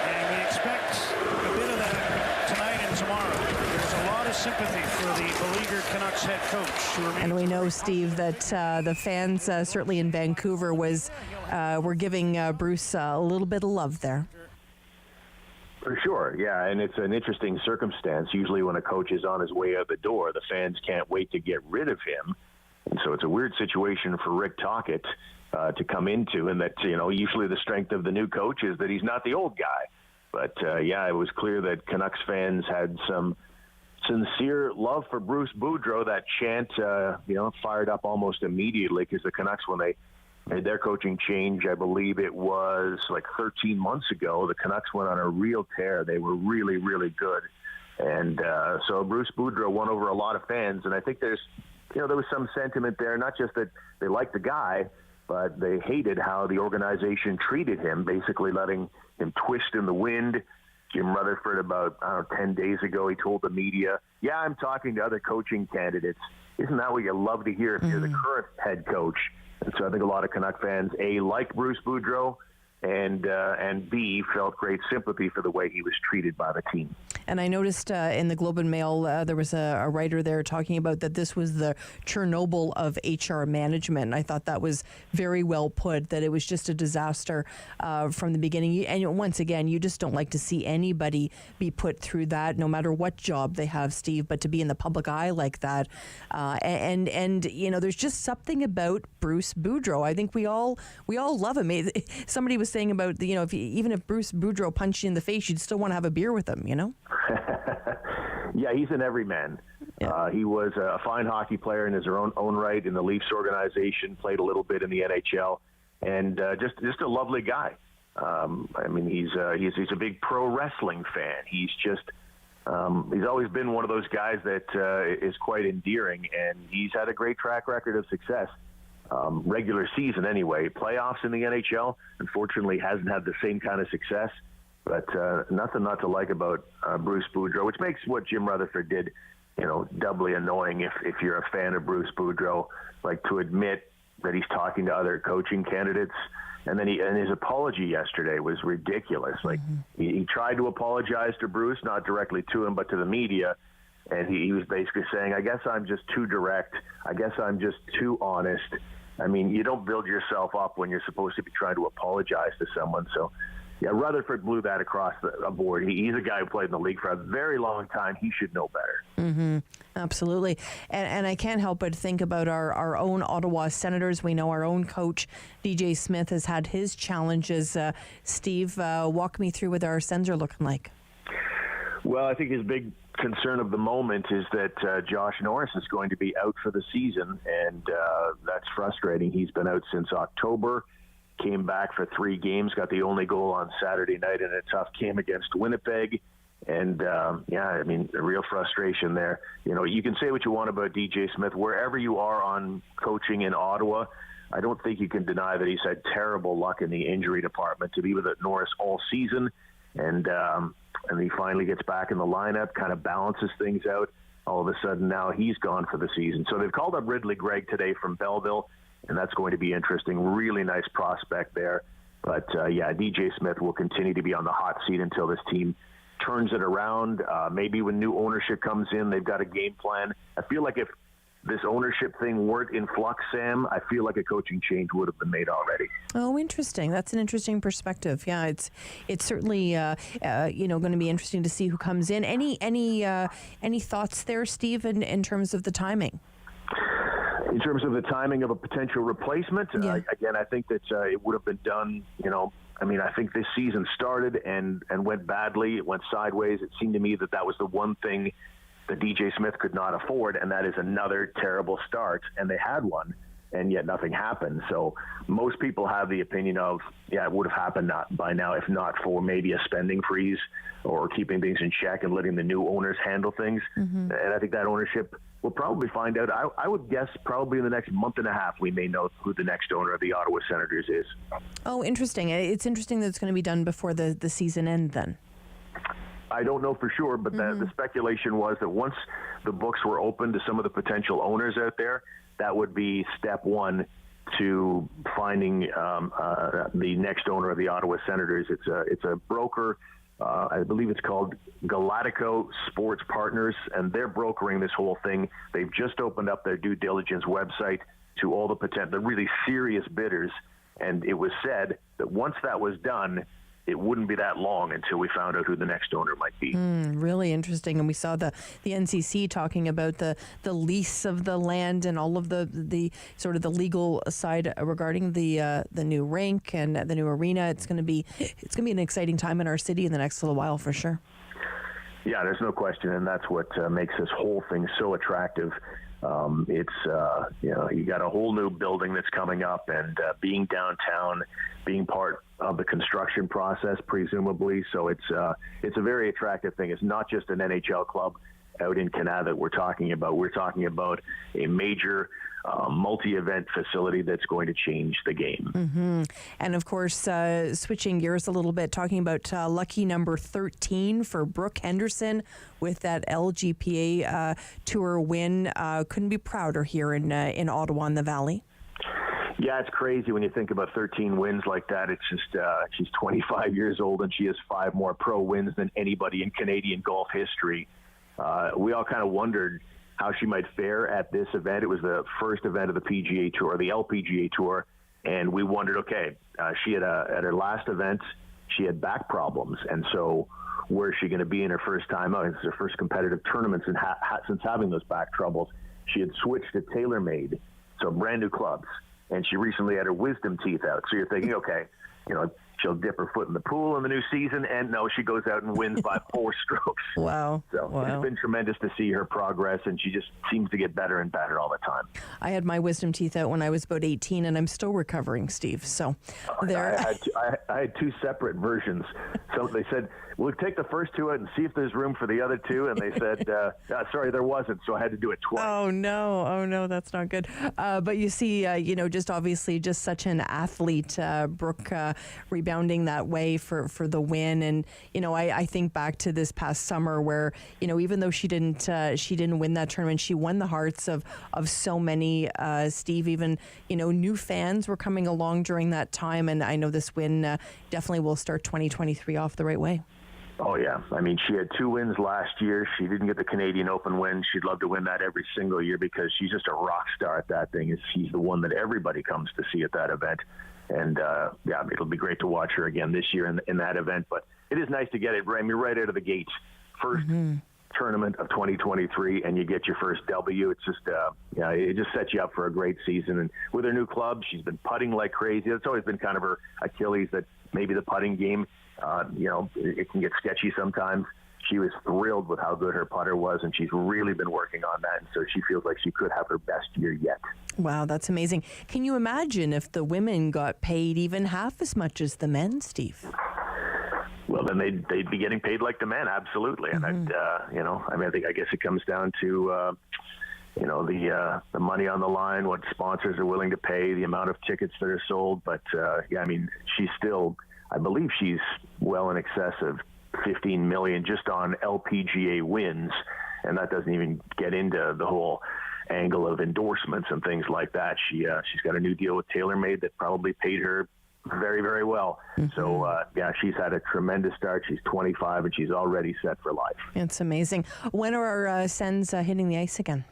And we expect a bit of that tonight and tomorrow. There's a lot of sympathy for the beleaguered Canucks head coach. And we know, Steve, that the fans, certainly in Vancouver, were giving Bruce a little bit of love there. For sure, yeah, and it's an interesting circumstance. Usually when a coach is on his way out the door, the fans can't wait to get rid of him. And so it's a weird situation for Rick Tocchet to come into, and that, usually the strength of the new coach is that he's not the old guy. But, it was clear that Canucks fans had some sincere love for Bruce Boudreau. That chant, fired up almost immediately, because the Canucks, when they made their coaching change, I believe it was like 13 months ago, the Canucks went on a real tear. They were really, really good. And so Bruce Boudreau won over a lot of fans. And I think there was some sentiment there, not just that they liked the guy, but they hated how the organization treated him, basically letting him twist in the wind. Jim Rutherford, about 10 days ago, he told the media, "Yeah, I'm talking to other coaching candidates." Isn't that what you love to hear if you're the current head coach? And so I think a lot of Canuck fans, A, like Bruce Boudreau, and B, felt great sympathy for the way he was treated by the team. And I noticed in the Globe and Mail, there was a writer there talking about that this was the Chernobyl of HR management. And I thought that was very well put, that it was just a disaster from the beginning. And once again, you just don't like to see anybody be put through that, no matter what job they have, Steve, but to be in the public eye like that. And there's just something about Bruce Boudreau. I think we all love him. Somebody was saying about, even if Bruce Boudreau punched you in the face, you'd still want to have a beer with him, Yeah, he's an everyman. Yeah. He was a fine hockey player in his own right in the Leafs organization, played a little bit in the NHL, and just a lovely guy. He's a big pro wrestling fan. He's always been one of those guys that is quite endearing, and he's had a great track record of success. Regular season anyway. Playoffs in the NHL, unfortunately, hasn't had the same kind of success. But nothing not to like about Bruce Boudreau, which makes what Jim Rutherford did, doubly annoying if you're a fan of Bruce Boudreau, like to admit that he's talking to other coaching candidates. And then his apology yesterday was ridiculous. Like he tried to apologize to Bruce, not directly to him, but to the media. And he was basically saying, I guess I'm just too direct. I guess I'm just too honest. I mean, you don't build yourself up when you're supposed to be trying to apologize to someone. So, yeah, Rutherford blew that across the board. He's a guy who played in the league for a very long time. He should know better. Mm-hmm. Absolutely. And I can't help but think about our own Ottawa Senators. We know our own coach, DJ Smith, has had his challenges. Steve, walk me through what our Sens are looking like. Well, I think his big concern of the moment is that Josh Norris is going to be out for the season, and that's frustrating. He's been out since October. Came back for 3 games, got the only goal on Saturday night in a tough game against Winnipeg. And, a real frustration there. You can say what you want about DJ Smith. Wherever you are on coaching in Ottawa, I don't think you can deny that he's had terrible luck in the injury department. To be with Norris all season, and he finally gets back in the lineup, kind of balances things out. All of a sudden now he's gone for the season. So they've called up Ridley Gregg today from Belleville, and that's going to be interesting. Really nice prospect there. But, DJ Smith will continue to be on the hot seat until this team turns it around. Maybe when new ownership comes in, they've got a game plan. I feel like if this ownership thing weren't in flux, Sam, I feel like a coaching change would have been made already. Oh, interesting. That's an interesting perspective. Yeah, it's certainly going to be interesting to see who comes in. Any thoughts there, Steve, in terms of the timing? In terms of the timing of a potential replacement, again, I think that it would have been done, I think this season started and went badly. It went sideways. It seemed to me that was the one thing that DJ Smith could not afford, and that is another terrible start. And they had one, and yet nothing happened. So most people have the opinion of, it would have happened by now, if not for maybe a spending freeze or keeping things in check and letting the new owners handle things. Mm-hmm. And I think that ownership will probably find out. I would guess probably in the next month and a half, we may know who the next owner of the Ottawa Senators is. Oh, interesting. It's interesting that it's going to be done before the season end then. I don't know for sure, but the speculation was that once the books were open to some of the potential owners out there, that would be step one to finding the next owner of the Ottawa Senators. It's a broker I believe it's called Galactico Sports Partners, and they're brokering this whole thing. They've just opened up their due diligence website to all the really serious bidders, and it was said that once that was done, it wouldn't be that long until we found out who the next owner might be. Really interesting. And we saw the NCC talking about the lease of the land and all of the sort of the legal side regarding the new rink and the new arena. It's going to be an exciting time in our city in the next little while for sure. Yeah, there's no question, and that's what makes this whole thing so attractive. You got a whole new building that's coming up, and being downtown, being part of the construction process, presumably. So it's a very attractive thing. It's not just an NHL club out in Canada that we're talking about. We're talking about a major multi-event facility that's going to change the game. Mm-hmm. And of course, switching gears a little bit, talking about lucky number 13 for Brooke Henderson with that LGPA Tour win. Couldn't be prouder here in Ottawa and the Valley. Yeah, it's crazy when you think about 13 wins like that. It's just she's 25 years old and she has 5 more pro wins than anybody in Canadian golf history. We all kind of wondered how she might fare at this event. It was the first event of the PGA Tour, the LPGA Tour, and we wondered, she had at her last event, she had back problems, and so where's she going to be in her first time out? It's her first competitive tournament since having those back troubles. She had switched to TaylorMade, so brand new clubs, and she recently had her wisdom teeth out. So you're thinking, she'll dip her foot in the pool in the new season, and no, she goes out and wins by 4 strokes. Wow. So It's been tremendous to see her progress, and she just seems to get better and better all the time. I had my wisdom teeth out when I was about 18, and I'm still recovering, Steve. So there. I had 2 separate versions. So they said, we'll take the first 2 out and see if there's room for the other 2. And they said, sorry, there wasn't. So I had to do it twice. Oh, no, that's not good. But you see, just obviously just such an athlete, Brooke, rebounding that way for the win. And, I think back to this past summer where, even though she didn't win that tournament, she won the hearts of so many, Steve. Even, new fans were coming along during that time. And I know this win definitely will start 2023 off the right way. Oh, yeah. I mean, she had 2 wins last year. She didn't get the Canadian Open win. She'd love to win that every single year because she's just a rock star at that thing. She's the one that everybody comes to see at that event. And, it'll be great to watch her again this year in that event. But it is nice to get it right out of the gate. First tournament of 2023, and you get your first W. It's just, it just sets you up for a great season. And with her new club, she's been putting like crazy. It's always been kind of her Achilles, that maybe the putting game, it can get sketchy sometimes. She was thrilled with how good her putter was, and she's really been working on that. And so she feels like she could have her best year yet. Wow, that's amazing. Can you imagine if the women got paid even half as much as the men, Steve? Well, then they'd be getting paid like the men, absolutely. And I guess it comes down to the money on the line, what sponsors are willing to pay, the amount of tickets that are sold. But she's still, I believe she's well in excess of $15 million just on LPGA wins, and that doesn't even get into the whole angle of endorsements and things like that. She's got a new deal with TaylorMade that probably paid her very, very well. So, she's had a tremendous start. She's 25, and she's already set for life. It's amazing. When are our Sens hitting the ice again?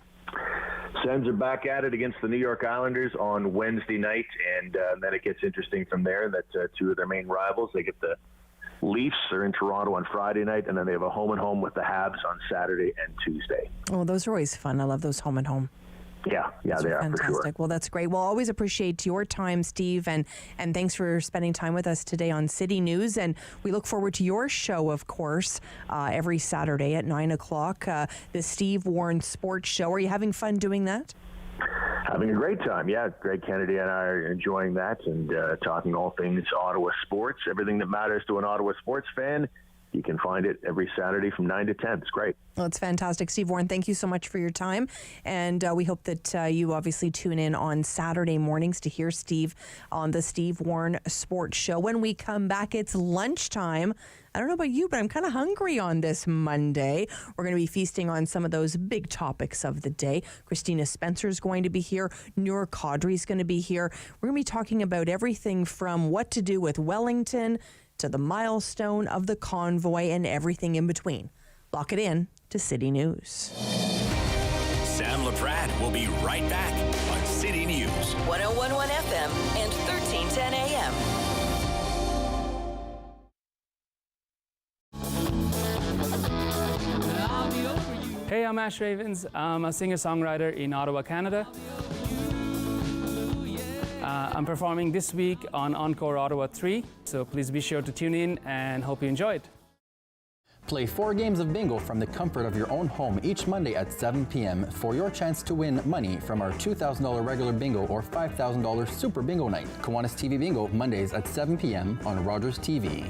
Sens are back at it against the New York Islanders on Wednesday night, and then it gets interesting from there. That 2 of their main rivals, they get the Leafs are in Toronto on Friday night, and then they have a home-and-home with the Habs on Saturday and Tuesday. Oh, those are always fun. I love those home-and-home. Yeah, they are fantastic. For sure. Well, that's great. Well, always appreciate your time, Steve, and thanks for spending time with us today on City News. And we look forward to your show, of course, every Saturday at 9 o'clock, the Steve Warren Sports Show. Are you having fun doing that? Having a great time. Yeah, Greg Kennedy and I are enjoying that and talking all things Ottawa sports, everything that matters to an Ottawa sports fan. You can find it every Saturday from 9 to 10. It's great. Well, it's fantastic. Steve Warren, thank you so much for your time. And we hope that you obviously tune in on Saturday mornings to hear Steve on the Steve Warren Sports Show. When we come back, it's lunchtime. I don't know about you, but I'm kind of hungry on this Monday. We're going to be feasting on some of those big topics of the day. Christina Spencer is going to be here. Noor Qadri is going to be here. We're going to be talking about everything from what to do with Wellington to the milestone of the convoy and everything in between. Lock it in to City News. Sam Laprade will be right back on City News. 101.1 FM and 1310 AM. Hey, I'm Ash Ravens. I'm a singer-songwriter in Ottawa, Canada. I'm performing this week on Encore Ottawa 3, so please be sure to tune in and hope you enjoy it. Play 4 games of bingo from the comfort of your own home each Monday at 7 p.m. for your chance to win money from our $2,000 regular bingo or $5,000 super bingo night. Kiwanis TV Bingo, Mondays at 7 p.m. on Rogers TV.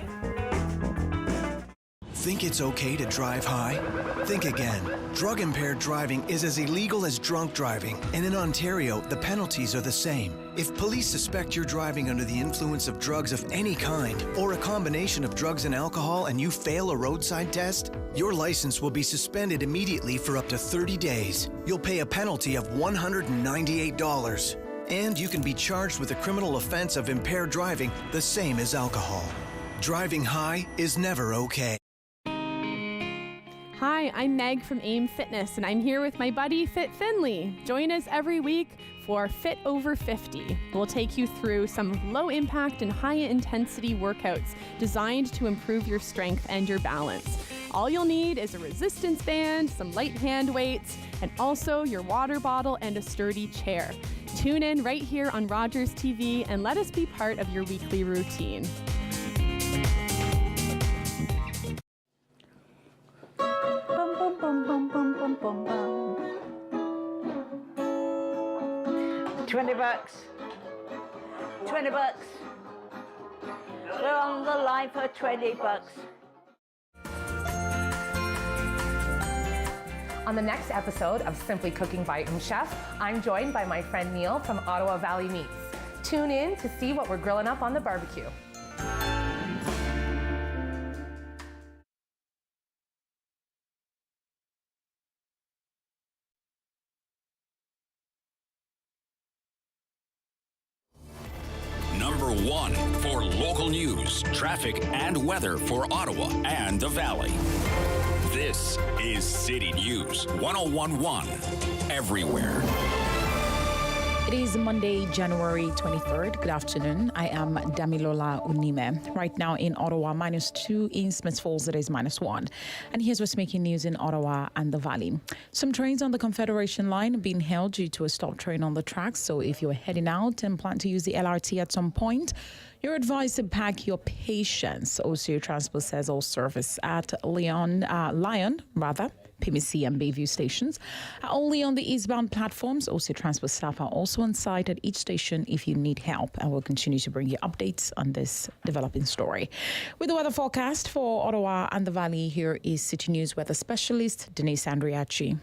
Think it's okay to drive high? Think again. Drug-impaired driving is as illegal as drunk driving, and in Ontario, the penalties are the same. If police suspect you're driving under the influence of drugs of any kind, or a combination of drugs and alcohol, and you fail a roadside test, your license will be suspended immediately for up to 30 days. You'll pay a penalty of $198. And you can be charged with a criminal offense of impaired driving, the same as alcohol. Driving high is never okay. Hi, I'm Meg from AIM Fitness, and I'm here with my buddy Fit Finley. Join us every week for Fit Over 50. We'll take you through some low-impact and high-intensity workouts designed to improve your strength and your balance. All you'll need is a resistance band, some light hand weights, and also your water bottle and a sturdy chair. Tune in right here on Rogers TV and let us be part of your weekly routine. $20. $20. We're on the line for $20. On the next episode of Simply Cooking by Chef, I'm joined by my friend Neil from Ottawa Valley Meats. Tune in to see what we're grilling up on the barbecue. Number 1 for local news, traffic, and weather for Ottawa and the Valley. This is City News 101.1 everywhere. It is Monday, January 23rd. Good afternoon. I am Damilola Unime. Right now in Ottawa, -2. In Smiths Falls, it is -1. And here's what's making news in Ottawa and the Valley. Some trains on the Confederation line are being held due to a stop train on the tracks. So if you're heading out and plan to use the LRT at some point, you're advised to pack your patience. Transpo says all service at Lion, PMC and Bayview stations are only on the eastbound platforms. Transpo staff are also on site at each station if you need help, and we'll continue to bring you updates on this developing story. With the weather forecast for Ottawa and the Valley, here is City News weather specialist Denise Andriachi.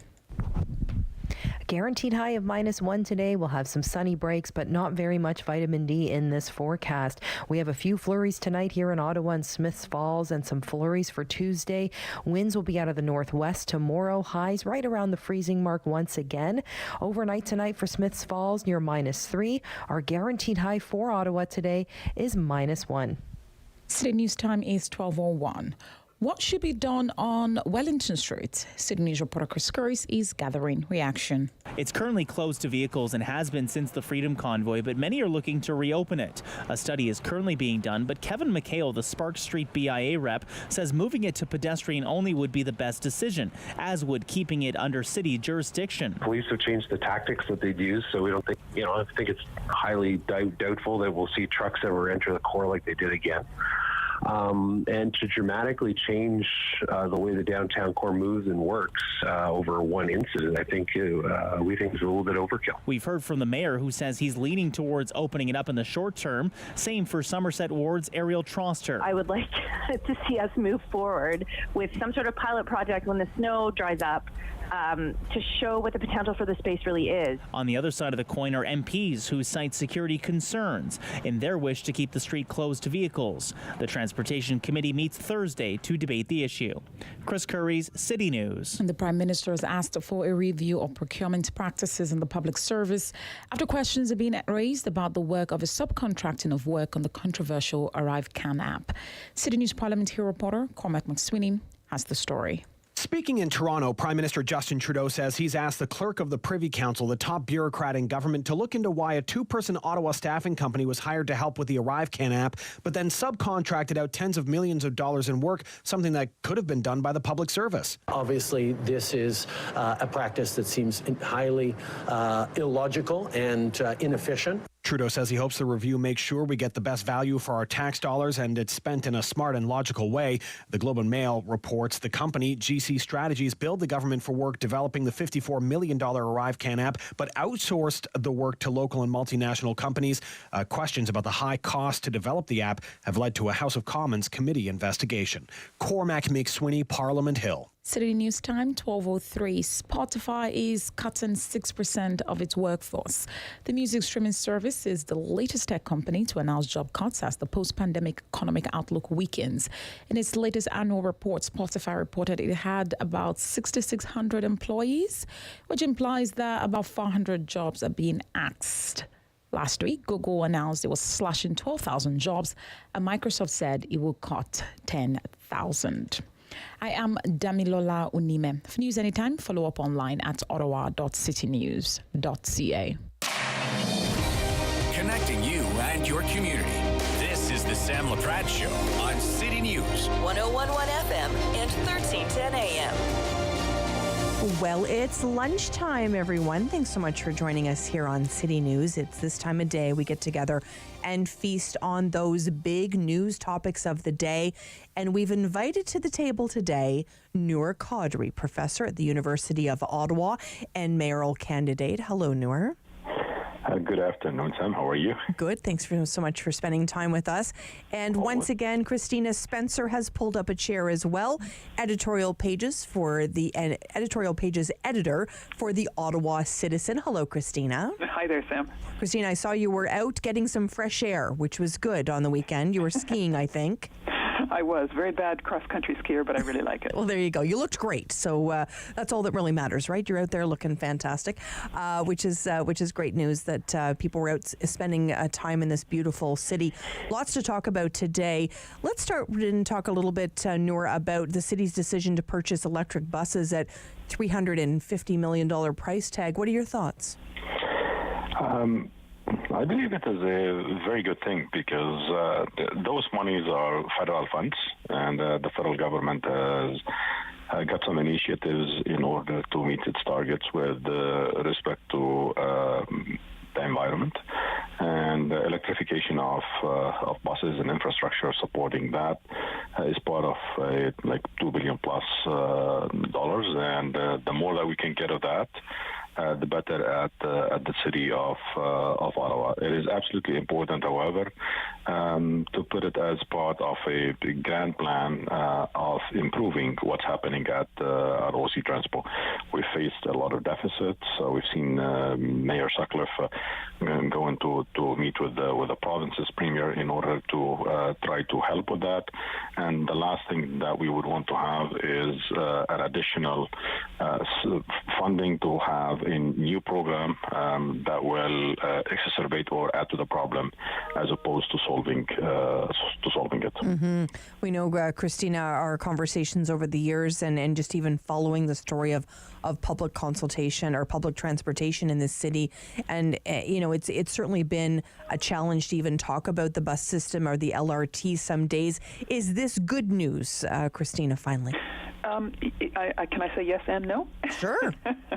Guaranteed high of -1 today. We'll have some sunny breaks, but not very much vitamin D in this forecast. We have a few flurries tonight here in Ottawa and Smiths Falls, and some flurries for Tuesday. Winds will be out of the northwest tomorrow. Highs right around the freezing mark once again. Overnight tonight for Smiths Falls near -3. Our guaranteed high for Ottawa today is -1. City News time is 12:01. What should be done on Wellington Street? City News reporter Chris Curris is gathering reaction. It's currently closed to vehicles and has been since the Freedom Convoy, but many are looking to reopen it. A study is currently being done, but Kevin McHale, the Spark Street BIA rep, says moving it to pedestrian only would be the best decision, as would keeping it under city jurisdiction. Police have changed the tactics that they'd use, so we don't think, I think it's highly doubtful that we'll see trucks ever enter the core like they did again. And to dramatically change the way the downtown core moves and works over one incident, I think we think is a little bit overkill. We've heard from the mayor, who says he's leaning towards opening it up in the short term. Same for Somerset Ward's Ariel Troster. I would like to see us move forward with some sort of pilot project when the snow dries up. to show what the potential for the space really is. On the other side of the coin are MPs who cite security concerns in their wish to keep the street closed to vehicles. The Transportation Committee meets Thursday to debate the issue. Chris Curry's City News. And the Prime Minister has asked for a review of procurement practices in the public service after questions are being raised about the work of a subcontracting of work on the controversial ArriveCan app. City News parliamentary reporter Cormac McSweeney has the story. Speaking in Toronto, Prime Minister Justin Trudeau says he's asked the clerk of the Privy Council, the top bureaucrat in government, to look into why a two-person Ottawa staffing company was hired to help with the ArriveCan app, but then subcontracted out tens of millions of dollars in work, something that could have been done by the public service. Obviously, this is a practice that seems highly illogical and inefficient. Trudeau says he hopes the review makes sure we get the best value for our tax dollars and it's spent in a smart and logical way. The Globe and Mail reports the company, GC Strategies, billed the government for work developing the $54 million ArriveCan app, but outsourced the work to local and multinational companies. Questions about the high cost to develop the app have led to a House of Commons committee investigation. Cormac McSweeney, Parliament Hill. City News Time, 12:03. Spotify is cutting 6% of its workforce. The music streaming service is the latest tech company to announce job cuts as the post-pandemic economic outlook weakens. In its latest annual report, Spotify reported it had about 6,600 employees, which implies that about 400 jobs are being axed. Last week, Google announced it was slashing 12,000 jobs, and Microsoft said it will cut 10,000. I am Damilola Unime. For news anytime, follow up online at ottawa.citynews.ca. Connecting you and your community. This is the Sam Laprade Show on City News. 101.1 FM and 1310 AM. Well, it's lunchtime, everyone. Thanks so much for joining us here on City News. It's this time of day we get together and feast on those big news topics of the day. And we've invited to the table today Noor Qadri, professor at the University of Ottawa and mayoral candidate. Hello, Noor. Good afternoon, Sam. How are you? Good. Thanks so much for spending time with us. And once again, Christina Spencer has pulled up a chair as well. Editorial Pages editor for the Ottawa Citizen. Hello, Christina. Hi there, Sam. Christina, I saw you were out getting some fresh air, which was good on the weekend. You were skiing, I think. I was. Very bad cross-country skier, but I really like it. Well, there you go. You looked great. So that's all that really matters, right? You're out there looking fantastic, which is great news that people were out spending time in this beautiful city. Lots to talk about today. Let's start and talk a little bit, Noor, about the city's decision to purchase electric buses at $350 million price tag. What are your thoughts? I believe it is a very good thing because those monies are federal funds, and the federal government has got some initiatives in order to meet its targets with respect to the environment, and the electrification of buses and infrastructure supporting that is part of like $2 billion plus dollars, and the more that we can get of that, the better at the city of Ottawa. It is absolutely important, however, to put it as part of a grand plan of improving what's happening at OC Transpo. We faced a lot of deficits. We've seen Mayor Sutcliffe going to meet with the province's premier in order to try to help with that. And the last thing that we would want to have is an additional funding to have a new program that will exacerbate or add to the problem as opposed to solving it. Mm-hmm. We know, Christina, our conversations over the years and just even following the story of public consultation or public transportation in this city. And, it's certainly been a challenge to even talk about the bus system or the LRT some days. Is this good news, Christina, finally? Can I say yes and no? Sure,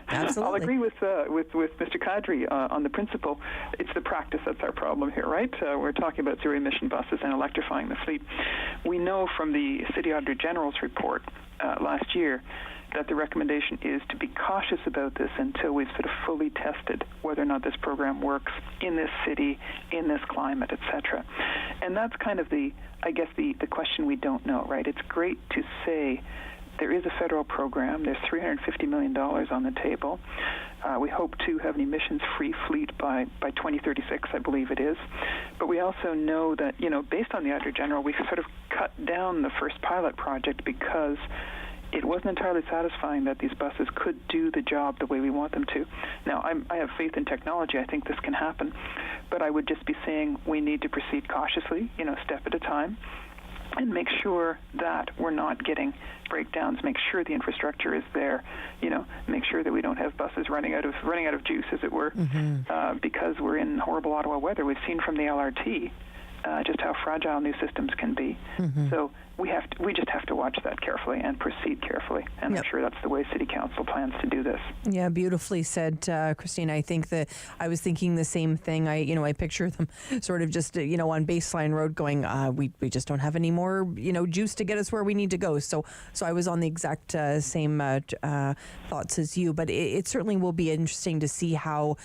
absolutely. I'll agree with Mr. Qadri on the principle. It's the practice that's our problem here, right? We're talking about zero-emission buses and electrifying the fleet. We know from the City Auditor General's report last year that the recommendation is to be cautious about this until we've sort of fully tested whether or not this program works in this city, in this climate, etc. And that's kind of the question we don't know, right? It's great to say There is a federal program. There's $350 million on the table. We hope to have an emissions-free fleet by 2036, I believe it is. But we also know that, based on the Auditor General, we sort of cut down the first pilot project because it wasn't entirely satisfying that these buses could do the job the way we want them to. Now, I have faith in technology. I think this can happen. But I would just be saying we need to proceed cautiously, step at a time, and make sure that we're not getting breakdowns, make sure the infrastructure is there, make sure that we don't have buses running out of juice, as it were, because we're in horrible Ottawa weather. We've seen from the LRT just how fragile new systems can be. So we just have to watch that carefully and proceed carefully. And I'm sure that's the way City Council plans to do this. Yeah, beautifully said, Christine. I think that I was thinking the same thing. I picture them sort of just, on Baseline Road going, we just don't have any more, juice to get us where we need to go. So I was on the exact same thoughts as you. But it certainly will be interesting to see how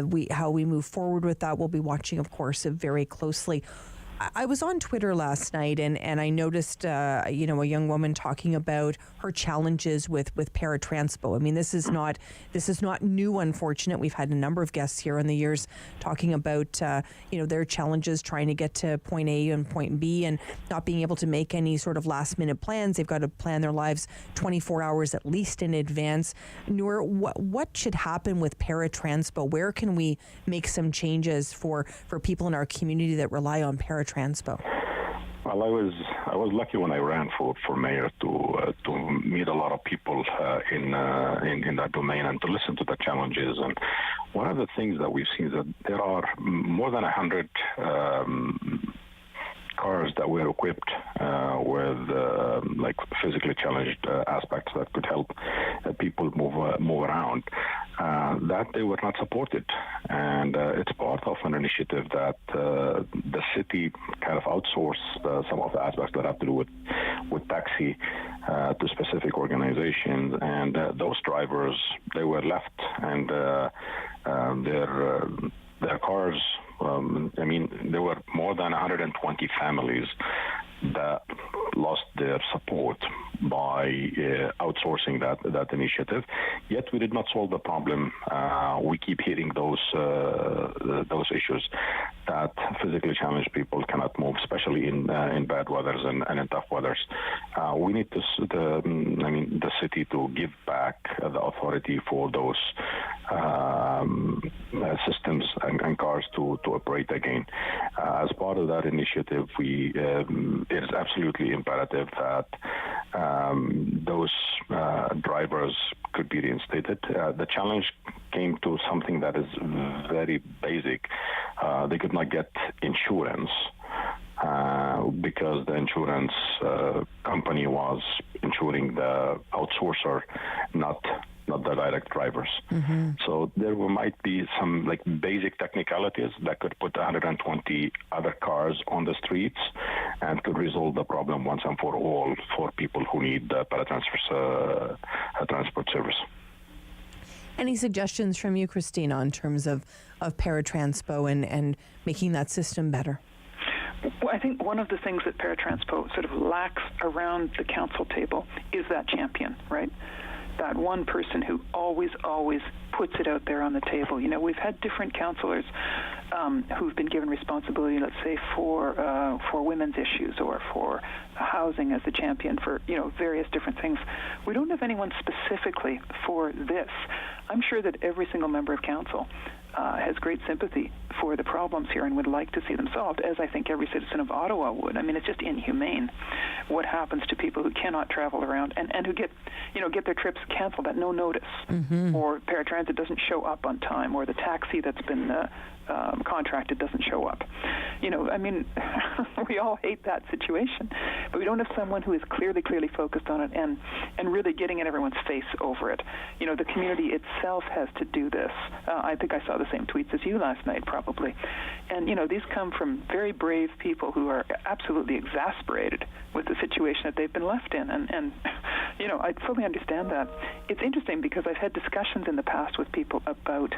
we move forward with that. We'll be watching, of course, very closely. I was on Twitter last night and I noticed, a young woman talking about her challenges with Paratranspo. I mean, this is not new, unfortunate. We've had a number of guests here in the years talking about, their challenges trying to get to point A and point B and not being able to make any sort of last minute plans. They've got to plan their lives 24 hours at least in advance. Noor, what should happen with Paratranspo? Where can we make some changes for people in our community that rely on Paratranspo? Well, I was lucky when I ran for mayor to meet a lot of people in that domain and to listen to the challenges. And one of the things that we've seen is that there are more than 100 cars that were equipped with like physically challenged aspects that could help people move around. That they were not supported, and it's part of an initiative that the city kind of outsourced some of the aspects that have to do with taxi to specific organizations, and those drivers, they were left, and their cars. There were more than 120 families that lost their support by outsourcing that initiative. Yet we did not solve the problem. We keep hearing those issues that physically challenged people cannot move, especially in bad weathers and in tough weathers. We need the city to give back the authority for those systems and cars to operate again. As part of that initiative, it is absolutely imperative that those drivers could be reinstated. The challenge came to something that is very basic. They could not get insurance because the insurance company was insuring the outsourcer, not the direct drivers. So there might be some basic technicalities that could put 120 other cars on the streets and could resolve the problem once and for all for people who need paratransport transport service. Any suggestions from you, Christina, in terms of Paratranspo and making that system better? Well, I think one of the things that Paratranspo sort of lacks around the council table is that champion, right? That one person who always puts it out there on the table. We've had different councillors who've been given responsibility, let's say, for women's issues or for housing as the champion for, various different things. We don't have anyone specifically for this. I'm sure that every single member of council has great sympathy for the problems here and would like to see them solved, as I think every citizen of Ottawa would. I mean, it's just inhumane what happens to people who cannot travel around and who get their trips canceled at no notice, or paratransit doesn't show up on time, or the taxi that's been contracted doesn't show up. We all hate that situation, but we don't have someone who is clearly focused on it and really getting in everyone's face over it. The community itself has to do this. I think I saw the same tweets as you last night, probably. And, these come from very brave people who are absolutely exasperated with the situation that they've been left in. And I fully understand that. It's interesting because I've had discussions in the past with people about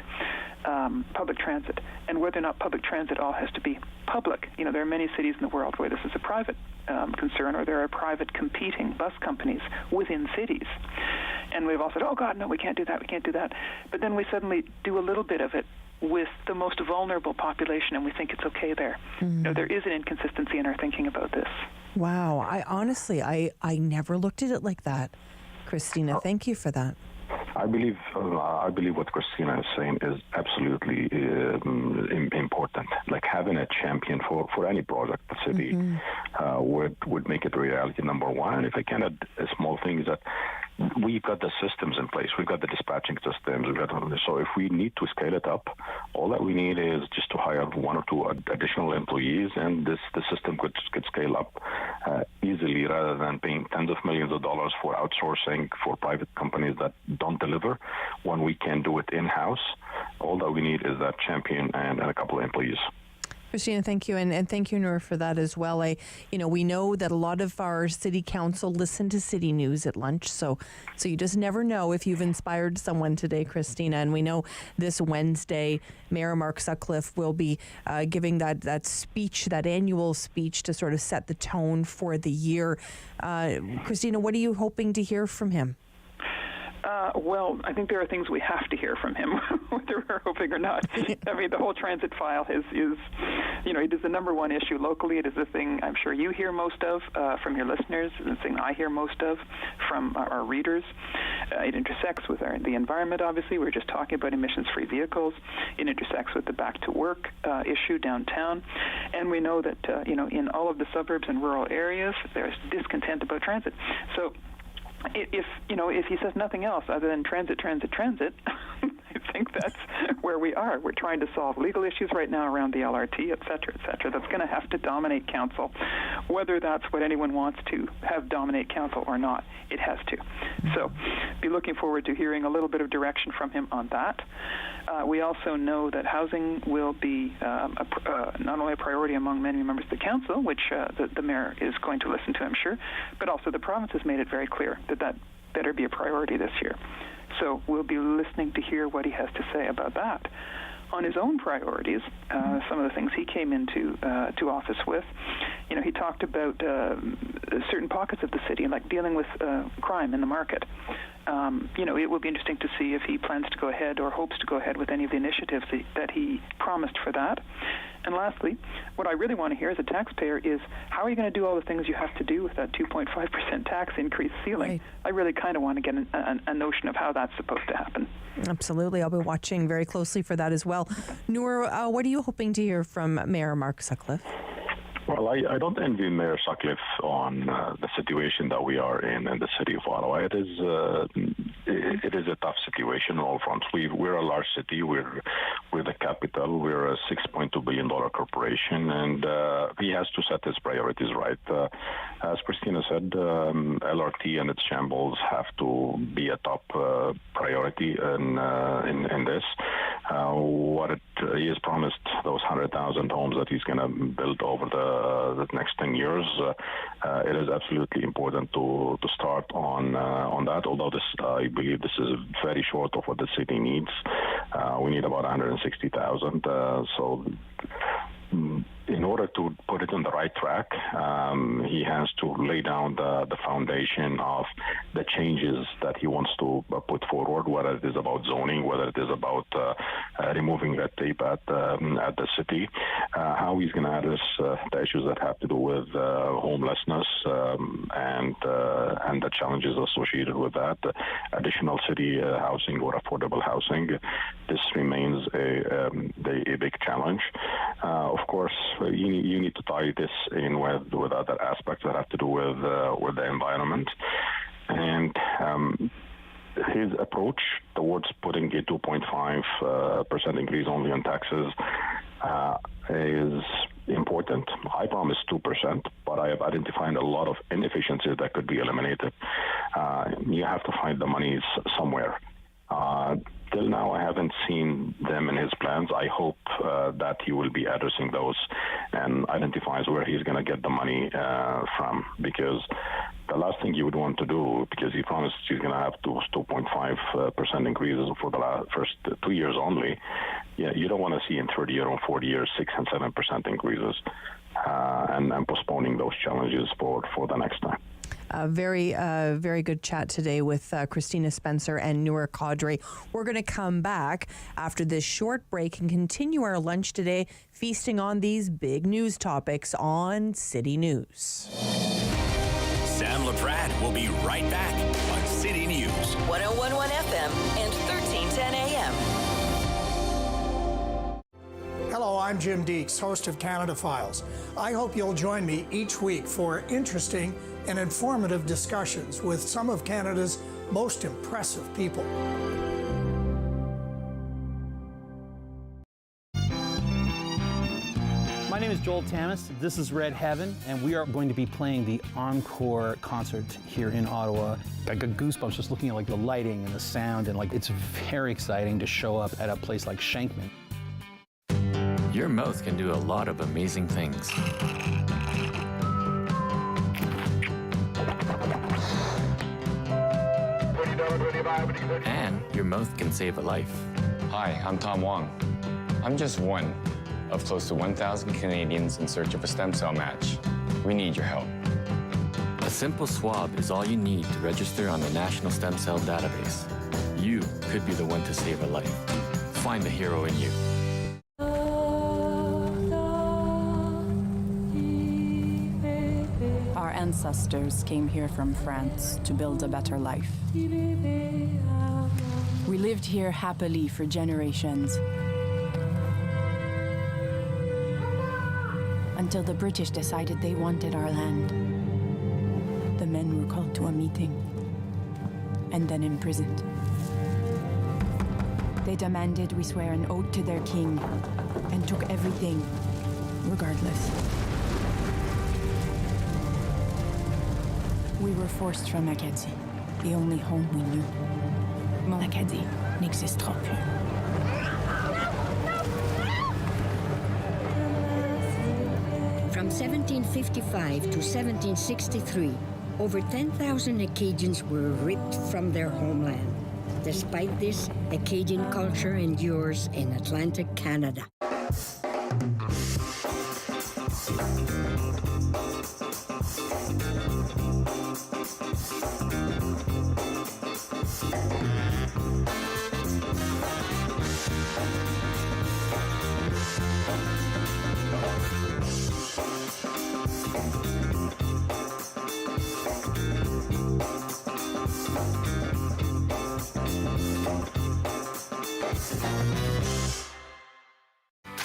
public transit and whether or not public transit all has to be public. There are many cities in the world where this is a private concern, or there are private competing bus companies within cities. And we've all said, oh, God, no, we can't do that, we can't do that. But then we suddenly do a little bit of it with the most vulnerable population, and we think it's okay there. There is an inconsistency in our thinking about this. Wow. I never looked at it like that. Christina, thank you for that. I believe what Christina is saying is absolutely important. Like having a champion for any project, the city would make it a reality, number one. And if I can add a small thing, is that we've got the systems in place. We've got the dispatching systems. So if we need to scale it up, all that we need is just to hire one or two additional employees, and the system could scale up easily, rather than paying tens of millions of dollars for outsourcing for private companies that don't deliver when we can do it in-house. All that we need is that champion and a couple of employees. Christina, thank you, and thank you, Noor, for that as well. We know that a lot of our city council listen to City News at lunch, so you just never know if you've inspired someone today, Christina. And we know this Wednesday, Mayor Mark Sutcliffe will be giving that speech, that annual speech, to sort of set the tone for the year. Christina, what are you hoping to hear from him? Well, I think there are things we have to hear from him, whether we're hoping or not. I mean, the whole transit file is it is the number one issue locally. It is the thing I'm sure you hear most of from your listeners. It's the thing I hear most of from our readers. It intersects with the environment, obviously. We were just talking about emissions-free vehicles. It intersects with the back-to-work issue downtown. And we know that, in all of the suburbs and rural areas, there's discontent about transit. So if he says nothing else other than transit, I think that's where we are. We're trying to solve legal issues right now around the LRT, et cetera, that's going to have to dominate council. Whether that's what anyone wants to have dominate council or not, it has to. So be looking forward to hearing a little bit of direction from him on that. We also know that housing will be not only a priority among many members of the council, which the mayor is going to listen to, I'm sure, but also the province has made it very clear that better be a priority this year. So we'll be listening to hear what he has to say about that. On his own priorities, some of the things he came into to office with, he talked about certain pockets of the city, like dealing with crime in the market. It will be interesting to see if he plans to go ahead or hopes to go ahead with any of the initiatives that he promised for that. And lastly, what I really want to hear as a taxpayer is, how are you going to do all the things you have to do with that 2.5% tax increase ceiling? Right. I really kind of want to get a notion of how that's supposed to happen. Absolutely. I'll be watching very closely for that as well. Noor, what are you hoping to hear from Mayor Mark Sutcliffe? Well, I don't envy Mayor Sutcliffe on the situation that we are in the city of Ottawa. It is a tough situation on all fronts. We're a large city. We're the capital. We're a $6.2 billion corporation, and he has to set his priorities right. As Christina said, LRT and its shambles have to be a top priority in this. He has promised those 100,000 homes that he's going to build over the next 10 years. It is absolutely important to start on that, although I believe this is very short of what the city needs. We need about 160,000. So in order to put it on the right track, he has to lay down the foundation of the changes that he wants to put forward, whether it is about zoning, whether it is about removing red tape at the city, how he's going to address the issues that have to do with homelessness and the challenges associated with that, additional city housing or affordable housing. This remains a big challenge. Of course, you need to tie this in with other aspects that have to do with the environment. And his approach towards putting a 2.5% increase only on taxes is important. I promised 2%, but I have identified a lot of inefficiencies that could be eliminated. You have to find the monies somewhere. Till now, I haven't seen them in his plans. I hope that he will be addressing those and identifies where he's going to get the money from, because the last thing you would want to do, because he promised he's going to have 2.5% increases for the first 2 years only. Yeah, you don't want to see in 30 years or 40 years 6 and 7% increases. and postponing those challenges for the next time. Very good chat today with Christina Spencer and Noor Qadri. We're going to come back after this short break and continue our lunch today, feasting on these big news topics on City News. Sam Laprade will be right back on City News. 101.1 FM and 1310 AM. Hello, I'm Jim Deeks, host of Canada Files. I hope you'll join me each week for interesting and informative discussions with some of Canada's most impressive people. My name is Joel Tamas. This is Red Heaven, and we are going to be playing the Encore concert here in Ottawa. I got goosebumps just looking at the lighting and the sound, and it's very exciting to show up at a place like Shankman. Your mouth can do a lot of amazing things. And your mouth can save a life. Hi, I'm Tom Wong. I'm just one of close to 1,000 Canadians in search of a stem cell match. We need your help. A simple swab is all you need to register on the National Stem Cell Database. You could be the one to save a life. Find the hero in you. Our ancestors came here from France to build a better life. We lived here happily for generations. Until the British decided they wanted our land. The men were called to a meeting and then imprisoned. They demanded we swear an oath to their king and took everything, regardless. We were forced from Acadie, the only home we knew. Mon Acadie n'existera plus. From 1755 to 1763, over 10,000 Acadians were ripped from their homeland. Despite this, Acadian culture endures in Atlantic Canada.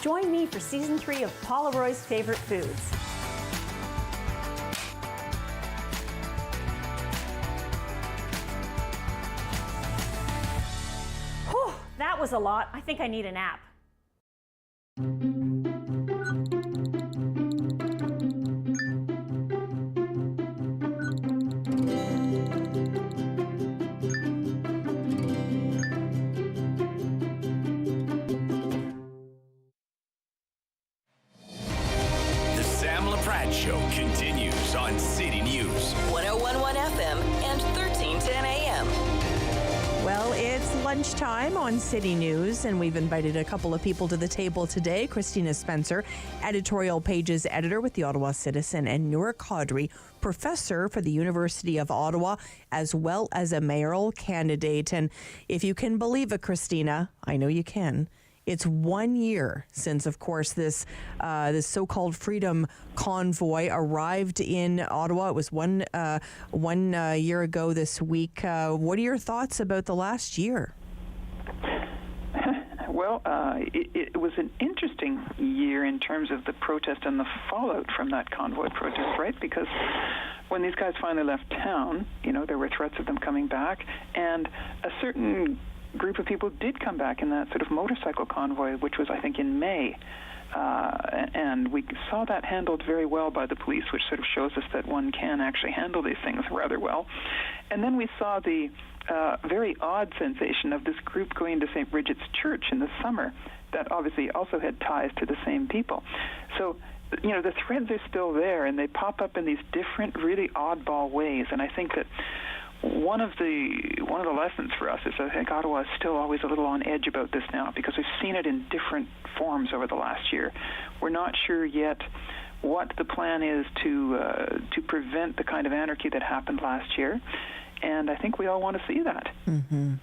Join me for Season 3 of Paula Roy's Favorite Foods. Whew, that was a lot. I think I need a nap. Show continues on City News. 101.1 FM and 1310 AM. Well, it's lunchtime on City News, and we've invited a couple of people to the table today. Christina Spencer, editorial pages editor with the Ottawa Citizen, and Noor Qadri, professor for the University of Ottawa, as well as a mayoral candidate. And if you can believe it, Christina, I know you can. It's 1 year since, of course, this so-called Freedom Convoy arrived in Ottawa. It was one year ago this week. What are your thoughts about the last year? Well, it was an interesting year in terms of the protest and the fallout from that convoy protest, right? Because when these guys finally left town, there were threats of them coming back, and a certain group of people did come back in that sort of motorcycle convoy, which was, I think, in May. And we saw that handled very well by the police, which sort of shows us that one can actually handle these things rather well. And then we saw the very odd sensation of this group going to St. Bridget's Church in the summer that obviously also had ties to the same people. So, the threads are still there, and they pop up in these different, really oddball ways. And I think that one of the lessons for us is I think Ottawa is still always a little on edge about this now because we've seen it in different forms over the last year. We're not sure yet what the plan is to prevent the kind of anarchy that happened last year. And I think we all want to see that. Mm-hmm.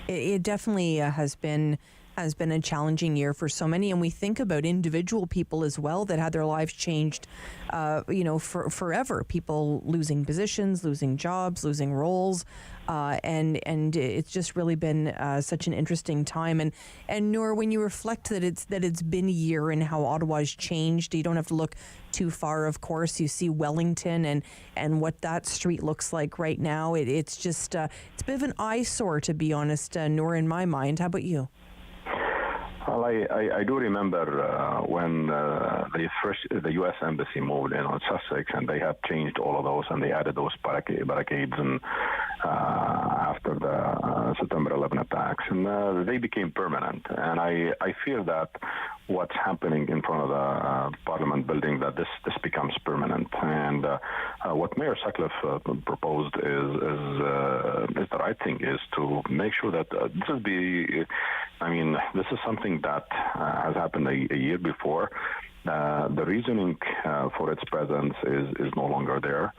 It definitely has been a challenging year for so many, and we think about individual people as well that had their lives changed, forever. People losing positions, losing jobs, losing roles, and it's just really been such an interesting time. And Noor, when you reflect that it's been a year and how Ottawa's changed, you don't have to look too far. Of course, you see Wellington and what that street looks like right now. It's just it's a bit of an eyesore, to be honest, Noor, in my mind. How about you? Well, I do remember when the U.S. Embassy moved in on Sussex, and they had changed all of those, and they added those barricades and after the September 11 attacks, and they became permanent. And I fear that what's happening in front of the Parliament building, that this becomes permanent. And what Mayor Sutcliffe proposed is the right thing, is to make sure that this is something that has happened a year before. The reasoning for its presence is no longer there.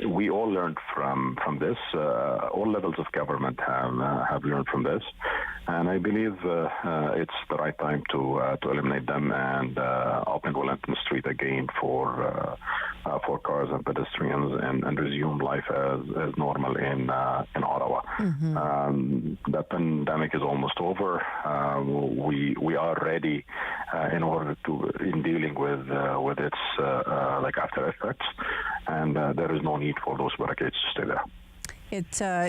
We all learned from this. All levels of government have learned from this, and I believe it's the right time to eliminate them and open Wellington Street again for cars and pedestrians and resume life as normal in Ottawa. Mm-hmm. The pandemic is almost over. We are ready in order in dealing with its after effects, and there is no need for those barricades to stay there.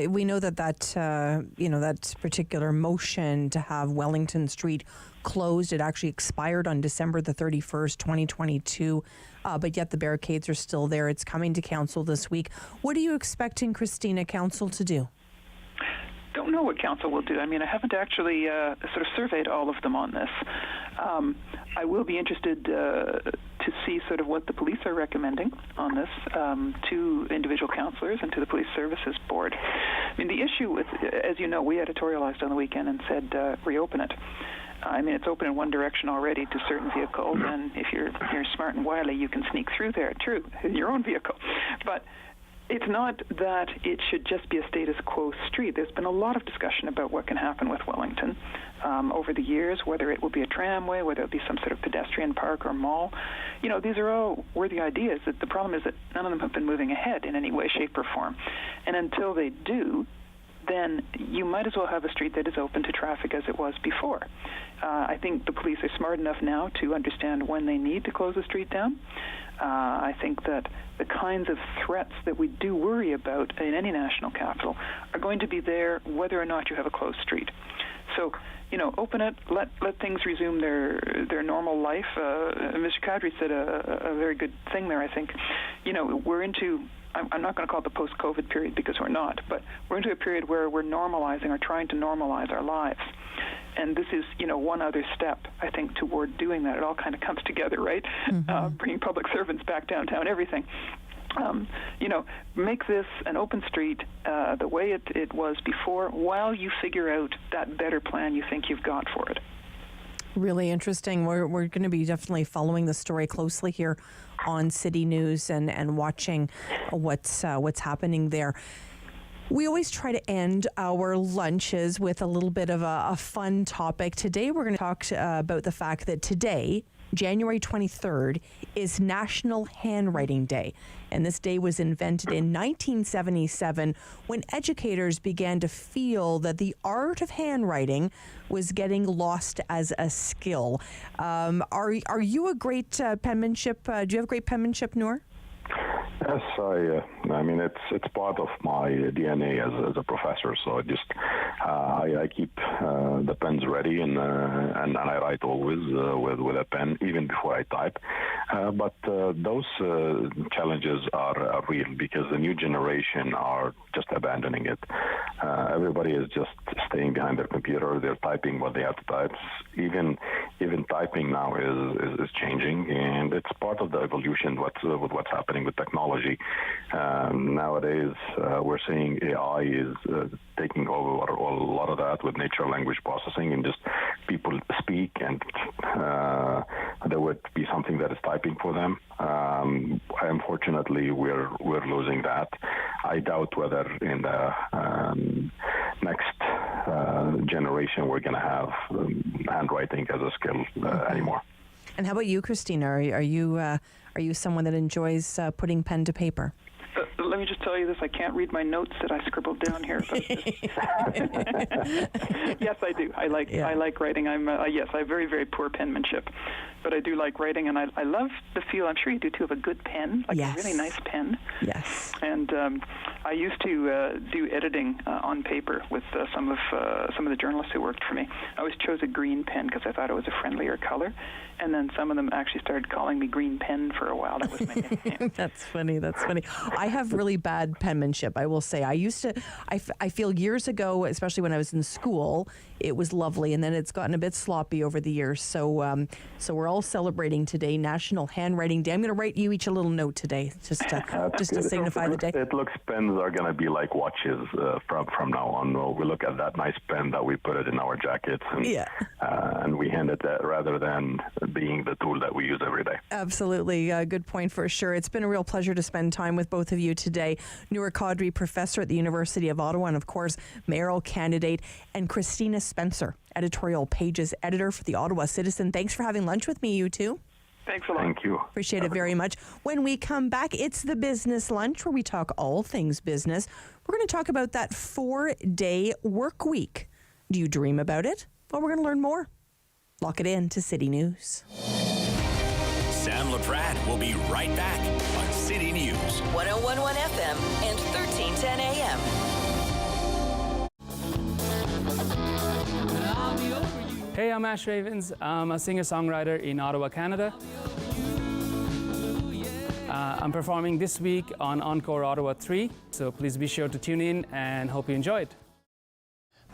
We know that particular motion to have Wellington Street closed, it actually expired on December the 31st, 2022, but yet the barricades are still there. It's coming to council this week. What are you expecting, Christina, council to do? Don't know what council will do. I haven't actually sort of surveyed all of them on this. I will be interested to see sort of what the police are recommending on this to individual councillors and to the Police Services Board. The issue with, as you know, we editorialized on the weekend and said reopen it. It's open in one direction already to certain vehicles, and if you're smart and wily, you can sneak through there, true, in your own vehicle. But it's not that it should just be a status quo street. There's been a lot of discussion about what can happen with Wellington over the years, whether it will be a tramway, whether it will be some sort of pedestrian park or mall. These are all worthy ideas. The problem is that none of them have been moving ahead in any way, shape, or form. And until they do, then you might as well have a street that is open to traffic as it was before. I think the police are smart enough now to understand when they need to close the street down. I think that the kinds of threats that we do worry about in any national capital are going to be there whether or not you have a closed street. So, open it, let things resume their normal life. Mr. Kadri said a very good thing there, I think. We're into, I'm not going to call it the post-COVID period because we're not, but we're into a period where we're normalizing or trying to normalize our lives. And this is, one other step, I think, toward doing that. It all kind of comes together, right? Mm-hmm. Bringing public servants back downtown, everything. Make this an open street the way it was before while you figure out that better plan you think you've got for it. Really interesting. We're going to be definitely following the story closely here on City News and watching what's happening there. We always try to end our lunches with a little bit of a fun topic. Today we're going to talk about the fact that today, January 23rd, is National Handwriting Day. And this day was invented in 1977 when educators began to feel that the art of handwriting was getting lost as a skill. Are you a great penmanship? Do you have great penmanship, Noor? Yes, it's part of my DNA as a professor. So I keep the pens ready and I write always with a pen, even before I type. But those challenges are real because the new generation are just abandoning it. Everybody is just staying behind their computer. They're typing what they have to type. Even typing now is changing, and it's part of the evolution. What's happening with technology nowadays? We're seeing AI is taking over a lot of that with natural language processing, and just people speak and there would be something that is typing for them. Unfortunately, we're losing that. I doubt whether in the next generation we're going to have handwriting as a skill anymore. And how about you, Christina? Are you someone that enjoys putting pen to paper? Let me just tell you this, I can't read my notes that I scribbled down here. Yes, I do. I like writing. I'm yes, I have very, very poor penmanship, but I do like writing, and I love the feel, I'm sure you do too, of a good pen, like a really nice pen. Yes. And I used to do editing on paper with some of the journalists who worked for me. I always chose a green pen because I thought it was a friendlier color, and then some of them actually started calling me Green Pen for a while. That was my nickname. That's funny. I have really bad penmanship, I will say. I used to, I feel years ago, especially when I was in school, it was lovely, and then it's gotten a bit sloppy over the years. So we're all celebrating today, National Handwriting Day. I'm going to write you each a little note today, just to signify the day. It looks pens are going to be like watches from now on. We look at that nice pen that we put it in our jackets, and we hand it that rather than being the tool that we use every day. Absolutely. Good point for sure. It's been a real pleasure to spend time with both of you today. Noor Qadri, professor at the University of Ottawa, and of course, mayoral candidate, and Christina Spencer, editorial pages editor for the Ottawa Citizen. Thanks for having lunch with me, you two. Thanks a lot. Thank you. Appreciate it very much. When we come back, it's the Business Lunch, where we talk all things business. We're going to talk about that 4-day work week. Do you dream about it? Well, we're going to learn more. Lock it in to City News. Sam Laprade will be right back on City News. 101.1 FM and 1310 AM. Hey, I'm Ash Ravens. I'm a singer-songwriter in Ottawa, Canada. I'm performing this week on Encore Ottawa 3, so please be sure to tune in and hope you enjoy it.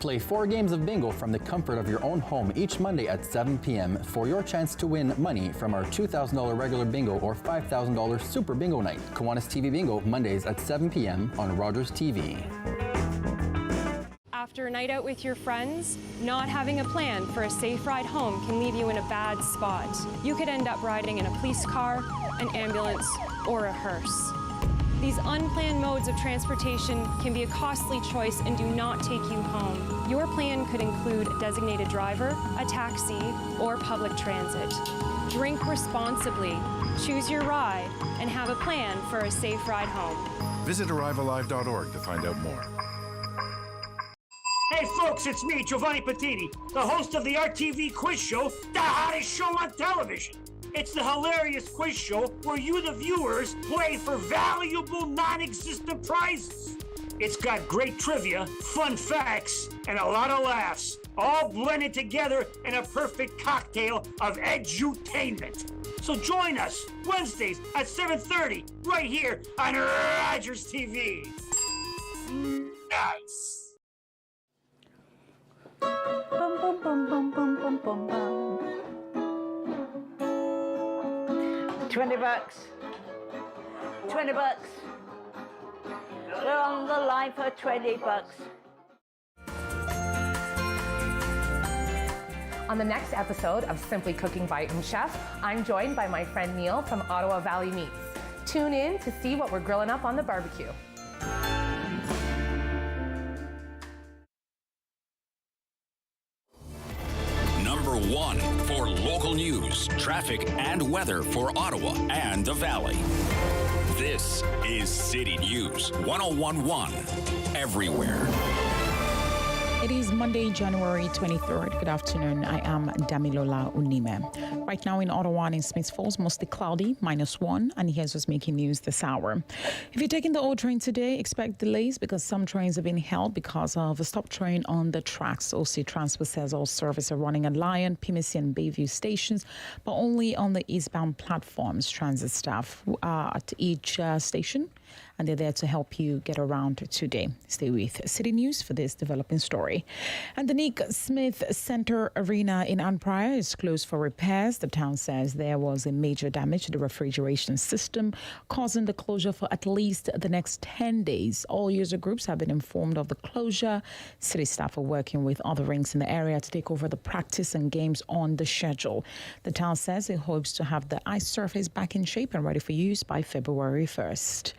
Play 4 games of bingo from the comfort of your own home each Monday at 7 p.m. for your chance to win money from our $2,000 regular bingo or $5,000 super bingo night. Kiwanis TV Bingo, Mondays at 7 p.m. on Rogers TV. After a night out with your friends, not having a plan for a safe ride home can leave you in a bad spot. You could end up riding in a police car, an ambulance, or a hearse. These unplanned modes of transportation can be a costly choice and do not take you home. Your plan could include a designated driver, a taxi, or public transit. Drink responsibly, choose your ride, and have a plan for a safe ride home. Visit arrivealive.org to find out more. Hey folks, it's me, Giovanni Patini, the host of the RTV quiz show, the hottest show on television. It's the hilarious quiz show where you, the viewers, play for valuable, non-existent prizes. It's got great trivia, fun facts, and a lot of laughs, all blended together in a perfect cocktail of edutainment. So join us Wednesdays at 7:30 right here on Rogers TV. Nice. Bum, bum, bum, bum, bum, bum, bum, bum. $20. $20. We're on the line for $20. On the next episode of Simply Cooking by Chef, I'm joined by my friend Neil from Ottawa Valley Meats. Tune in to see what we're grilling up on the barbecue. Number 1 for local news, traffic, and weather for Ottawa and the Valley. This is City News 101.1 everywhere. It is Monday, January 23rd. Good afternoon. I am Damilola Unime. Right now in Ottawa and in Smith Falls, mostly cloudy, -1. And here's what's making news this hour. If you're taking the old train today, expect delays because some trains have been held because of a stop train on the tracks. OC Transport says all services are running at Lyon, Pimisi and Bayview stations, but only on the eastbound platforms. Transit staff at each station and they're there to help you get around today. Stay with City News for this developing story. And the Nick Smith Center Arena in Ann Pryor is closed for repairs. The town says there was a major damage to the refrigeration system, causing the closure for at least the next 10 days. All user groups have been informed of the closure. City staff are working with other rinks in the area to take over the practice and games on the schedule. The town says it hopes to have the ice surface back in shape and ready for use by February 1st.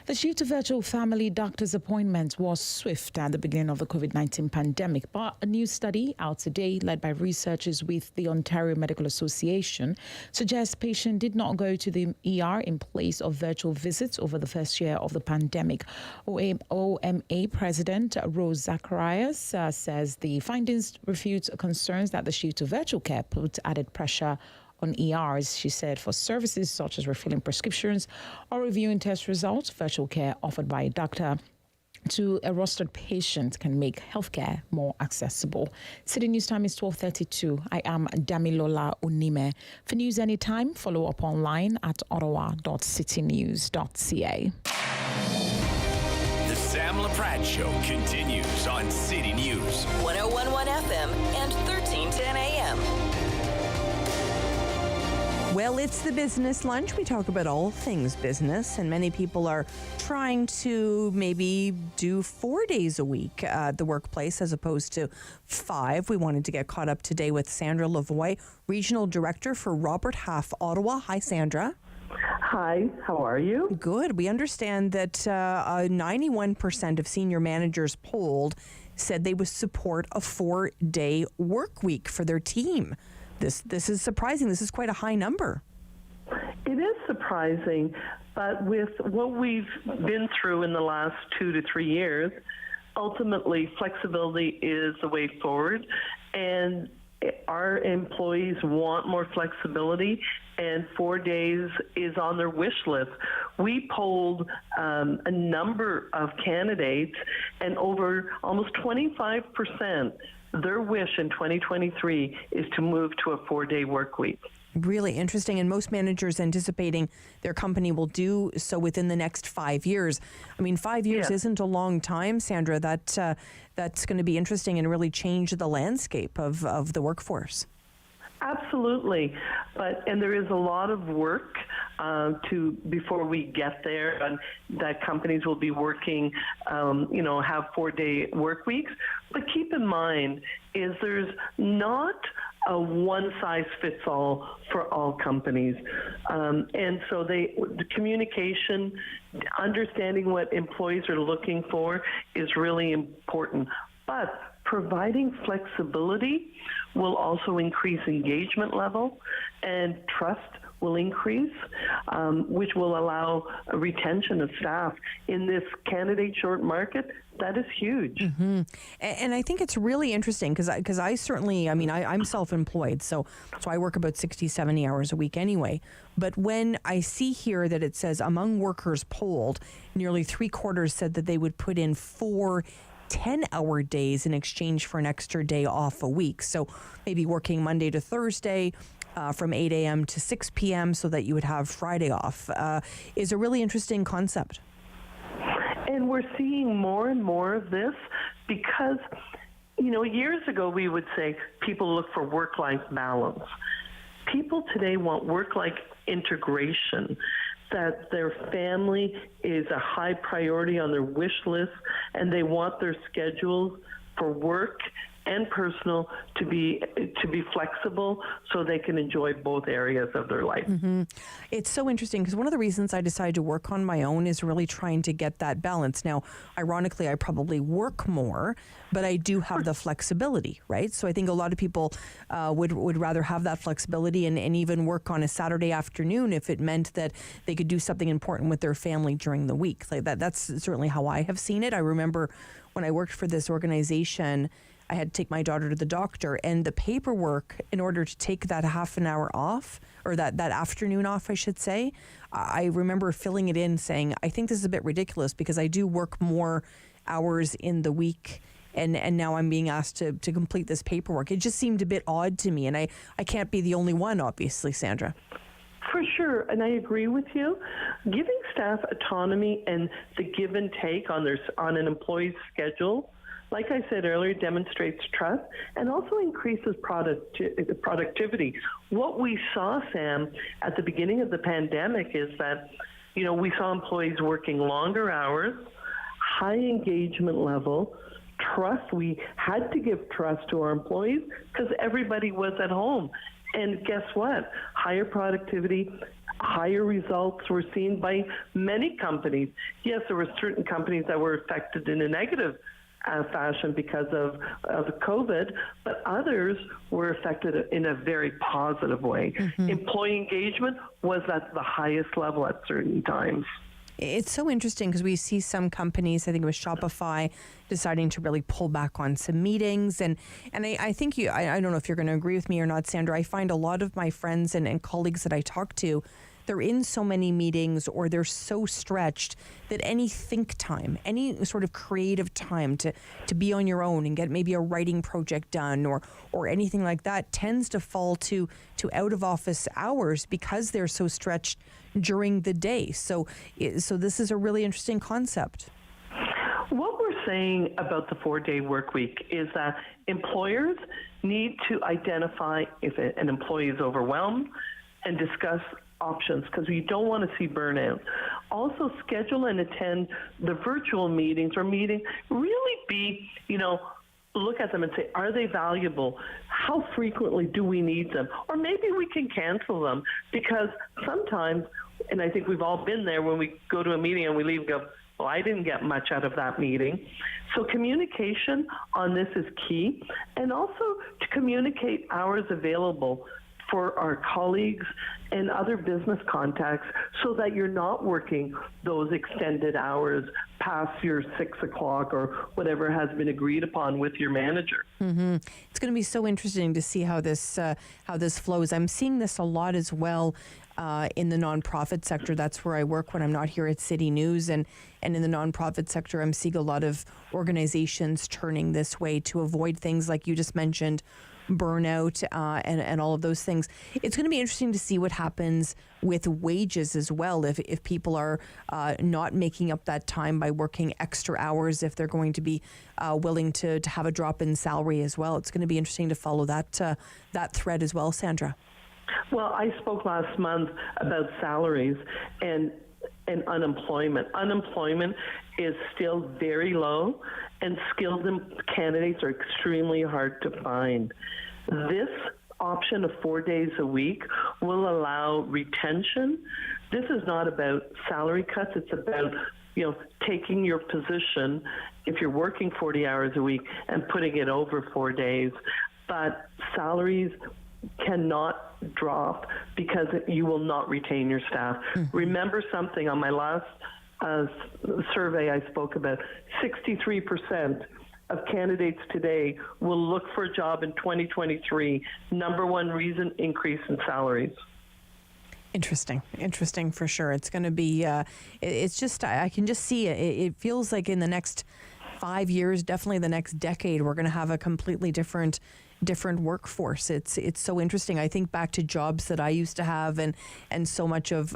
The shift to virtual family doctor's appointments was swift at the beginning of the COVID-19 pandemic, but a new study out today led by researchers with the Ontario Medical Association suggests patients did not go to the ER in place of virtual visits over the first year of the pandemic. OMA President Rose Zacharias says the findings refute concerns that the shift to virtual care put added pressure on ERs. She said for services such as refilling prescriptions or reviewing test results, virtual care offered by a doctor to a rostered patient can make healthcare more accessible. City News time is 12:32. I am Damilola Unime. For news anytime, follow up online at ottawa.citynews.ca. The Sam Laprade Show continues on City News. 101.1 FM and 1310 AM. Well, it's the business lunch. We talk about all things business, and many people are trying to maybe do 4 days a week at the workplace as opposed to 5. We wanted to get caught up today with Sandra Lavoie, Regional Director for Robert Half Ottawa. Hi, Sandra. Hi, how are you? Good. We understand that 91% of senior managers polled said they would support a 4-day work week for their team. This is surprising. This is quite a high number. It is surprising, but with what we've been through in the last 2 to 3 years, ultimately flexibility is the way forward, and our employees want more flexibility, and 4 days is on their wish list. We polled a number of candidates, and over almost 25%, their wish in 2023 is to move to a 4-day work week. Really interesting, and most managers anticipating their company will do so within the next 5 years. I mean, 5 years isn't a long time, Sandra. That's going to be interesting and really change the landscape of the workforce. Absolutely, and there is a lot of work before we get there, and that companies will be working, have 4-day work weeks. But keep in mind is there's not a one-size-fits-all for all companies, and so the communication, understanding what employees are looking for is really important. But providing flexibility will also increase engagement level, and trust will increase, which will allow a retention of staff in this candidate short market. That is huge. Mm-hmm. And I think it's really interesting because I certainly, I'm self-employed, so I work about 60, 70 hours a week anyway. But when I see here that it says among workers polled, nearly 3/4 said that they would put in 4 10-hour days in exchange for an extra day off a week. So maybe working Monday to Thursday from 8 a.m. to 6 p.m. so that you would have Friday off is a really interesting concept. And we're seeing more and more of this because, years ago we would say people look for work-life balance. People today want work-life integration, that their family is a high priority on their wish list, and they want their schedules for work and personal to be flexible so they can enjoy both areas of their life. Mm-hmm. It's so interesting because one of the reasons I decided to work on my own is really trying to get that balance. Now, ironically, I probably work more, but I do have the flexibility, right? So I think a lot of people would rather have that flexibility and even work on a Saturday afternoon if it meant that they could do something important with their family during the week. Like that's certainly how I have seen it. I remember when I worked for this organization, I had to take my daughter to the doctor, and the paperwork in order to take that half an hour off, or that afternoon off, I should say, I remember filling it in saying, I think this is a bit ridiculous because I do work more hours in the week, and now I'm being asked to complete this paperwork. It just seemed a bit odd to me, and I can't be the only one, obviously, Sandra. For sure, and I agree with you. Giving staff autonomy and the give and take on an employee's schedule, like I said earlier, demonstrates trust and also increases productivity. What we saw, Sam, at the beginning of the pandemic is that, we saw employees working longer hours, high engagement level, trust. We had to give trust to our employees because everybody was at home. And guess what? Higher productivity, higher results were seen by many companies. Yes, there were certain companies that were affected in a negative fashion because of COVID, but others were affected in a very positive way. Employee engagement was at the highest level at certain times. It's so interesting because we see some companies, I think it was Shopify, deciding to really pull back on some meetings. And I think I don't know if you're going to agree with me or not, Sandra. I find a lot of my friends and colleagues that I talk to, they're in so many meetings or they're so stretched that any think time, any sort of creative time to be on your own and get maybe a writing project done or anything like that tends to fall to out of office hours because they're so stretched during the day. So this is a really interesting concept. What we're saying about the 4-day work week is that employers need to identify if an employee is overwhelmed and discuss options because we don't want to see burnout. Also schedule and attend the virtual meetings or meetings. Really be, look at them and say, are they valuable? How frequently do we need them? Or maybe we can cancel them because sometimes, and I think we've all been there when we go to a meeting and we leave and go, well, I didn't get much out of that meeting. So communication on this is key, and also to communicate hours available for our colleagues and other business contacts so that you're not working those extended hours past your 6 o'clock or whatever has been agreed upon with your manager. It's going to be so interesting to see how this flows. I'm seeing this a lot as well in the nonprofit sector. That's where I work when I'm not here at City News. And in the nonprofit sector, I'm seeing a lot of organizations turning this way to avoid things like you just mentioned, burnout and all of those things. It's going to be interesting to see what happens with wages as well. If people are not making up that time by working extra hours, if they're going to be willing to have a drop in salary as well. It's going to be interesting to follow that thread as well, Sandra. Well, I spoke last month about salaries and unemployment. Unemployment is still very low, and skilled candidates are extremely hard to find. This option of 4 days a week will allow retention. This is not about salary cuts. It's about taking your position, if you're working 40 hours a week, and putting it over 4 days. But salaries cannot drop because you will not retain your staff. Remember something, on my last survey I spoke about, 63% of candidates today will look for a job in 2023. Number one reason, increase in salaries. Interesting for sure. It's going to be, it's just, I can just see it. It feels like in the next 5 years, definitely the next decade, we're going to have a completely different workforce. It's so interesting. I think back to jobs that I used to have and so much of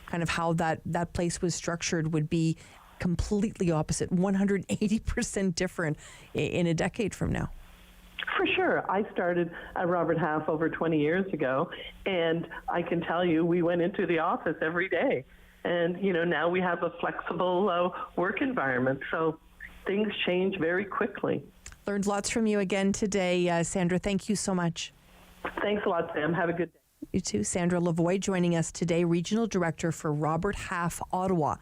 kind of how that place was structured would be completely opposite, 180% different in a decade from now. For sure. I started at Robert Half over 20 years ago, and I can tell you we went into the office every day. And, now we have a flexible work environment. So things change very quickly. Learned lots from you again today, Sandra. Thank you so much. Thanks a lot, Sam. Have a good day. You too. Sandra Lavoie joining us today, Regional Director for Robert Half, Ottawa.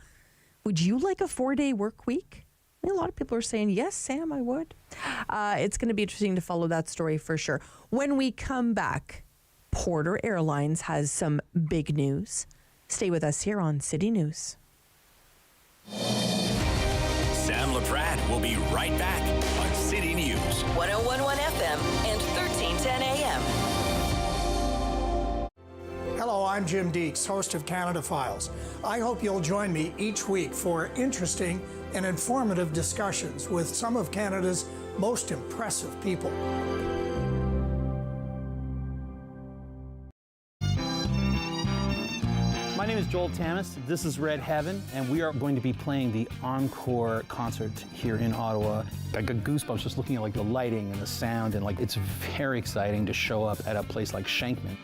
Would you like a 4-day work week? A lot of people are saying, yes, Sam, I would. It's going to be interesting to follow that story for sure. When we come back, Porter Airlines has some big news. Stay with us here on City News. Sam Laprade will be right back on City News. 101.1 FM and 1310 AM. Hello, I'm Jim Deeks, host of Canada Files. I hope you'll join me each week for interesting and informative discussions with some of Canada's most impressive people. is Joel Tamas, this is Red Heaven, and we are going to be playing the Encore concert here in Ottawa. I got goosebumps just looking at like the lighting and the sound, and like it's very exciting to show up at a place like Shankman.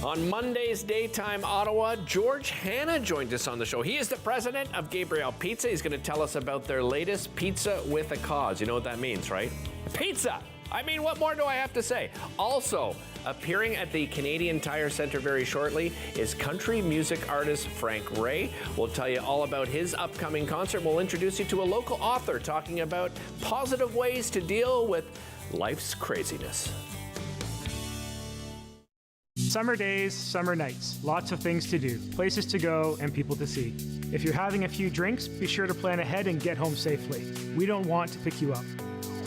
On Monday's Daytime Ottawa, George Hanna joined us on the show. He is the president of Gabriel Pizza. He's going to tell us about their latest Pizza with a Cause. You know what that means, right? Pizza! I mean, what more do I have to say? Also, appearing at the Canadian Tire Centre very shortly is country music artist Frank Ray. We'll tell you all about his upcoming concert. We'll introduce you to a local author talking about positive ways to deal with life's craziness. Summer days, summer nights, lots of things to do, places to go, and people to see. If you're having a few drinks, be sure to plan ahead and get home safely. We don't want to pick you up.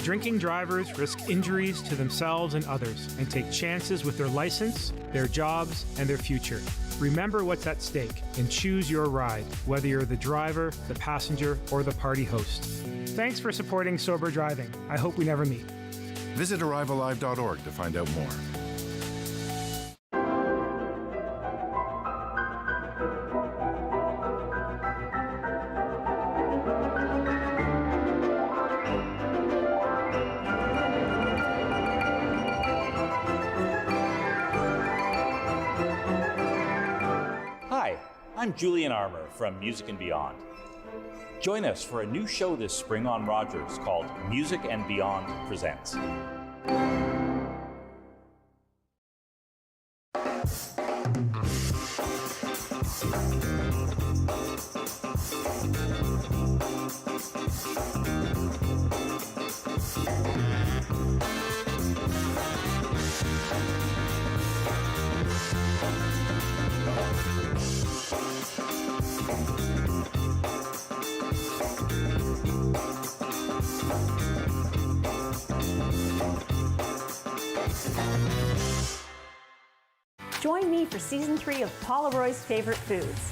Drinking drivers risk injuries to themselves and others and take chances with their license, their jobs, and their future. Remember what's at stake and choose your ride, whether you're the driver, the passenger, or the party host. Thanks for supporting sober driving. I hope we never meet. Visit arrivealive.org to find out more. I'm Julian Armour from Music and Beyond. Join us for a new show this spring on Rogers called Music and Beyond Presents. Join me for Season 3 of Paula Roy's Favorite Foods.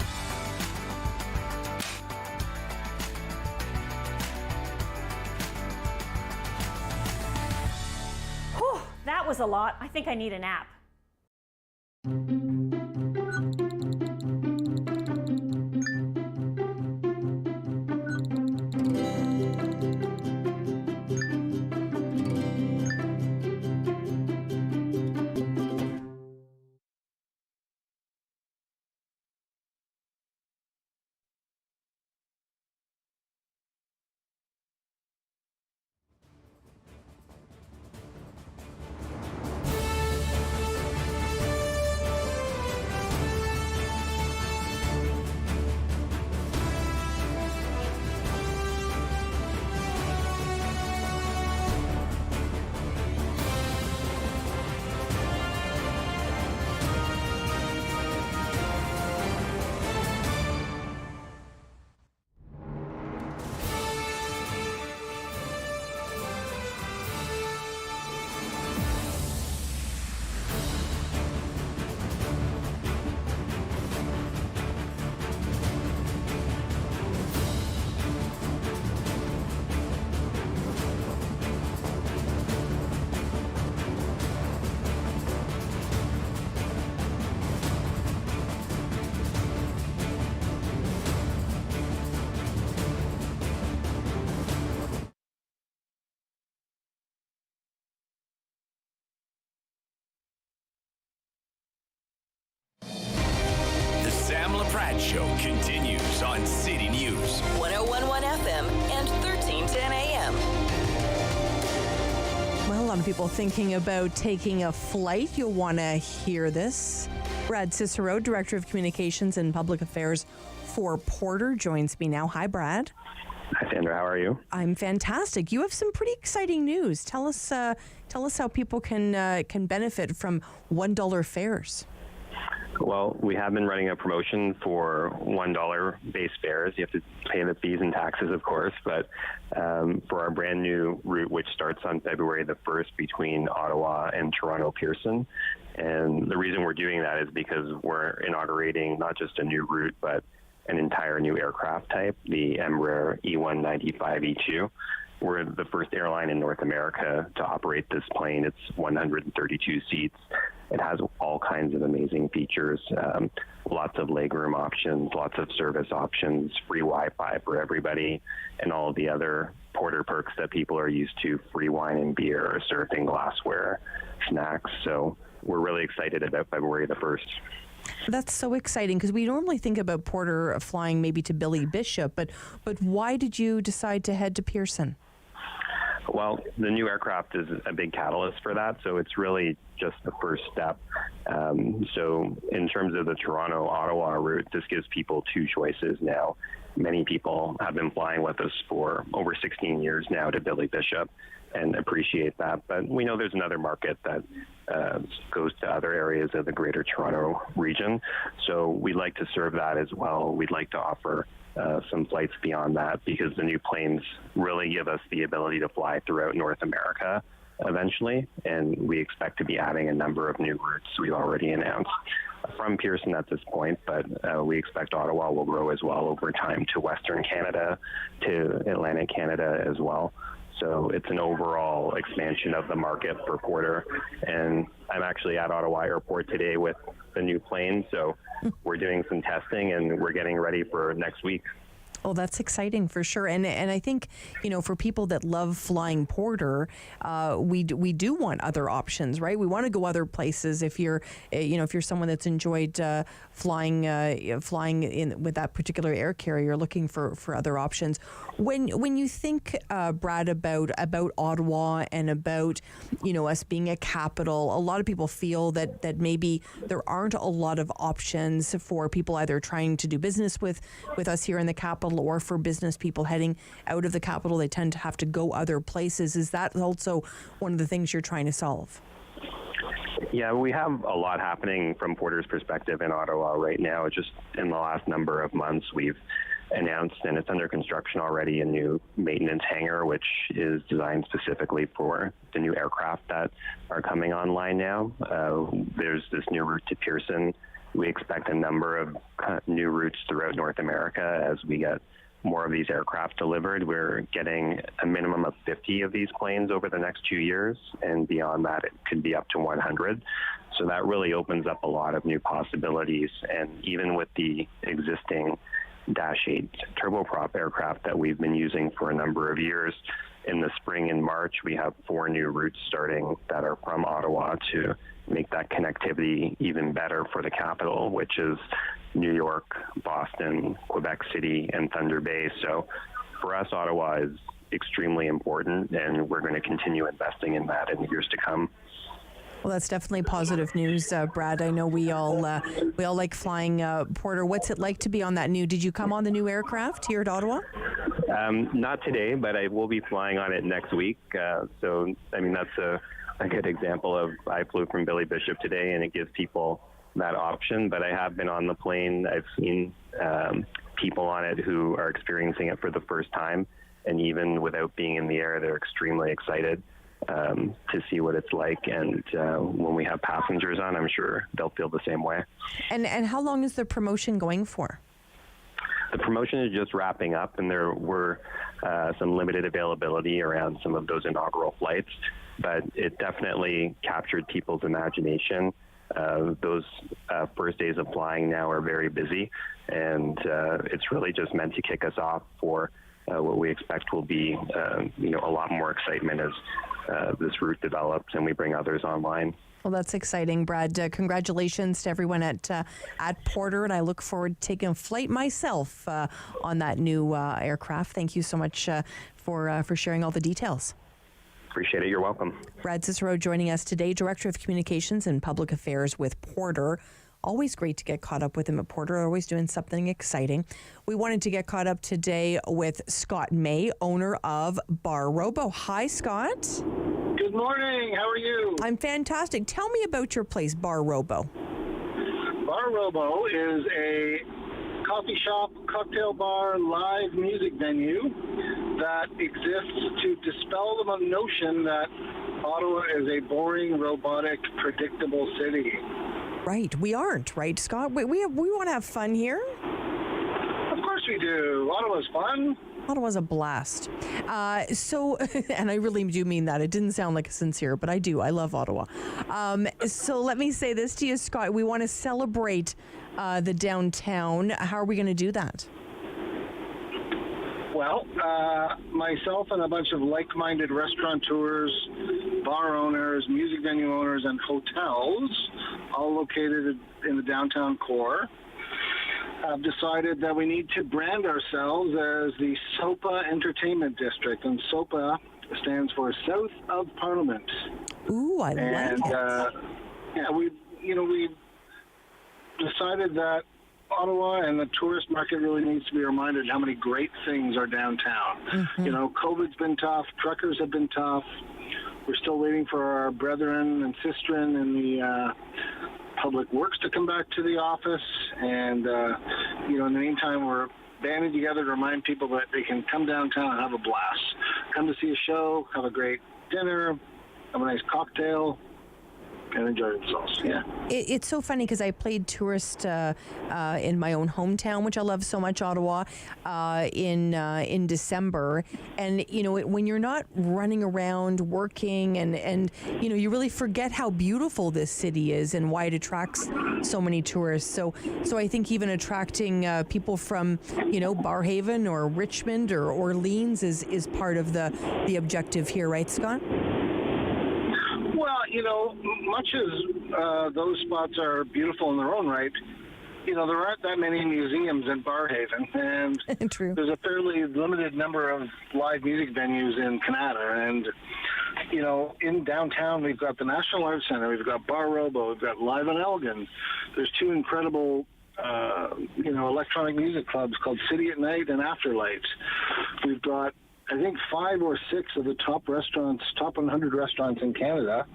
Whew, that was a lot. I think I need a nap. Laprade Show continues on City News. 101.1 FM and 1310 AM. Well, a lot of people thinking about taking a flight. You'll want to hear this. Brad Cicero, Director of Communications and Public Affairs for Porter, joins me now. Hi, Brad. Hi, Sandra. How are you? I'm fantastic. You have some pretty exciting news. Tell us how people can benefit from $1 fares. Well, we have been running a promotion for $1 base fares. You have to pay the fees and taxes, of course, but for our brand new route, which starts on February the 1st between Ottawa and Toronto Pearson. And the reason we're doing that is because we're inaugurating not just a new route, but an entire new aircraft type, the Embraer E195-E2. We're the first airline in North America to operate this plane. It's 132 seats. It has all kinds of amazing features, lots of legroom options, lots of service options, free Wi-Fi for everybody, and all the other Porter perks that people are used to, free wine and beer, surfing glassware, snacks. So we're really excited about February the 1st. That's so exciting, because we normally think about Porter flying maybe to Billy Bishop, but why did you decide to head to Pearson? Well, the new aircraft is a big catalyst for that, so it's really just the first step. So in terms of the Toronto-Ottawa route, this gives people two choices now. Many people have been flying with us for over 16 years now to Billy Bishop and appreciate that. But we know there's another market that goes to other areas of the Greater Toronto region. So we'd like to serve that as well. We'd like to offer some flights beyond that, because the new planes really give us the ability to fly throughout North America eventually, and we expect to be adding a number of new routes we've already announced from Pearson at this point, but we expect Ottawa will grow as well over time to Western Canada, to Atlantic Canada as well. So it's an overall expansion of the market for Porter. And I'm actually at Ottawa Airport today with the new plane. So we're doing some testing and we're getting ready for next week. Oh, that's exciting for sure. And I think, for people that love flying Porter, we do want other options, right? We want to go other places. If you're someone that's enjoyed flying in with that particular air carrier, you're looking for other options. When you think, Brad, about Ottawa and about, us being a capital, a lot of people feel that maybe there aren't a lot of options for people either trying to do business with us here in the capital, or for business people heading out of the capital. They tend to have to go other places. Is that also one of the things you're trying to solve? Yeah, we have a lot happening from Porter's perspective in Ottawa right now. Just in the last number of months, we've announced, and it's under construction already, a new maintenance hangar, which is designed specifically for the new aircraft that are coming online now. There's this new route to Pearson. We expect a number of new routes throughout North America as we get more of these aircraft delivered. We're getting a minimum of 50 of these planes over the next 2 years, and beyond that, it could be up to 100. So that really opens up a lot of new possibilities. And even with the existing Dash 8 turboprop aircraft that we've been using for a number of years, in the spring and March, we have 4 new routes starting that are from Ottawa to make that connectivity even better for the capital, which is New York, Boston, Quebec City, and Thunder Bay. So for us, Ottawa is extremely important, and we're going to continue investing in that in the years to come. Well, that's definitely positive news, Brad. I know we all like flying Porter. What's it like to be on that new? Did you come on the new aircraft here at Ottawa? Not today, but I will be flying on it next week. So, I mean, that's a good example of, I flew from Billy Bishop today, and it gives people that option. But I have been on the plane. I've seen people on it who are experiencing it for the first time, and even without being in the air, they're extremely excited to see what it's like. And when we have passengers on, I'm sure they'll feel the same way. And how long is the promotion going for? The promotion is just wrapping up, and there were some limited availability around some of those inaugural flights, but it definitely captured people's imagination. Those first days of flying now are very busy, and it's really just meant to kick us off for what we expect will be a lot more excitement as this route develops and we bring others online. Well, that's exciting, Brad. Congratulations to everyone at Porter, and I look forward to taking a flight myself on that new aircraft. Thank you so much for sharing all the details. Appreciate it. You're welcome. Brad Cicero joining us today, Director of Communications and Public Affairs with Porter. Always great to get caught up with him at Porter, always doing something exciting. We wanted to get caught up today with Scott May, owner of Bar Robo. Hi, Scott. Good morning. How are you? I'm fantastic. Tell me about your place, Bar Robo. Bar Robo is a coffee shop, cocktail bar, live music venue that exists to dispel the notion that Ottawa is a boring, robotic, predictable city. Right. We aren't, right, Scott? We want to have fun here. Of course we do. Ottawa's fun. Ottawa's a blast. So, and I really do mean that. It didn't sound like a sincere, but I do. I love Ottawa. So let me say this to you, Scott. We want to celebrate the downtown. How are we going to do that? Well, myself and a bunch of like-minded restaurateurs, bar owners, music venue owners, and hotels, all located in the downtown core, have decided that we need to brand ourselves as the SOPA Entertainment District, and SOPA stands for South of Parliament. Ooh, I like it. Yeah, we decided that Ottawa and the tourist market really needs to be reminded how many great things are downtown. Mm-hmm. You know, COVID's been tough, truckers have been tough. We're still waiting for our brethren and sisterin in the public works to come back to the office. And, in the meantime, we're banding together to remind people that they can come downtown and have a blast. Come to see a show, have a great dinner, have a nice cocktail, and enjoy themselves. Yeah. It's so funny because I played tourist in my own hometown, which I love so much, Ottawa, in December. And when you're not running around working and you really forget how beautiful this city is and why it attracts so many tourists. So I think even attracting people from Barrhaven or Richmond or Orleans is part of the objective here, right, Scott? Well, much as those spots are beautiful in their own right, there aren't that many museums in Barrhaven, and True. There's a fairly limited number of live music venues in Canada. And, in downtown, we've got the National Arts Centre, we've got Bar Robo, we've got Live on Elgin. There's two incredible, electronic music clubs called City at Night and Afterlight. We've got, I think, 5 or 6 of the top 100 restaurants in Canada,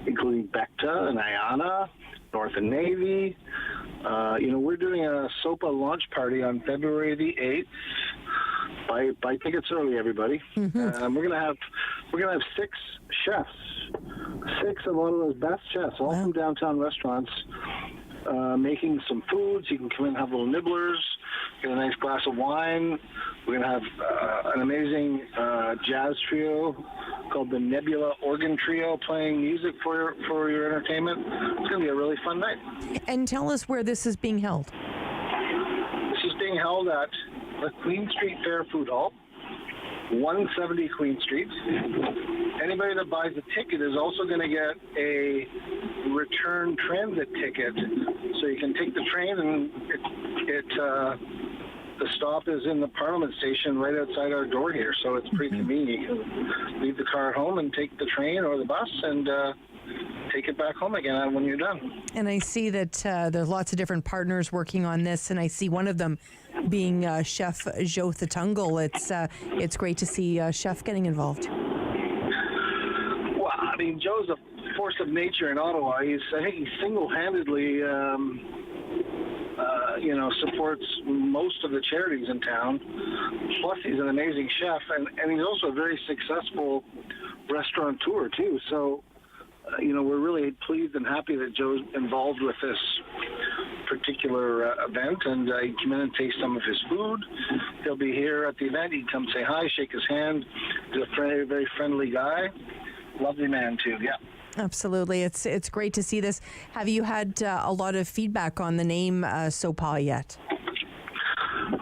including Becta and Ayana, North and Navy. We're doing a SOPA launch party on February the 8th. Buy tickets early, everybody. Mm-hmm. We're gonna have 6 chefs, 6 of Ottawa's best chefs, all from downtown restaurants, making some foods. You can come in and have little nibblers, get a nice glass of wine. We're going to have an amazing jazz trio called the Nebula Organ Trio playing music for your entertainment. It's going to be a really fun night. And tell us where this is being held. This is being held at the Queen Street Fair Food Hall, 170 Queen Street. Anybody that buys a ticket is also going to get a return transit ticket, so you can take the train, and the stop is in the Parliament station right outside our door here, so it's pretty convenient. You can leave the car at home and take the train or the bus and take it back home again when you're done. And I see that there's lots of different partners working on this, and I see one of them being Chef Joe Thutungal. It's great to see Chef getting involved. Well, I mean, Joe's a force of nature in Ottawa. I think he single-handedly supports most of the charities in town. Plus, he's an amazing chef, and he's also a very successful restaurateur, too. So, we're really pleased and happy that Joe's involved with this particular event, and he can come in and taste some of his food. He'll be here at the event. He can come say hi, shake his hand. He's a very, very friendly guy. Lovely man, too, yeah. Absolutely. It's great to see this. Have you had a lot of feedback on the name SOPA yet?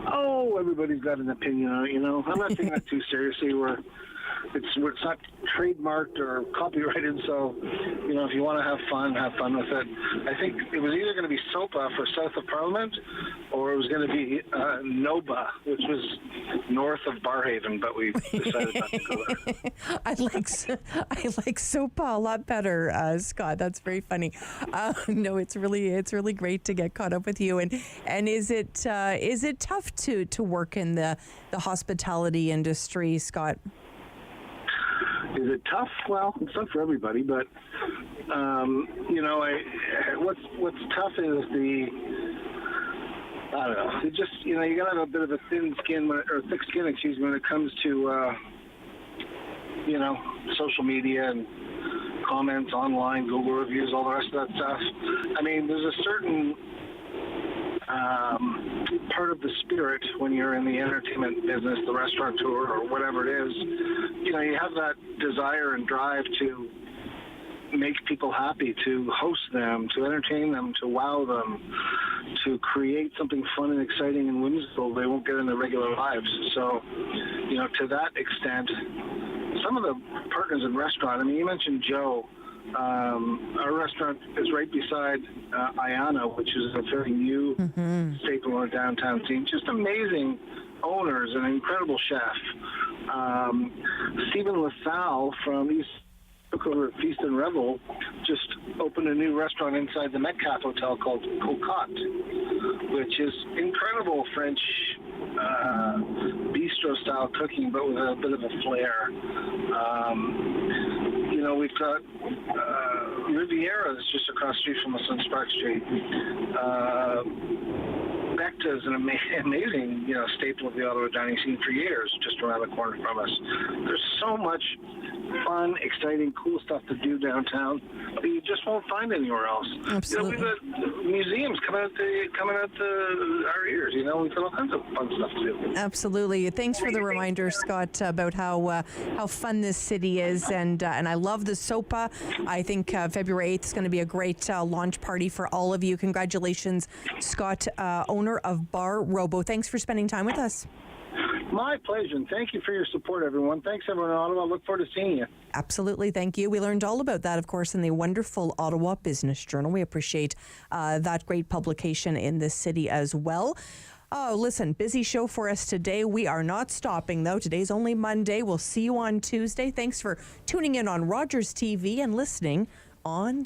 Oh, everybody's got an opinion on it, I'm not taking that too seriously. It's not trademarked or copyrighted, so, if you want to have fun with it. I think it was either going to be SOPA for South of Parliament, or it was going to be NOBA, which was north of Barrhaven, but we decided not to go there. I like SOPA a lot better, Scott. That's very funny. No, it's really great to get caught up with you. And is it tough to work in the hospitality industry, Scott? Is it tough? Well, it's not for everybody, but what's tough is I don't know. It just you gotta have a bit of a thick skin when it comes to social media and comments online, Google reviews, all the rest of that stuff. I mean, there's a certain part of the spirit when you're in the entertainment business, the restaurateur or whatever it is. You know, you have that desire and drive to make people happy, to host them, to entertain them, to wow them, to create something fun and exciting and whimsical they won't get in their regular lives. So, you know, to that extent, some of the partners in restaurant, I mean, you mentioned Joe. Our restaurant is right beside Ayana, which is a very new staple in our downtown scene. Just amazing owners, an incredible chef. Stephen LaSalle from East took over at Feast and Revel, just opened a new restaurant inside the Metcalf Hotel called Cocotte, which is incredible French bistro-style cooking, but with a bit of a flair. You know, we've got Riviera that's just across the street from us on Spark Street. Becta is an amazing, you know, staple of the Ottawa dining scene for years, just around the corner from us. There's so much fun, exciting, cool stuff to do downtown that you just won't find anywhere else. Absolutely. You know, we've got museums coming out our ears. You know, we've got all kinds of fun stuff to do. Absolutely. Thanks for the reminder, Scott, about how fun this city is, and I love the SOPA. I think February 8th is going to be a great launch party for all of you. Congratulations, Scott, owner of Bar Robo. Thanks for spending time with us. My pleasure, and thank you for your support, everyone. Thanks, everyone in Ottawa. I look forward to seeing you. Absolutely. Thank you. We learned all about that, of course, in the wonderful Ottawa Business Journal. We appreciate that great publication in this city as well. Oh, listen, busy show for us today. We are not stopping, though. Today's only Monday. We'll see you on Tuesday. Thanks for tuning in on Rogers TV and listening on